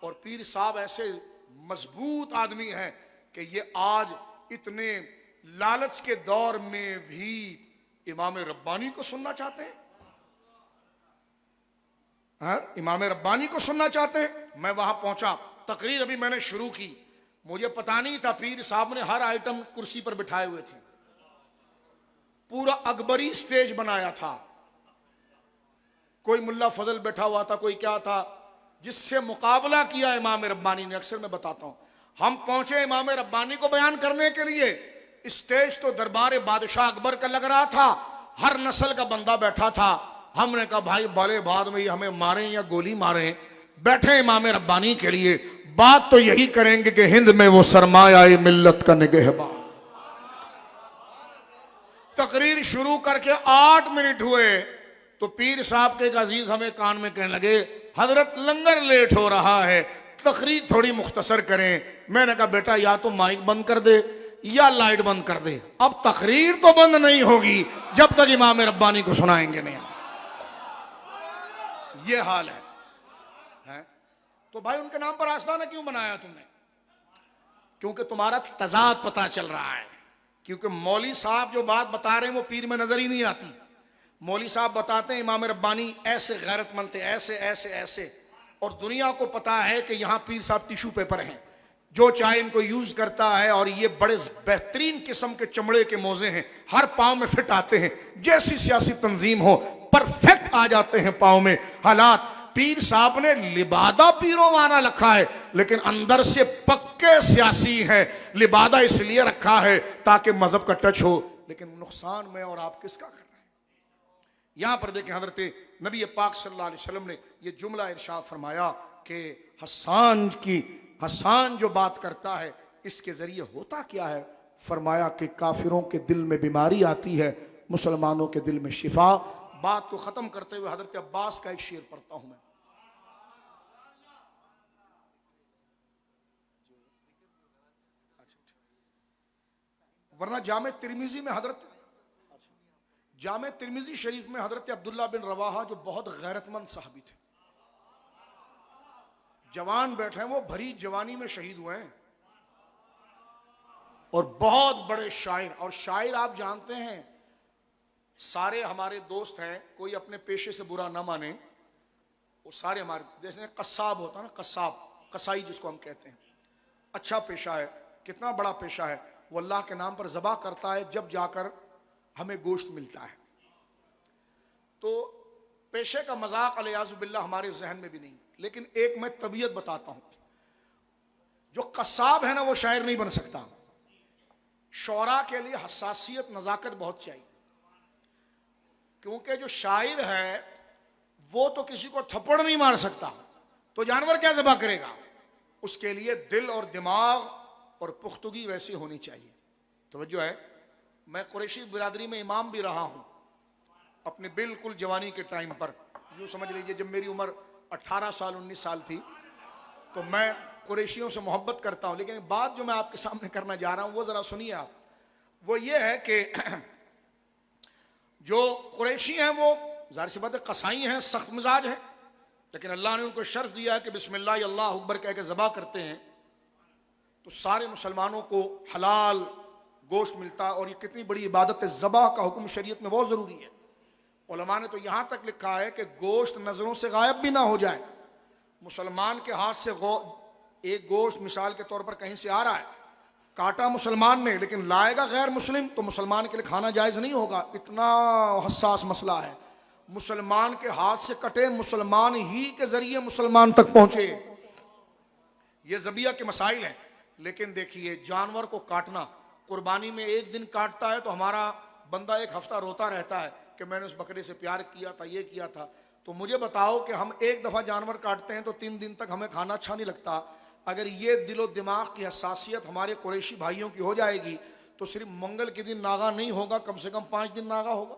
اور پیر صاحب ایسے مضبوط آدمی ہیں کہ یہ آج اتنے لالچ کے دور میں بھی امام ربانی کو سننا چاہتے ہیں. ہاں امام ربانی کو سننا چاہتے ہیں. میں وہاں پہنچا, تقریر ابھی میں نے شروع کی, مجھے پتا نہیں تھا پیر صاحب نے ہر آئٹم کرسی پر بٹھائے ہوئے تھے, پورا اکبری سٹیج بنایا تھا, کوئی ملا فضل بیٹھا ہوا تھا, کوئی کیا تھا, جس سے مقابلہ کیا امام ربانی نے. اکثر میں بتاتا ہوں, ہم پہنچے امام ربانی کو بیان کرنے کے لیے, اسٹیج تو دربار بادشاہ اکبر کا لگ رہا تھا, ہر نسل کا بندہ بیٹھا تھا. ہم نے کہا بھائی بڑے بعد میں یہ ہمیں ماریں یا گولی ماریں, بیٹھے امام ربانی کے لیے, بات تو یہی کریں گے کہ ہند میں وہ سرمایہ ملت کا نگہبان. تقریر شروع کر کے 8 منٹ ہوئے تو پیر صاحب کے ایک عزیز ہمیں کان میں کہنے لگے, حضرت لنگر لیٹ ہو رہا ہے, تقریر تھوڑی مختصر کریں. میں نے کہا بیٹا یا تو مائک بند کر دے یا لائٹ بند کر دے, اب تقریر تو بند نہیں ہوگی جب تک امام ربانی کو سنائیں گے نہیں. یہ حال ہے. تو بھائی ان کے نام پر آستانہ کیوں بنایا تم نے؟ کیونکہ تمہارا تضاد پتا چل رہا ہے. کیونکہ مولوی صاحب جو بات بتا رہے ہیں وہ پیر میں نظر ہی نہیں آتی. مولوی صاحب بتاتے ہیں امام ربانی ایسے غیرت مند تھے, ایسے ایسے ایسے, اور دنیا کو پتا ہے کہ یہاں پیر صاحب ٹیشو پیپر ہیں, جو چاہے ان کو یوز کرتا ہے, اور یہ بڑے بہترین قسم کے چمڑے کے موزے ہیں, ہر پاؤں میں فٹ آتے ہیں, جیسی سیاسی تنظیم ہو پرفیکٹ آ جاتے ہیں پاؤں میں حالات. پیر صاحب نے لبادہ پیروں وانا رکھا ہے لیکن اندر سے پکے سیاسی ہیں. لبادہ اس لیے رکھا ہے تاکہ مذہب کا ٹچ ہو, لیکن نقصان میں اور آپ کس کا کر رہے ہیں؟ یہاں پر دیکھیں حضرت نبی پاک صلی اللہ علیہ وسلم نے یہ جملہ ارشاد فرمایا کہ حسان جو بات کرتا ہے اس کے ذریعے ہوتا کیا ہے؟ فرمایا کہ کافروں کے دل میں بیماری آتی ہے, مسلمانوں کے دل میں شفا. بات کو ختم کرتے ہوئے حضرت عباس کا ایک شعر پڑھتا ہوں میں. ورنہ جامع ترمذی شریف میں حضرت عبداللہ بن رواحہ جو بہت غیرت مند صحابی تھے, جوان بیٹھے ہیں, وہ بھری جوانی میں شہید ہوئے ہیں, اور بہت بڑے شاعر. اور شاعر آپ جانتے ہیں سارے ہمارے دوست ہیں, کوئی اپنے پیشے سے برا نہ مانے, وہ سارے ہمارے جیسے قصاب ہوتا ہے نا, قصاب قصائی جس کو ہم کہتے ہیں, اچھا پیشہ ہے, کتنا بڑا پیشہ ہے. وہ اللہ کے نام پر ذبح کرتا ہے, جب جا کر ہمیں گوشت ملتا ہے. تو پیشے کا مذاق علیاذ باللہ ہمارے ذہن میں بھی نہیں. لیکن ایک میں طبیعت بتاتا ہوں, جو قصاب ہے نا وہ شاعر نہیں بن سکتا. شعراء کے لیے حساسیت نزاکت بہت چاہیے, کیونکہ جو شاعر ہے وہ تو کسی کو تھپڑ نہیں مار سکتا, تو جانور کیا ذبح کرے گا؟ اس کے لیے دل اور دماغ اور پختگی ویسی ہونی چاہیے. توجہ ہے, میں قریشی برادری میں امام بھی رہا ہوں اپنے بالکل جوانی کے ٹائم پر. یوں سمجھ لیجئے جب میری عمر 18 سال 19 سال تھی تو میں قریشیوں سے محبت کرتا ہوں. لیکن بات جو میں آپ کے سامنے کرنا جا رہا ہوں وہ ذرا سنیے آپ. وہ یہ ہے کہ جو قریشی ہیں وہ ظاہر سی بات ہے قصائی ہیں, سخت مزاج ہیں, لیکن اللہ نے ان کو شرف دیا ہے کہ بسم اللہ اللہ اکبر کہہ کے ذبح کرتے ہیں تو سارے مسلمانوں کو حلال گوشت ملتا. اور یہ کتنی بڑی عبادت ہے, ذبح کا حکم شریعت میں بہت ضروری ہے. علماء نے تو یہاں تک لکھا ہے کہ گوشت نظروں سے غائب بھی نہ ہو جائے. مسلمان کے ہاتھ سے ایک گوشت مثال کے طور پر کہیں سے آ رہا ہے, کاٹا مسلمان نے لیکن لائے گا غیر مسلم, تو مسلمان کے لیے کھانا جائز نہیں ہوگا. اتنا حساس مسئلہ ہے. مسلمان کے ہاتھ سے کٹے, مسلمان ہی کے ذریعے مسلمان تک پہنچے, یہ ذبیحہ کے مسائل ہیں. لیکن دیکھیے جانور کو کاٹنا, قربانی میں ایک دن کاٹتا ہے تو ہمارا بندہ ایک ہفتہ روتا رہتا ہے کہ میں نے اس بکرے سے پیار کیا تھا, یہ کیا تھا. تو مجھے بتاؤ کہ ہم ایک دفعہ جانور کاٹتے ہیں تو 3 دن تک ہمیں کھانا اچھا نہیں لگتا. اگر یہ دل و دماغ کی حساسیت ہمارے قریشی بھائیوں کی ہو جائے گی تو صرف منگل کے دن ناغا نہیں ہوگا, کم سے کم 5 دن ناغا ہوگا.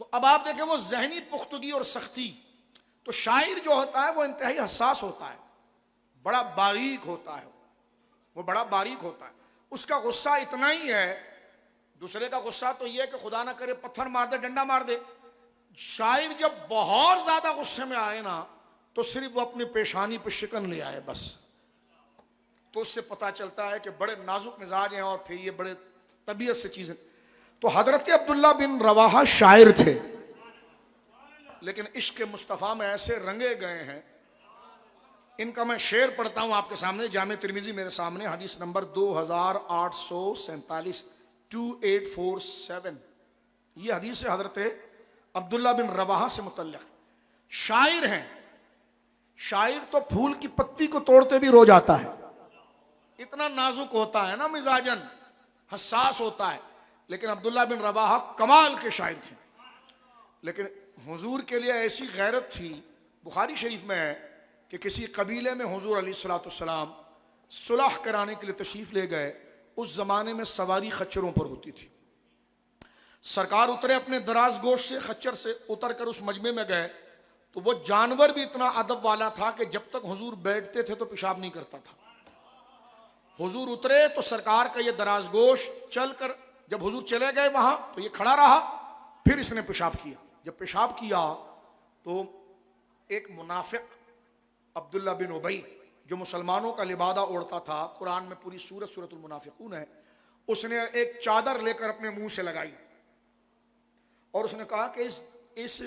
تو اب آپ دیکھیں وہ ذہنی پختگی اور سختی. تو شاعر جو ہوتا ہے وہ انتہائی حساس ہوتا ہے, بڑا باریک ہوتا ہے, وہ بڑا باریک ہوتا ہے. اس کا غصہ اتنا ہی ہے, دوسرے کا غصہ تو یہ ہے کہ خدا نہ کرے پتھر مار دے, ڈنڈا مار دے. شاعر جب بہت زیادہ غصے میں آئے نا تو صرف وہ اپنی پیشانی پہ شکن لے آئے بس, تو اس سے پتہ چلتا ہے کہ بڑے نازک مزاج ہیں اور پھر یہ بڑے طبیعت سے چیزیں. تو حضرت عبداللہ بن رواحہ شاعر تھے، لیکن عشق مصطفیٰ میں ایسے رنگے گئے ہیں. ان کا میں شعر پڑھتا ہوں آپ کے سامنے. جامع ترمذی میرے سامنے، حدیث نمبر 2847، 2847. یہ حدیث ہے حضرت عبداللہ بن رواحہ سے متعلق. شاعر ہیں. شاعر تو پھول کی پتی کو توڑتے بھی رو جاتا ہے، اتنا نازک ہوتا ہے نا مزاجن، حساس ہوتا ہے. لیکن عبداللہ بن رواحہ کمال کے شاعر تھے. لیکن حضور کے لیے ایسی غیرت تھی، بخاری شریف میں ہے کہ کسی قبیلے میں حضور علیہ الصلوۃ والسلام صلح کرانے کے لیے تشریف لے گئے. اس زمانے میں سواری خچروں پر ہوتی تھی. سرکار اترے اپنے دراز گوش سے، خچر سے اتر کر اس مجمع میں گئے تو وہ جانور بھی اتنا ادب والا تھا کہ جب تک حضور بیٹھتے تھے تو پیشاب نہیں کرتا تھا. حضور اترے تو سرکار کا یہ دراز گوش چل کر، جب حضور چلے گئے وہاں تو یہ کھڑا رہا، پھر اس نے پیشاب کیا. جب پیشاب کیا تو ایک منافق عبداللہ بن ابی جو مسلمانوں کا لبادہ اوڑھتا تھا، قرآن میں پوری سورت المنافقون ہے، اس نے ایک چادر لے کر اپنے منہ سے لگائی اور اس نے کہا کہ اس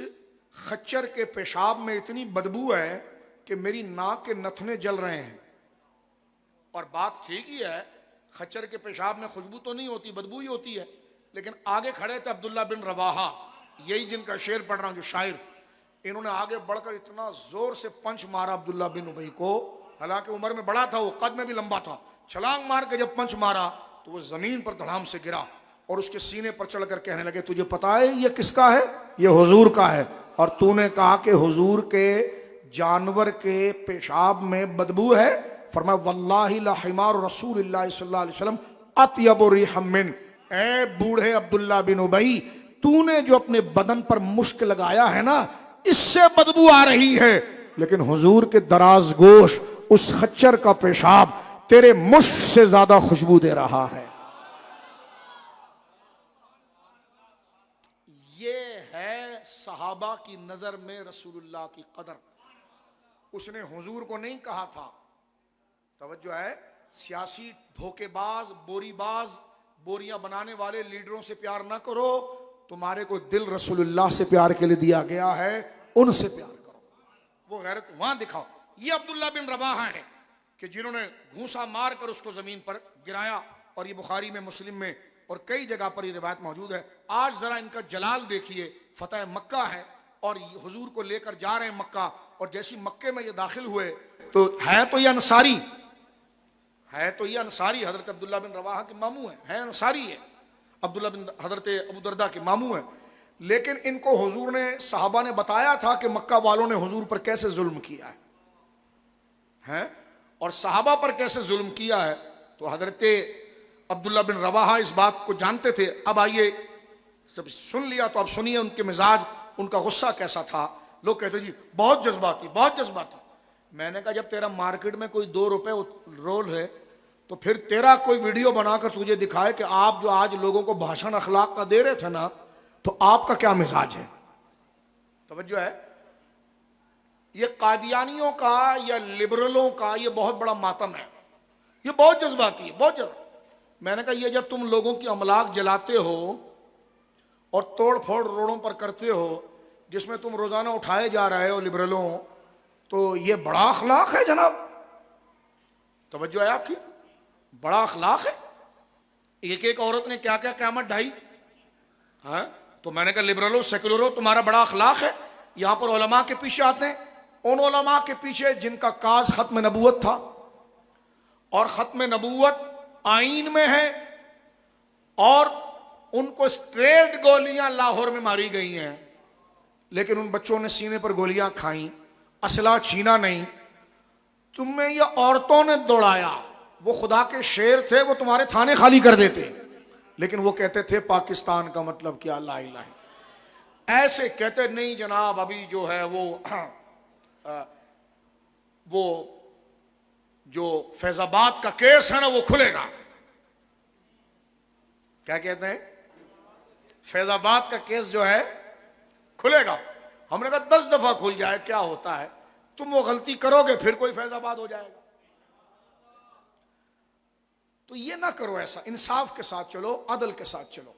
خچر کے پیشاب میں اتنی بدبو ہے کہ میری ناک کے نتھنے جل رہے ہیں. اور بات ٹھیک ہی ہے، خچر کے پیشاب میں خوشبو تو نہیں ہوتی، بدبو ہی ہوتی ہے. لیکن آگے کھڑے تھے عبداللہ بن رواحہ، یہی جن کا شعر پڑھ رہا ہوں جو شاعر. انہوں نے آگے بڑھ کر اتنا زور سے پنچ مارا عبداللہ بن ابی کو، حالانکہ عمر میں بڑا تھا، وہ قد میں بھی لمبا تھا. چھلانگ مار کے جب پنچ مارا تو وہ زمین پر دھڑام سے گرا اور اس کے سینے پر چڑھ کر کہنے لگے تجھے پتا ہے یہ کس کا ہے؟ یہ حضور کا ہے. اور تو نے کہا کہ حضور کے جانور کے پیشاب میں بدبو ہے. فرمایا واللہ لحمار رسول اللہ صلی اللہ علیہ وسلم اطیب ریحا من. اے بوڑھے عبداللہ بن ابی، تو نے جو اپنے بدن پر مشک لگایا ہے نا، اس سے بدبو آ رہی ہے، لیکن حضور کے دراز گوش اس خچر کا پیشاب تیرے مشک سے زیادہ خوشبو دے رہا ہے. یہ ہے صحابہ کی نظر میں رسول اللہ کی قدر. اس نے حضور کو نہیں کہا تھا، توجہ ہے، سیاسی دھوکے باز، بوری باز، بوریاں بنانے والے لیڈروں سے پیار نہ کرو، تمہارے کو دل رسول اللہ سے پیار کے لیے دیا گیا ہے، ان سے پیار کرو. وہ غیرت وہاں دکھاؤ. یہ عبداللہ بن رواحہ ہے کہ جنہوں نے گھونسا مار کر اس کو زمین پر گرایا، اور یہ بخاری میں، مسلم میں اور کئی جگہ پر یہ روایت موجود ہے. آج ذرا ان کا جلال دیکھیے. فتح مکہ ہے اور حضور کو لے کر جا رہے ہیں مکہ، اور جیسی مکے میں یہ داخل ہوئے تو ہے تو یہ انصاری، حضرت عبداللہ بن رواحہ کے ماموں ہے انصاری ہے، عبداللہ بن حضرت ابو درداء کے ماموں ہیں. لیکن ان کو حضور نے، صحابہ نے بتایا تھا کہ مکہ والوں نے حضور پر کیسے ظلم کیا ہے اور صحابہ پر کیسے ظلم کیا ہے. تو حضرت عبداللہ بن رواحہ اس بات کو جانتے تھے. اب آئیے، سب سن لیا تو اب سنیے ان کے مزاج، ان کا غصہ کیسا تھا. لوگ کہتے جی بہت جذباتی، بہت جذباتی. میں نے کہا جب تیرا مارکیٹ میں کوئی 2 روپے رول ہے تو پھر تیرا کوئی ویڈیو بنا کر تجھے دکھائے کہ آپ جو آج لوگوں کو بھاشن اخلاق کا دے رہے تھے نا، تو آپ کا کیا مزاج ہے. توجہ ہے، یہ قادیانیوں کا یا لبرلوں کا یہ بہت بڑا ماتم ہے. یہ بہت جذباتی ہے، بہت جذباتی. میں نے کہا یہ جب تم لوگوں کی املاک جلاتے ہو اور توڑ پھوڑ روڈوں پر کرتے ہو، جس میں تم روزانہ اٹھائے جا رہے ہو لبرلوں، تو یہ بڑا اخلاق ہے جناب. توجہ ہے آپ کی، بڑا اخلاق ہے. ایک عورت نے کیا کیا قیامت ڈھائی. ہاں تو میں نے کہا لبرلوں، سیکولروں، تمہارا بڑا اخلاق ہے. یہاں پر علماء کے پیچھے آتے ہیں، ان علماء کے پیچھے جن کا کاز ختم نبوت تھا، اور ختم نبوت آئین میں ہے، اور ان کو اسٹریٹ گولیاں لاہور میں ماری گئی ہیں، لیکن ان بچوں نے سینے پر گولیاں کھائیں، اسلحہ چھینا نہیں. تمہیں یہ عورتوں نے دوڑایا. وہ خدا کے شیر تھے، وہ تمہارے تھانے خالی کر دیتے، لیکن وہ کہتے تھے پاکستان کا مطلب کیا، لا الہ. ایسے کہتے نہیں جناب، ابھی جو ہے وہ جو فیض آباد کا کیس ہے نا وہ کھلے گا. کیا کہتے ہیں؟ فیض آباد کا کیس جو ہے کھلے گا. ہم نے کہا 10 دفعہ کھل جائے کیا ہوتا ہے، تم وہ غلطی کرو گے پھر کوئی فیض آباد ہو جائے گا. تو یہ نہ کرو ایسا، انصاف کے ساتھ چلو، عدل کے ساتھ چلو۔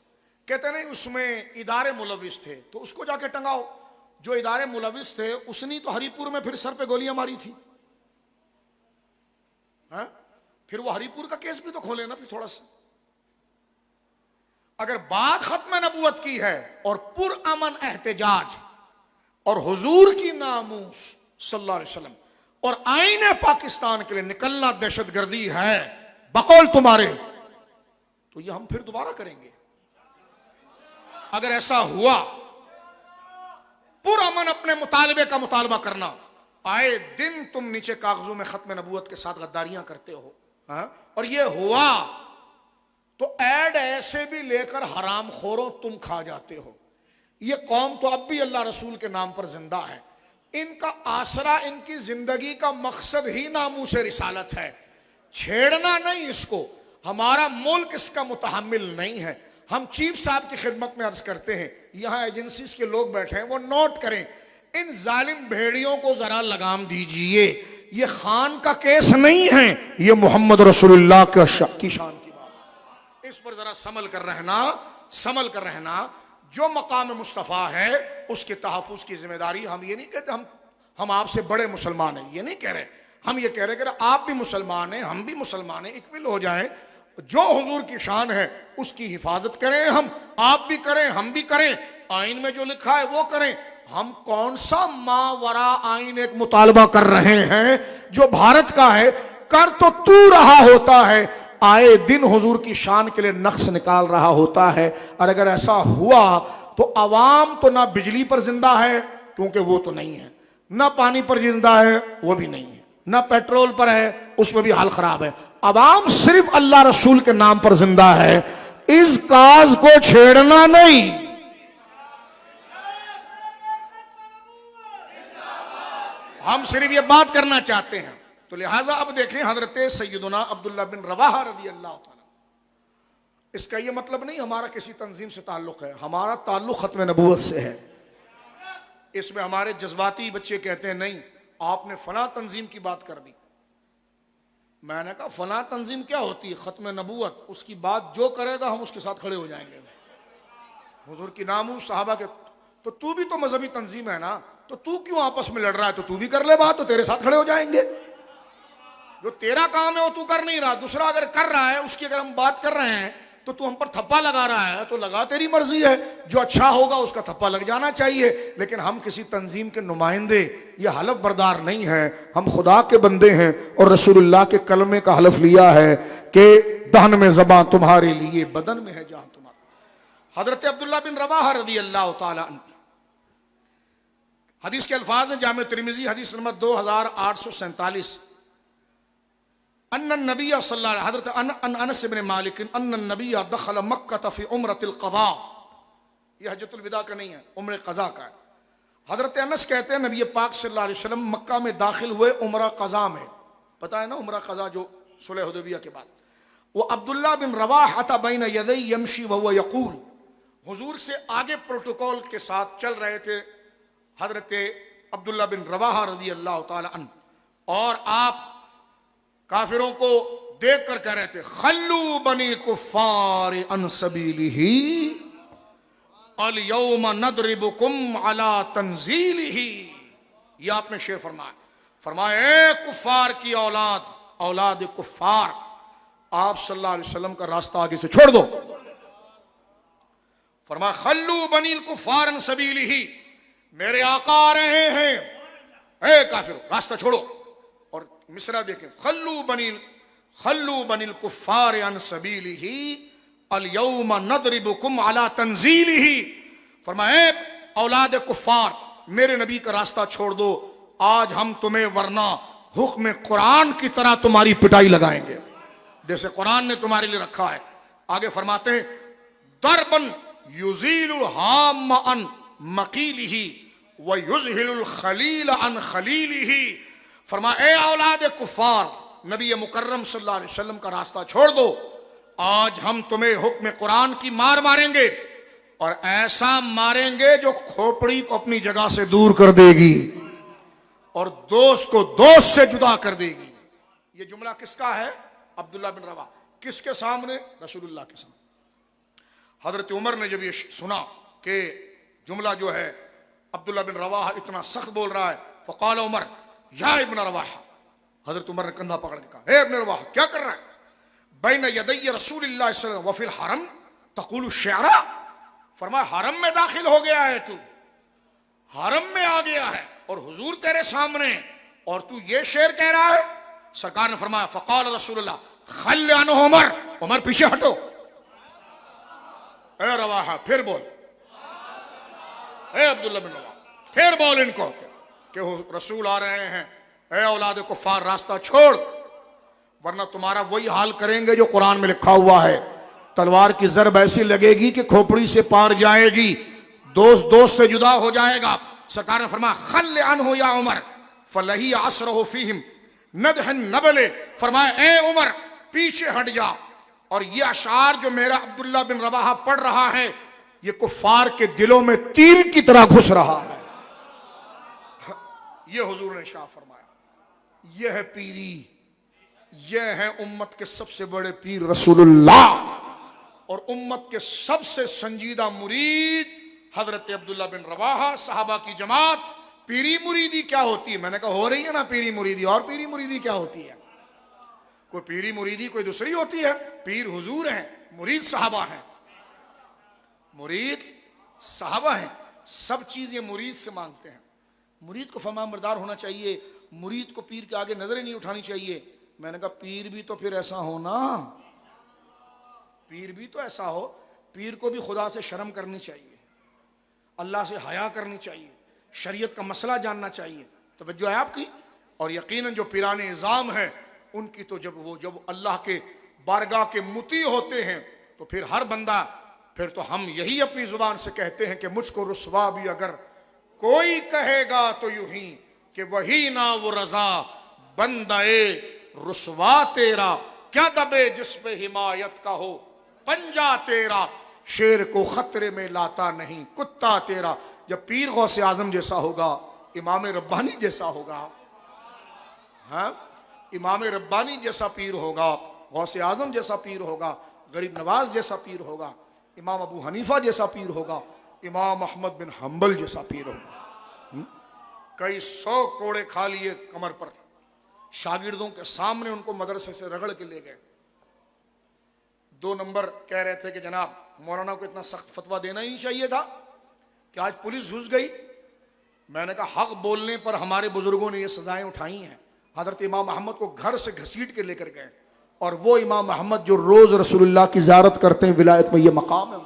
کہتے نہیں اس میں ادارے ملوث تھے تو اس کو جا کے ٹنگاؤ، جو ادارے ملوث تھے اس نے تو ہری پور میں پھر سر پہ گولیاں ماری تھی، ہاں پھر وہ ہری پور کا کیس بھی تو کھولے نا پھر تھوڑا سا۔ اگر بات ختم نبوت کی ہے اور پر امن احتجاج اور حضور کی ناموس صلی اللہ علیہ وسلم اور آئین پاکستان کے لیے نکلنا دہشت گردی ہے بقول تمہارے، تو یہ ہم پھر دوبارہ کریں گے۔ اگر ایسا ہوا پر امن اپنے مطالبے کا مطالبہ کرنا، آئے دن تم نیچے کاغذوں میں ختم نبوت کے ساتھ غداریاں کرتے ہو، اور یہ ہوا تو ایڈ ایسے بھی لے کر حرام خوروں تم کھا جاتے ہو۔ یہ قوم تو اب بھی اللہ رسول کے نام پر زندہ ہے، ان کا آسرا، ان کی زندگی کا مقصد ہی ناموس رسالت ہے، چھیڑنا نہیں اس کو۔ ہمارا ملک اس کا متحمل نہیں ہے۔ ہم چیف صاحب کی خدمت میں عرض کرتے ہیں، یہاں ایجنسیز کے لوگ بیٹھے ہیں، وہ نوٹ کریں، ان ظالم بھیڑیوں کو ذرا لگام دیجئے، یہ خان کا کیس نہیں ہے، یہ محمد رسول اللہ کی شان کی بات، اس پر ذرا سنبھل کر رہنا۔ جو مقام مصطفیٰ ہے اس کے تحفظ کی ذمہ داری، ہم یہ نہیں کہتے ہم آپ سے بڑے مسلمان ہیں، یہ نہیں کہہ رہے، ہم یہ کہہ رہے کہ آپ بھی مسلمان ہیں، ہم بھی مسلمان ہیں، اکمل ہو جائیں۔ جو حضور کی شان ہے اس کی حفاظت کریں، آپ بھی کریں، ہم بھی کریں، آئین میں جو لکھا ہے وہ کریں۔ ہم کون سا ماورا آئین ایک مطالبہ کر رہے ہیں جو بھارت کا ہے، کر تو رہا ہوتا ہے، آئے دن حضور کی شان کے لیے نقص نکال رہا ہوتا ہے۔ اور اگر ایسا ہوا تو عوام تو نہ بجلی پر زندہ ہے کیونکہ وہ تو نہیں ہے، نہ پانی پر زندہ ہے وہ بھی نہیں ہے، نہ پیٹرول پر ہے اس میں بھی حال خراب ہے، عوام صرف اللہ رسول کے نام پر زندہ ہے۔ اس کاز کو چھیڑنا نہیں۔ ہم صرف یہ بات کرنا چاہتے ہیں۔ تو لہٰذا اب دیکھیں حضرت سیدنا عبداللہ بن رواحہ رضی اللہ تعالیٰ، اس کا یہ مطلب نہیں ہمارا کسی تنظیم سے تعلق ہے، ہمارا تعلق ختم نبوت سے ہے۔ اس میں ہمارے جذباتی بچے کہتے ہیں نہیں آپ نے فلاں تنظیم کی بات کر دی، میں نے کہا فلاں تنظیم کیا ہوتی ہے؟ ختم نبوت، اس کی بات جو کرے گا ہم اس کے ساتھ کھڑے ہو جائیں گے۔ حضور کی ناموس، صحابہ کے، تو بھی تو مذہبی تنظیم ہے نا، تو کیوں آپس میں لڑ رہا ہے؟ تو بھی کر لے بات، تو تیرے ساتھ کھڑے ہو جائیں گے۔ جو تیرا کام ہے وہ تو کر نہیں رہا، دوسرا اگر کر رہا ہے اس کی اگر ہم بات کر رہے ہیں تو ہم پر تھپا لگا رہا ہے، تو لگا، تیری مرضی ہے، جو اچھا ہوگا اس کا تھپا لگ جانا چاہیے۔ لیکن ہم کسی تنظیم کے نمائندے یہ حلف بردار نہیں ہیں، ہم خدا کے بندے ہیں اور رسول اللہ کے کلمے کا حلف لیا ہے کہ دہن میں زباں تمہارے لیے، بدن میں ہے جان تمہارا۔ حضرت عبداللہ بن رواحہ رضی اللہ تعالی عنہ، حدیث کے الفاظ ہیں جامع ترمذی حدیث نمبر 2847، ان النبی صلی اللہ علیہ حضرت انس بن مالک ان النبی دخل مکہ فی عمرۃ القضاء، یہ حجۃ الوداع کا نہیں ہے، عمر قضاء کا ہے۔ حضرت انس کہتے ہیں نبی پاک صلی اللہ علیہ وسلم مکہ میں داخل ہوئے عمرہ قضاء میں، پتہ ہے نا عمرہ قضاء جو صلح حدیبیہ کے بعد۔ وہ عبداللہ بن رواحہ بین یدی یمشی وهو یقول، حضور سے آگے پروٹوکول کے ساتھ چل رہے تھے حضرت عبداللہ بن رواحہ رضی اللہ تعالی عنہ، اور آپ کافروں کو دیکھ کر کہہ رہے تھے خلو بنی کفار عن سبیلہ الیوم نضربکم علی تنزیلہ۔ یہ آپ نے شعر فرمایا اے کفار کی اولاد کفار، آپ صلی اللہ علیہ وسلم کا راستہ آگے سے چھوڑ دو۔ فرمایا خلو بنی الکفار عن سبیلہ، میرے آقا آ رہے ہیں، اے کافروں راستہ چھوڑو۔ اور مصرع دیکھیں خلو بنی الکفار عن سبیلہ الیوم نضربکم علی تنزیلہ۔ فرمایا اے اولاد کفار میرے نبی کا راستہ چھوڑ دو، آج ہم تمہیں ورنہ حکم قرآن کی طرح تمہاری پٹائی لگائیں گے جیسے قرآن نے تمہارے لیے رکھا ہے۔ آگے فرماتے ہیں ضربن یزیل الحام عن مقیلہ ویزہل الخلیل عن خلیلہ۔ فرمایا اے اولاد کفار نبی مکرم صلی اللہ علیہ وسلم کا راستہ چھوڑ دو، آج ہم تمہیں حکم قرآن کی مار ماریں گے، اور ایسا ماریں گے جو کھوپڑی کو اپنی جگہ سے دور کر دے گی اور دوست کو دوست سے جدا کر دے گی۔ یہ جملہ کس کا ہے؟ عبداللہ بن رواحہ۔ کس کے سامنے؟ رسول اللہ کے سامنے. حضرت عمر نے جب یہ سنا کہ جملہ جو ہے عبداللہ بن رواحہ اتنا سخت بول رہا ہے، فقال عمر یا ابن رواحہ، حضرت عمر نے کندھا پکڑ کے کہا اے ابن رواحہ کیا کر رہا ہے؟ بین یدی رسول اللہ صلی اللہ علیہ وسلم وفی الحرم تقول الشعر، فرمایا حرم میں داخل ہو گیا ہے، تو حرم میں آ گیا ہے اور حضور تیرے سامنے اور تو یہ شعر کہہ رہا ہے. سرکار نے فرمایا فقال رسول اللہ خل عنہ عمر، عمر پیچھے ہٹو. اے رواحہ پھر بول، اے عبداللہ بن رواحہ پھر بول ان کو کہ رسول آ رہے ہیں، اے اولاد کفار راستہ چھوڑ، ورنہ تمہارا وہی حال کریں گے جو قرآن میں لکھا ہوا ہے. تلوار کی ضرب ایسی لگے گی کہ کھوپڑی سے پار جائے گی، دوست دوست سے جدا ہو جائے گا. سرکار نے فرمایا خل عنہ یا عمر فلہی عصرہ فیہم ندح النبل، فرمایا اے عمر پیچھے ہٹ جا، اور یہ اشعار جو میرا عبداللہ بن رواحہ پڑھ رہا ہے یہ کفار کے دلوں میں تیر کی طرح گھس رہا ہے. یہ حضور نے شاہ فرمایا. یہ ہے پیری، یہ ہے امت کے سب سے بڑے پیر رسول اللہ، اور امت کے سب سے سنجیدہ مرید حضرت عبداللہ بن رواحہ. صحابہ کی جماعت. پیری مریدی کیا ہوتی ہے؟ میں نے کہا ہو رہی ہے نا پیری مریدی، اور پیری مریدی کیا ہوتی ہے؟ کوئی پیری مریدی کوئی دوسری ہوتی ہے؟ پیر حضور ہیں، مرید صحابہ ہیں، مرید صحابہ ہیں. سب چیزیں مرید سے مانگتے ہیں. مرید کو فرمان بردار ہونا چاہیے، مرید کو پیر کے آگے نظریں نہیں اٹھانی چاہیے. میں نے کہا پیر بھی تو پھر ایسا ہو نا، پیر بھی تو ایسا ہو، پیر کو بھی خدا سے شرم کرنی چاہیے، اللہ سے حیا کرنی چاہیے، شریعت کا مسئلہ جاننا چاہیے. توجہ ہے آپ کی؟ اور یقیناً جو پیران نظام ہیں ان کی تو جب اللہ کے بارگاہ کے مطیع ہوتے ہیں تو پھر ہر بندہ، پھر تو ہم یہی اپنی زبان سے کہتے ہیں کہ مجھ کو رسوا بھی اگر کوئی کہے گا تو یوں ہی کہ وہی نہ وہ رضا بندہ رسوا تیرا، کیا دبے جس پہ حمایت کا ہو پنجا تیرا، شیر کو خطرے میں لاتا نہیں کتا تیرا. جب پیر غوث اعظم جیسا ہوگا، امام ربانی جیسا ہوگا، ہاں امام ربانی جیسا پیر ہوگا، غوث اعظم جیسا پیر ہوگا، غریب نواز جیسا پیر ہوگا، امام ابو حنیفہ جیسا پیر ہوگا، امام احمد بن حنبل جیسا پیر ہوگا. کئی 100 کوڑے کھا لیے کمر پر، شاگردوں کے سامنے ان کو مدرسے سے رگڑ کے لے گئے. 2 نمبر کہہ رہے تھے کہ جناب مولانا کو اتنا سخت فتویٰ دینا ہی نہیں چاہیے تھا کہ آج پولیس گھس گئی. میں نے کہا حق بولنے پر ہمارے بزرگوں نے یہ سزائیں اٹھائی ہیں. حضرت امام احمد کو گھر سے گھسیٹ کے لے کر گئے، اور وہ امام احمد جو روز رسول اللہ کی زیارت کرتے ہیں، ولایت میں یہ مقام ہے.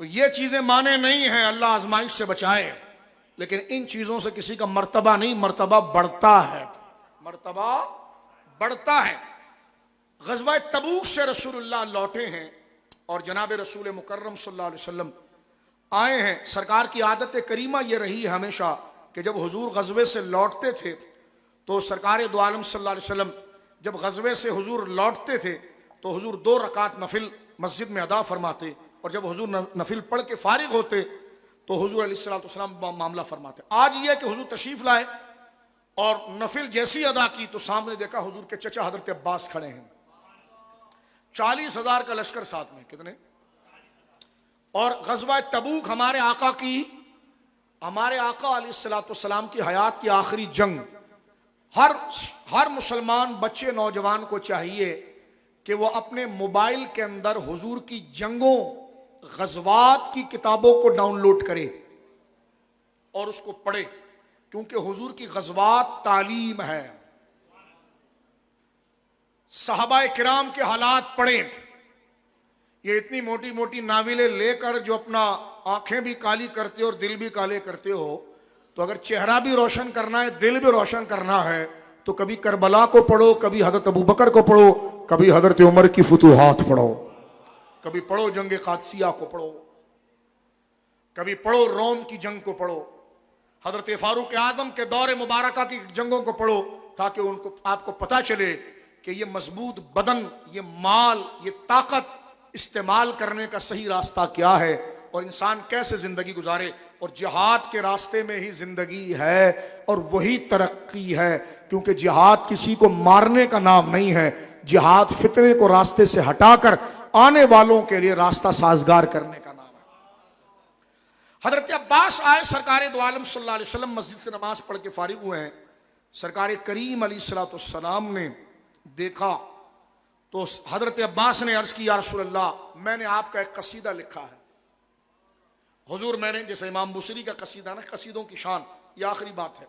تو یہ چیزیں مانے نہیں ہیں، اللہ آزمائش سے بچائے، لیکن ان چیزوں سے کسی کا مرتبہ نہیں، مرتبہ بڑھتا ہے، مرتبہ بڑھتا ہے. غزوہ تبوک سے رسول اللہ لوٹے ہیں اور جناب رسول مکرم صلی اللہ علیہ وسلم آئے ہیں. سرکار کی عادت کریمہ یہ رہی ہے ہمیشہ کہ جب حضور غزوے سے لوٹتے تھے تو سرکار دو عالم صلی اللہ علیہ وسلم جب غزوے سے حضور لوٹتے تھے تو حضور 2 رکعت نفل مسجد میں ادا فرماتے، اور جب حضور نفل پڑھ کے فارغ ہوتے تو حضور علیہ السلام معاملہ فرماتے. آج یہ کہ حضور تشریف لائے اور نفل جیسی ادا کی تو سامنے دیکھا حضور کے چچا حضرت عباس کھڑے ہیں، 40,000 کا لشکر ساتھ میں. کتنے؟ اور غزوہ تبوک ہمارے آقا علیہ السلام کی حیات کی آخری جنگ. ہر مسلمان بچے نوجوان کو چاہیے کہ وہ اپنے موبائل کے اندر حضور کی جنگوں غزوات کی کتابوں کو ڈاؤن لوڈ کرے اور اس کو پڑھے، کیونکہ حضور کی غزوات تعلیم ہے. صحابہ کرام کے حالات پڑھیں. یہ اتنی موٹی موٹی ناولیں لے کر جو اپنا آنکھیں بھی کالی کرتے اور دل بھی کالے کرتے ہو، تو اگر چہرہ بھی روشن کرنا ہے، دل بھی روشن کرنا ہے، تو کبھی کربلا کو پڑھو، کبھی حضرت ابوبکر کو پڑھو، کبھی حضرت عمر کی فتوحات پڑھو، کبھی پڑھو جنگ قادسیہ کو پڑھو، کبھی پڑھو روم کی جنگ کو پڑھو، حضرت فاروق اعظم کے دور مبارکہ کی جنگوں کو پڑھو، تاکہ آپ کو پتہ چلے کہ یہ مضبوط بدن، یہ مال، یہ طاقت استعمال کرنے کا صحیح راستہ کیا ہے اور انسان کیسے زندگی گزارے. اور جہاد کے راستے میں ہی زندگی ہے اور وہی ترقی ہے، کیونکہ جہاد کسی کو مارنے کا نام نہیں ہے، جہاد فتنے کو راستے سے ہٹا کر آنے والوں کے لیے راستہ سازگار کرنے کا نام ہے۔ حضرت عباس آئے، سرکار دو عالم صلی اللہ علیہ وسلم مسجد سے نماز پڑھ کے فارغ ہوئے ہیں، سرکار کریم علیہ الصلوۃ والسلام نے دیکھا تو حضرت عباس نے عرض کی یا رسول اللہ میں نے آپ کا ایک قصیدہ لکھا ہے۔ حضور میں نے، جیسے امام بصری کا قصیدہ نا، قصیدوں کی شان، یہ آخری بات ہے،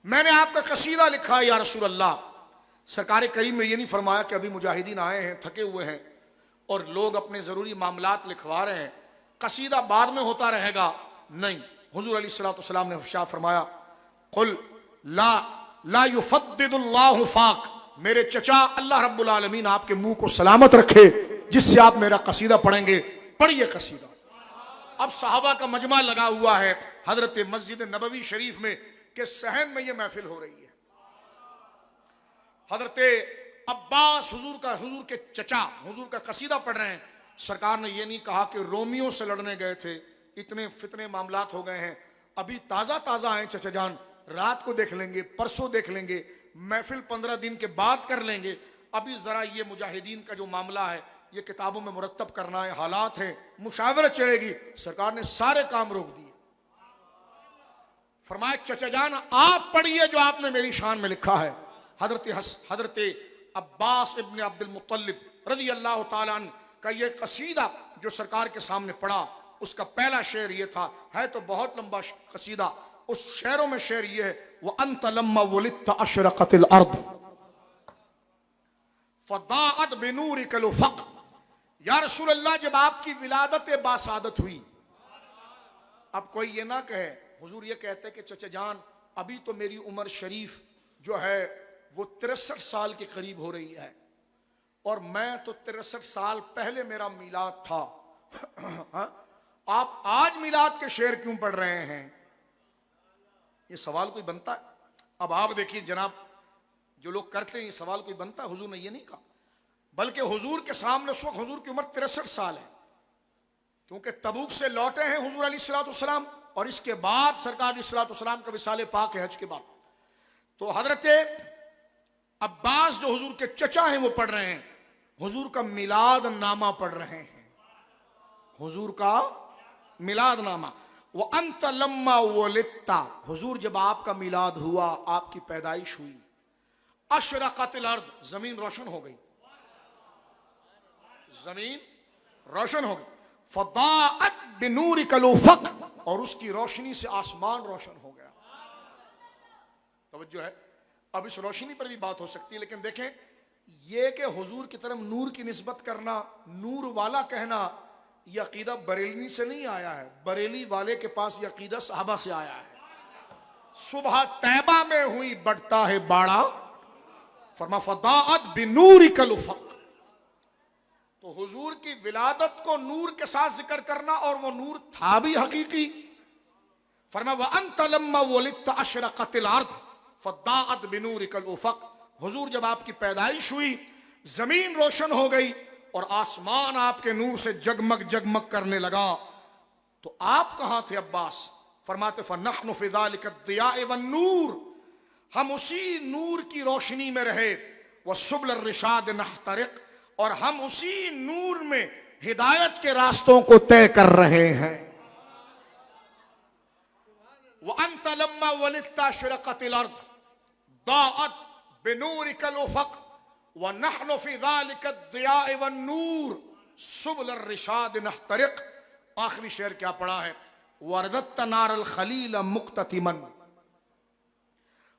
میں نے آپ کا قصیدہ لکھا ہے یا رسول اللہ۔ سرکار کریم نے یہ نہیں فرمایا کہ ابھی مجاہدین آئے ہیں، تھکے ہوئے ہیں اور لوگ اپنے ضروری معاملات لکھوا رہے ہیں، قصیدہ بعد میں ہوتا رہے گا، نہیں۔ حضور علیہ الصلوۃ والسلام نے ارشاد فرمایا قل لا یفدد اللہ فاک، میرے چچا اللہ رب العالمین آپ کے منہ کو سلامت رکھے جس سے آپ میرا قصیدہ پڑھیں گے، پڑھیے قصیدہ۔ اب صحابہ کا مجمع لگا ہوا ہے حضرت مسجد نبوی شریف میں کہ صحن میں یہ محفل ہو رہی ہے۔ حضرت عباس حضور کے چچا حضور کا قصیدہ پڑھ رہے ہیں۔ سرکار نے یہ نہیں کہا کہ رومیوں سے لڑنے گئے تھے، اتنے فتنے معاملات ہو گئے ہیں، ابھی تازہ تازہ آئے چچا جان، رات کو دیکھ لیں گے، پرسوں دیکھ لیں گے، محفل 15 دن کے بعد کر لیں گے، ابھی ذرا یہ مجاہدین کا جو معاملہ ہے یہ کتابوں میں مرتب کرنا ہے، حالات ہیں، مشاورت چلے گی۔ سرکار نے سارے کام روک دیے، فرمایا چچا جان آپ پڑھیے جو آپ نے میری شان میں لکھا ہے۔ حضرت عباس ابن عبد المطلب رضی اللہ تعالیٰ عنہ کا یہ قصیدہ جو سرکار کے سامنے پڑھا، اس کا پہلا شعر یہ تھا، ہے تو بہت لمبا قصیدہ، اس شعروں میں شعر یہ ہے وَأَنْتَ لَمَّا وُلِدْتَ أَشْرَقَتِ الْأَرْضُ فَضَاءَتْ بِنُورِكَ الْأُفُقُ۔ یا رسول اللہ جب آپ کی ولادت باسعادت ہوئی، اب کوئی یہ نہ کہے، حضور یہ کہتے کہ چچا جان ابھی تو میری عمر شریف جو ہے وہ 63 سال کے قریب ہو رہی ہے، اور میں تو 63 سال پہلے میرا میلاد تھا، آپ آج میلاد کے شعر کیوں پڑھ رہے ہیں؟ یہ سوال کوئی بنتا ہے؟ اب آپ دیکھیے جناب، جو لوگ کرتے ہیں یہ سوال کوئی بنتا ہے؟ حضور نے یہ نہیں کہا، بلکہ حضور کے سامنے اس وقت حضور کی عمر 63 سال ہے، کیونکہ تبوک سے لوٹے ہیں حضور علیہ الصلوۃ والسلام، اور اس کے بعد سرکار علیہ الصلوۃ والسلام کا وصال پاک ہے حج کے بعد۔ تو حضرت عباس جو حضور کے چچا ہیں وہ پڑھ رہے ہیں، حضور کا میلاد نامہ پڑھ رہے ہیں، حضور کا میلاد نامہ۔ وَأَنْتَ لَمَّا وُلِدْتَ، حضور جب آپ کا میلاد ہوا، آپ کی پیدائش ہوئی، اشرقت الارض، زمین روشن ہو گئی، زمین روشن ہو گئی، فضاءت بنورک الافق، اور اس کی روشنی سے آسمان روشن ہو گیا۔ توجہ ہے، اب اس روشنی پر بھی بات ہو سکتی ہے، لیکن دیکھیں یہ کہ حضور کی طرف نور کی نسبت کرنا، نور والا کہنا، یہ عقیدہ بریلوی سے نہیں آیا ہے، بریلی والے کے پاس یہ عقیدہ صحابہ سے آیا ہے۔ صبح طیبہ میں ہوئی بڑھتا ہے باڑا، فرما فضاءت بنورک الافق، تو حضور کی ولادت کو نور کے ساتھ ذکر کرنا، اور وہ نور تھا بھی حقیقی۔ فرما وَأَنْتَ لَمَّا وُلِدْتَ أَشْرَقَتِ الْأَرْضُ فَضَّاءَتْ بِنُورِكَ الْأُفُقُ، حضور جب آپ کی پیدائش ہوئی، زمین روشن ہو گئی اور آسمان آپ کے نور سے جگمگ جگمگ کرنے لگا۔ تو آپ کہاں تھے عباس؟ فرماتے فَنَحْنُ فِي ذَلِكَ الضِّيَاءِ وَالنُّورِ، ہم اسی نور کی روشنی میں رہے، وَسُبْلَ الرِّشَادِ نَحْتَرِقُ، اور ہم اسی نور میں ہدایت کے راستوں کو طے کر رہے ہیں۔ وَأَنْتَ لَمَّا وُلِدْتَ أَشْرَقَتِ الْأَرْضُ ضَاءَتْ بِنُورِكَ الْأُفُقُ وَنَحْنُ فِي ذَلِكَ الضِّيَاءِ وَالنُّورِ سُبْلَ الرِّشَادِ نَحْتَرِقُ۔ آخری شعر کیا پڑھا ہے؟ وَرَدَدْتَ نَارَ الْخَلِيلَ مُقْتَتِمًا،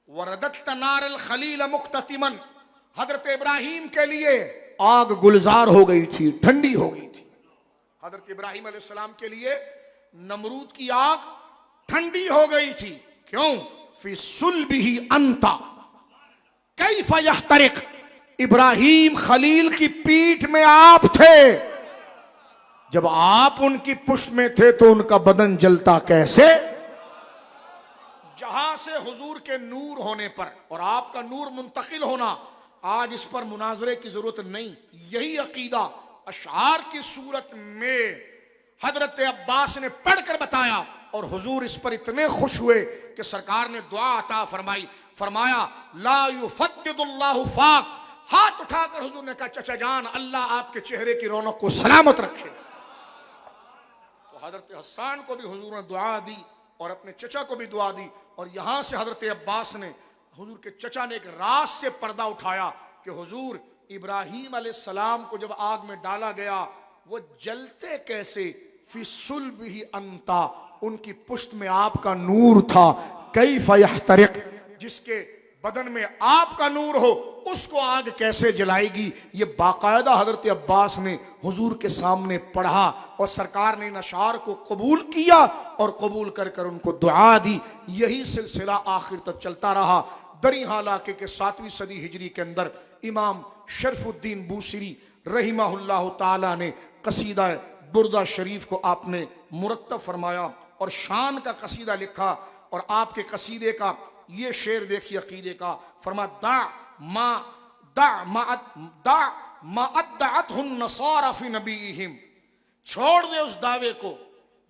وَرَدَدْتَ نَارَ الْخَلِيلَ مُقْتَتِمًا، حضرت ابراہیم کے لیے آگ گلزار ہو گئی تھی، ٹھنڈی ہو گئی تھی۔ حضرت ابراہیم علیہ السلام کے لیے نمرود کی آگ ٹھنڈی ہو گئی تھی، کیوں؟ فی صلبہ انت کیف یحترق، ابراہیم خلیل کی پیٹھ میں آپ تھے، جب آپ ان کی پشت میں تھے تو ان کا بدن جلتا کیسے؟ جہاں سے حضور کے نور ہونے پر اور آپ کا نور منتقل ہونا، آج اس پر مناظرے کی ضرورت نہیں، یہی عقیدہ اشعار کی صورت میں حضرت عباس نے پڑھ کر بتایا، اور حضور اس پر اتنے خوش ہوئے کہ سرکار نے دعا عطا فرمائی، فرمایا لا یفدد اللہ فاک ہاتھ اٹھا کر حضور نے کہا چچا جان اللہ آپ کے چہرے کی رونق کو سلامت رکھے. تو حضرت حسان کو بھی حضور نے دعا دی اور اپنے چچا کو بھی دعا دی. اور یہاں سے حضرت عباس نے حضور کے چچا نے ایک راز سے پردہ اٹھایا کہ حضور ابراہیم علیہ السلام کو جب آگ میں ڈالا گیا وہ جلتے کیسے؟ فی صلبہ انتا، ان کی پشت میں آپ کا نور تھا. کیف یحترق، جس کے بدن میں آپ کا نور ہو اس کو آگ کیسے جلائے گی؟ یہ باقاعدہ حضرت عباس نے حضور کے سامنے پڑھا اور سرکار نے ان اشعار کو قبول کیا اور قبول کر کر ان کو دعا دی. یہی سلسلہ آخر تک چلتا رہا. دریحہ علاقے کے 7ویں صدی ہجری کے اندر امام شرف الدین بوصیری رحمہ اللہ تعالی نے قصیدہ بردہ شریف کو آپ نے مرتب فرمایا اور شان کا قصیدہ لکھا. اور آپ کے قصیدے کا یہ شعر دیکھیے عقیدے کا، فرما دع ما ادعته النصارى في نبيهم، چھوڑ دے اس دعوے کو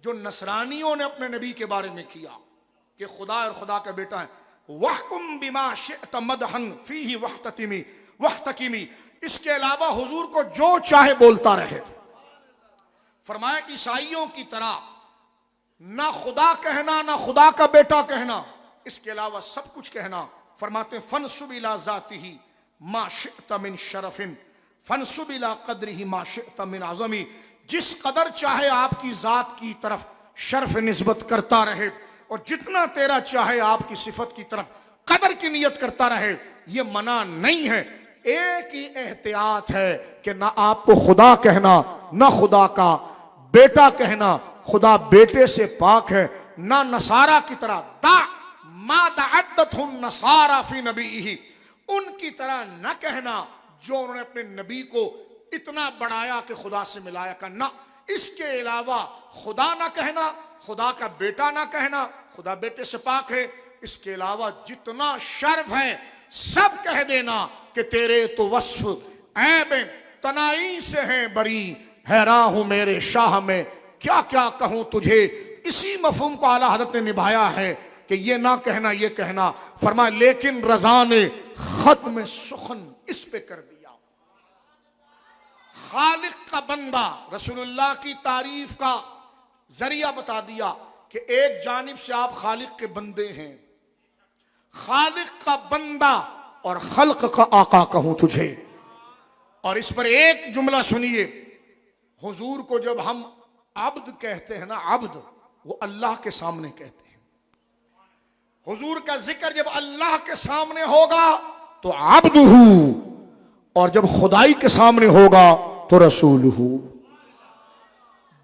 جو نصرانیوں نے اپنے نبی کے بارے میں کیا کہ خدا اور خدا کا بیٹا ہے. وَحْكُمْ بِمَا شِئْتَ مَدْحًا فِيهِ وَاحْتَكِمِ، اس کے علاوہ حضور کو جو چاہے بولتا رہے. فرمایا عیسائیوں کی طرح نہ خدا کہنا نہ خدا کا بیٹا کہنا، اس کے علاوہ سب کچھ کہنا. فرماتے فنسب الی ذاتہ ما شئت من شرف فنسب الی قدرہ ما شئت من عظم، جس قدر چاہے آپ کی ذات کی طرف شرف نسبت کرتا رہے اور جتنا تیرا چاہے آپ کی صفت کی طرف قدر کی نیت کرتا رہے، یہ منع نہیں ہے. ایک ہی احتیاط ہے کہ نہ آپ کو خدا کہنا نہ خدا کا بیٹا کہنا، خدا بیٹے سے پاک ہے. نہ نصارہ کی طرح دع ما دعتہ النصارى فی نبیہ، ان کی طرح نہ کہنا جو انہوں نے اپنے نبی کو اتنا بڑھایا کہ خدا سے ملایا کرنا. اس کے علاوہ خدا نہ کہنا، خدا کا بیٹا نہ کہنا، خدا بیٹے سے پاک ہے. اس کے علاوہ جتنا شرف ہے سب کہہ دینا کہ تیرے تو وصف عیب تنائی سے ہیں بری، حیران ہوں میرے شاہ میں کیا کیا کہوں تجھے. اسی مفہوم کو اعلیٰ حضرت نے نبھایا ہے کہ یہ نہ کہنا یہ کہنا. فرمایا لیکن رضا نے ختم سخن اس پہ کر دیا. خالق کا بندہ رسول اللہ کی تعریف کا ذریعہ بتا دیا کہ ایک جانب سے آپ خالق کے بندے ہیں، خالق کا بندہ اور خلق کا آقا کہوں تجھے. اور اس پر ایک جملہ سنیے، حضور کو جب ہم عبد کہتے ہیں نا، عبد وہ اللہ کے سامنے کہتے ہیں. حضور کا ذکر جب اللہ کے سامنے ہوگا تو عبد ہوں، اور جب خدائی کے سامنے ہوگا تو رسول ہوں.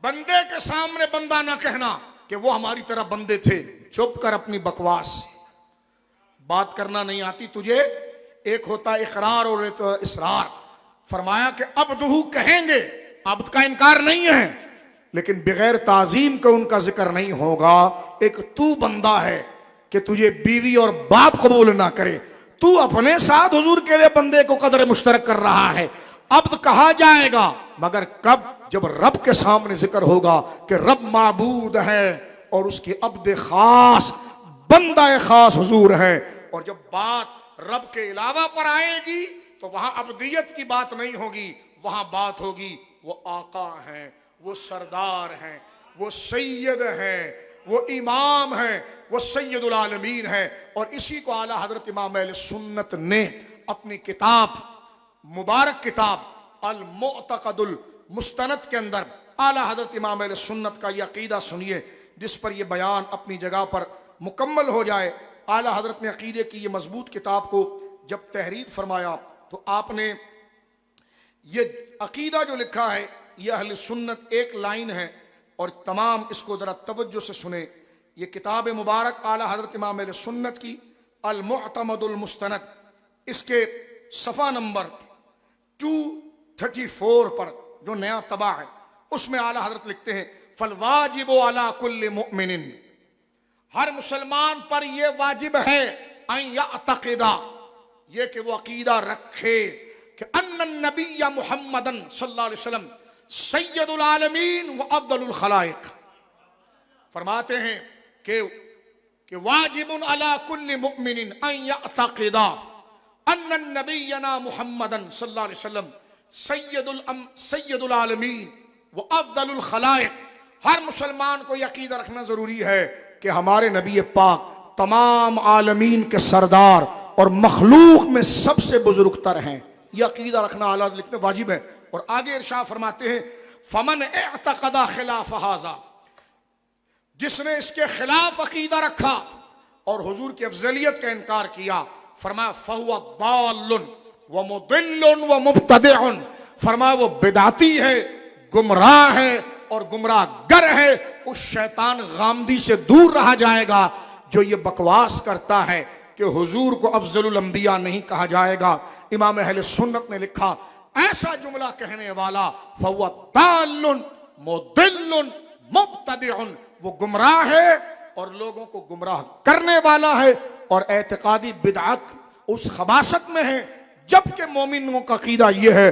بندے کے سامنے بندہ نہ کہنا کہ وہ ہماری طرح بندے تھے. چپ کر، اپنی بکواس بات کرنا نہیں آتی تجھے. ایک ہوتا اقرار اور ایک اصرار. فرمایا کہ عبدہ کہیں گے، عبد کا انکار نہیں ہے، لیکن بغیر تعظیم کا ان کا ذکر نہیں ہوگا. ایک تو بندہ ہے کہ تجھے بیوی اور باپ قبول نہ کرے، تو اپنے ساتھ حضور کے لئے بندے کو قدر مشترک کر رہا ہے. عبد کہا جائے گا مگر کب؟ جب رب کے سامنے ذکر ہوگا کہ رب معبود ہے اور اس کی عبد خاص بندہ خاص حضور ہے. اور جب بات رب کے علاوہ پر آئے گی تو وہاں عبدیت کی بات نہیں ہوگی، وہاں بات ہوگی وہ آقا ہیں، وہ سردار ہیں، وہ سید ہیں، وہ امام ہیں، وہ سید العالمین ہیں. اور اسی کو اعلیٰ حضرت امام اہل سنت نے اپنی کتاب، مبارک کتاب المعتقد المستند کے اندر اعلیٰ حضرت امام اہل سنت کا یہ عقیدہ سنیے جس پر یہ بیان اپنی جگہ پر مکمل ہو جائے. اعلیٰ حضرت نے عقیدے کی یہ مضبوط کتاب کو جب تحریر فرمایا تو آپ نے یہ عقیدہ جو لکھا ہے یہ اہل سنت ایک لائن ہے، اور تمام اس کو ذرا توجہ سے سنیں. یہ کتاب مبارک اعلیٰ حضرت امام اہل سنت کی المعتمد المستند، اس کے صفحہ نمبر 234 پر جو نیا طبع ہے اس میں اعلیٰ حضرت لکھتے ہیں فالواجب علی کل مؤمن، ہر مسلمان پر یہ واجب ہے ان یعتقد، یہ کہ وہ عقیدہ رکھے کہ ان النبی محمدن صلی اللہ علیہ وسلم سید العالمین و افضل الخلائق. فرماتے ہیں کہ واجب علی کل مؤمن ان یعتقد ان نبینا محمد صلی اللہ علیہ وسلم سید العالمین و افضل الخلائق. ہر مسلمان کو یہ عقیدہ رکھنا ضروری ہے کہ ہمارے نبی پاک تمام عالمین کے سردار اور مخلوق میں سب سے بزرگ تر ہیں. یہ عقیدہ رکھنا اعلیٰ لکھنا واجب ہے. اور آگے ارشاد فرماتے ہیں فمن اعتقد خلاف ھذا، جس نے اس کے خلاف عقیدہ رکھا اور حضور کی افضلیت کا انکار کیا، فرمایا فہو ضال ومضل ومبتدع، فرمایا وہ بدعتی ہے، گمراہ ہے اور گمراہ گر ہے. اس شیطان غامدی سے دور رہا جائے گا جو یہ بکواس کرتا ہے کہ حضور کو افضل الانبیاء نہیں کہا جائے گا. امام اہل سنت نے لکھا ایسا جملہ کہنے والا فہو ضال مضل مبتدع، وہ گمراہ ہے اور لوگوں کو گمراہ کرنے والا ہے اور اعتقادی بدعت اس خباثت میں ہے. جبکہ مومنوں کا عقیدہ یہ ہے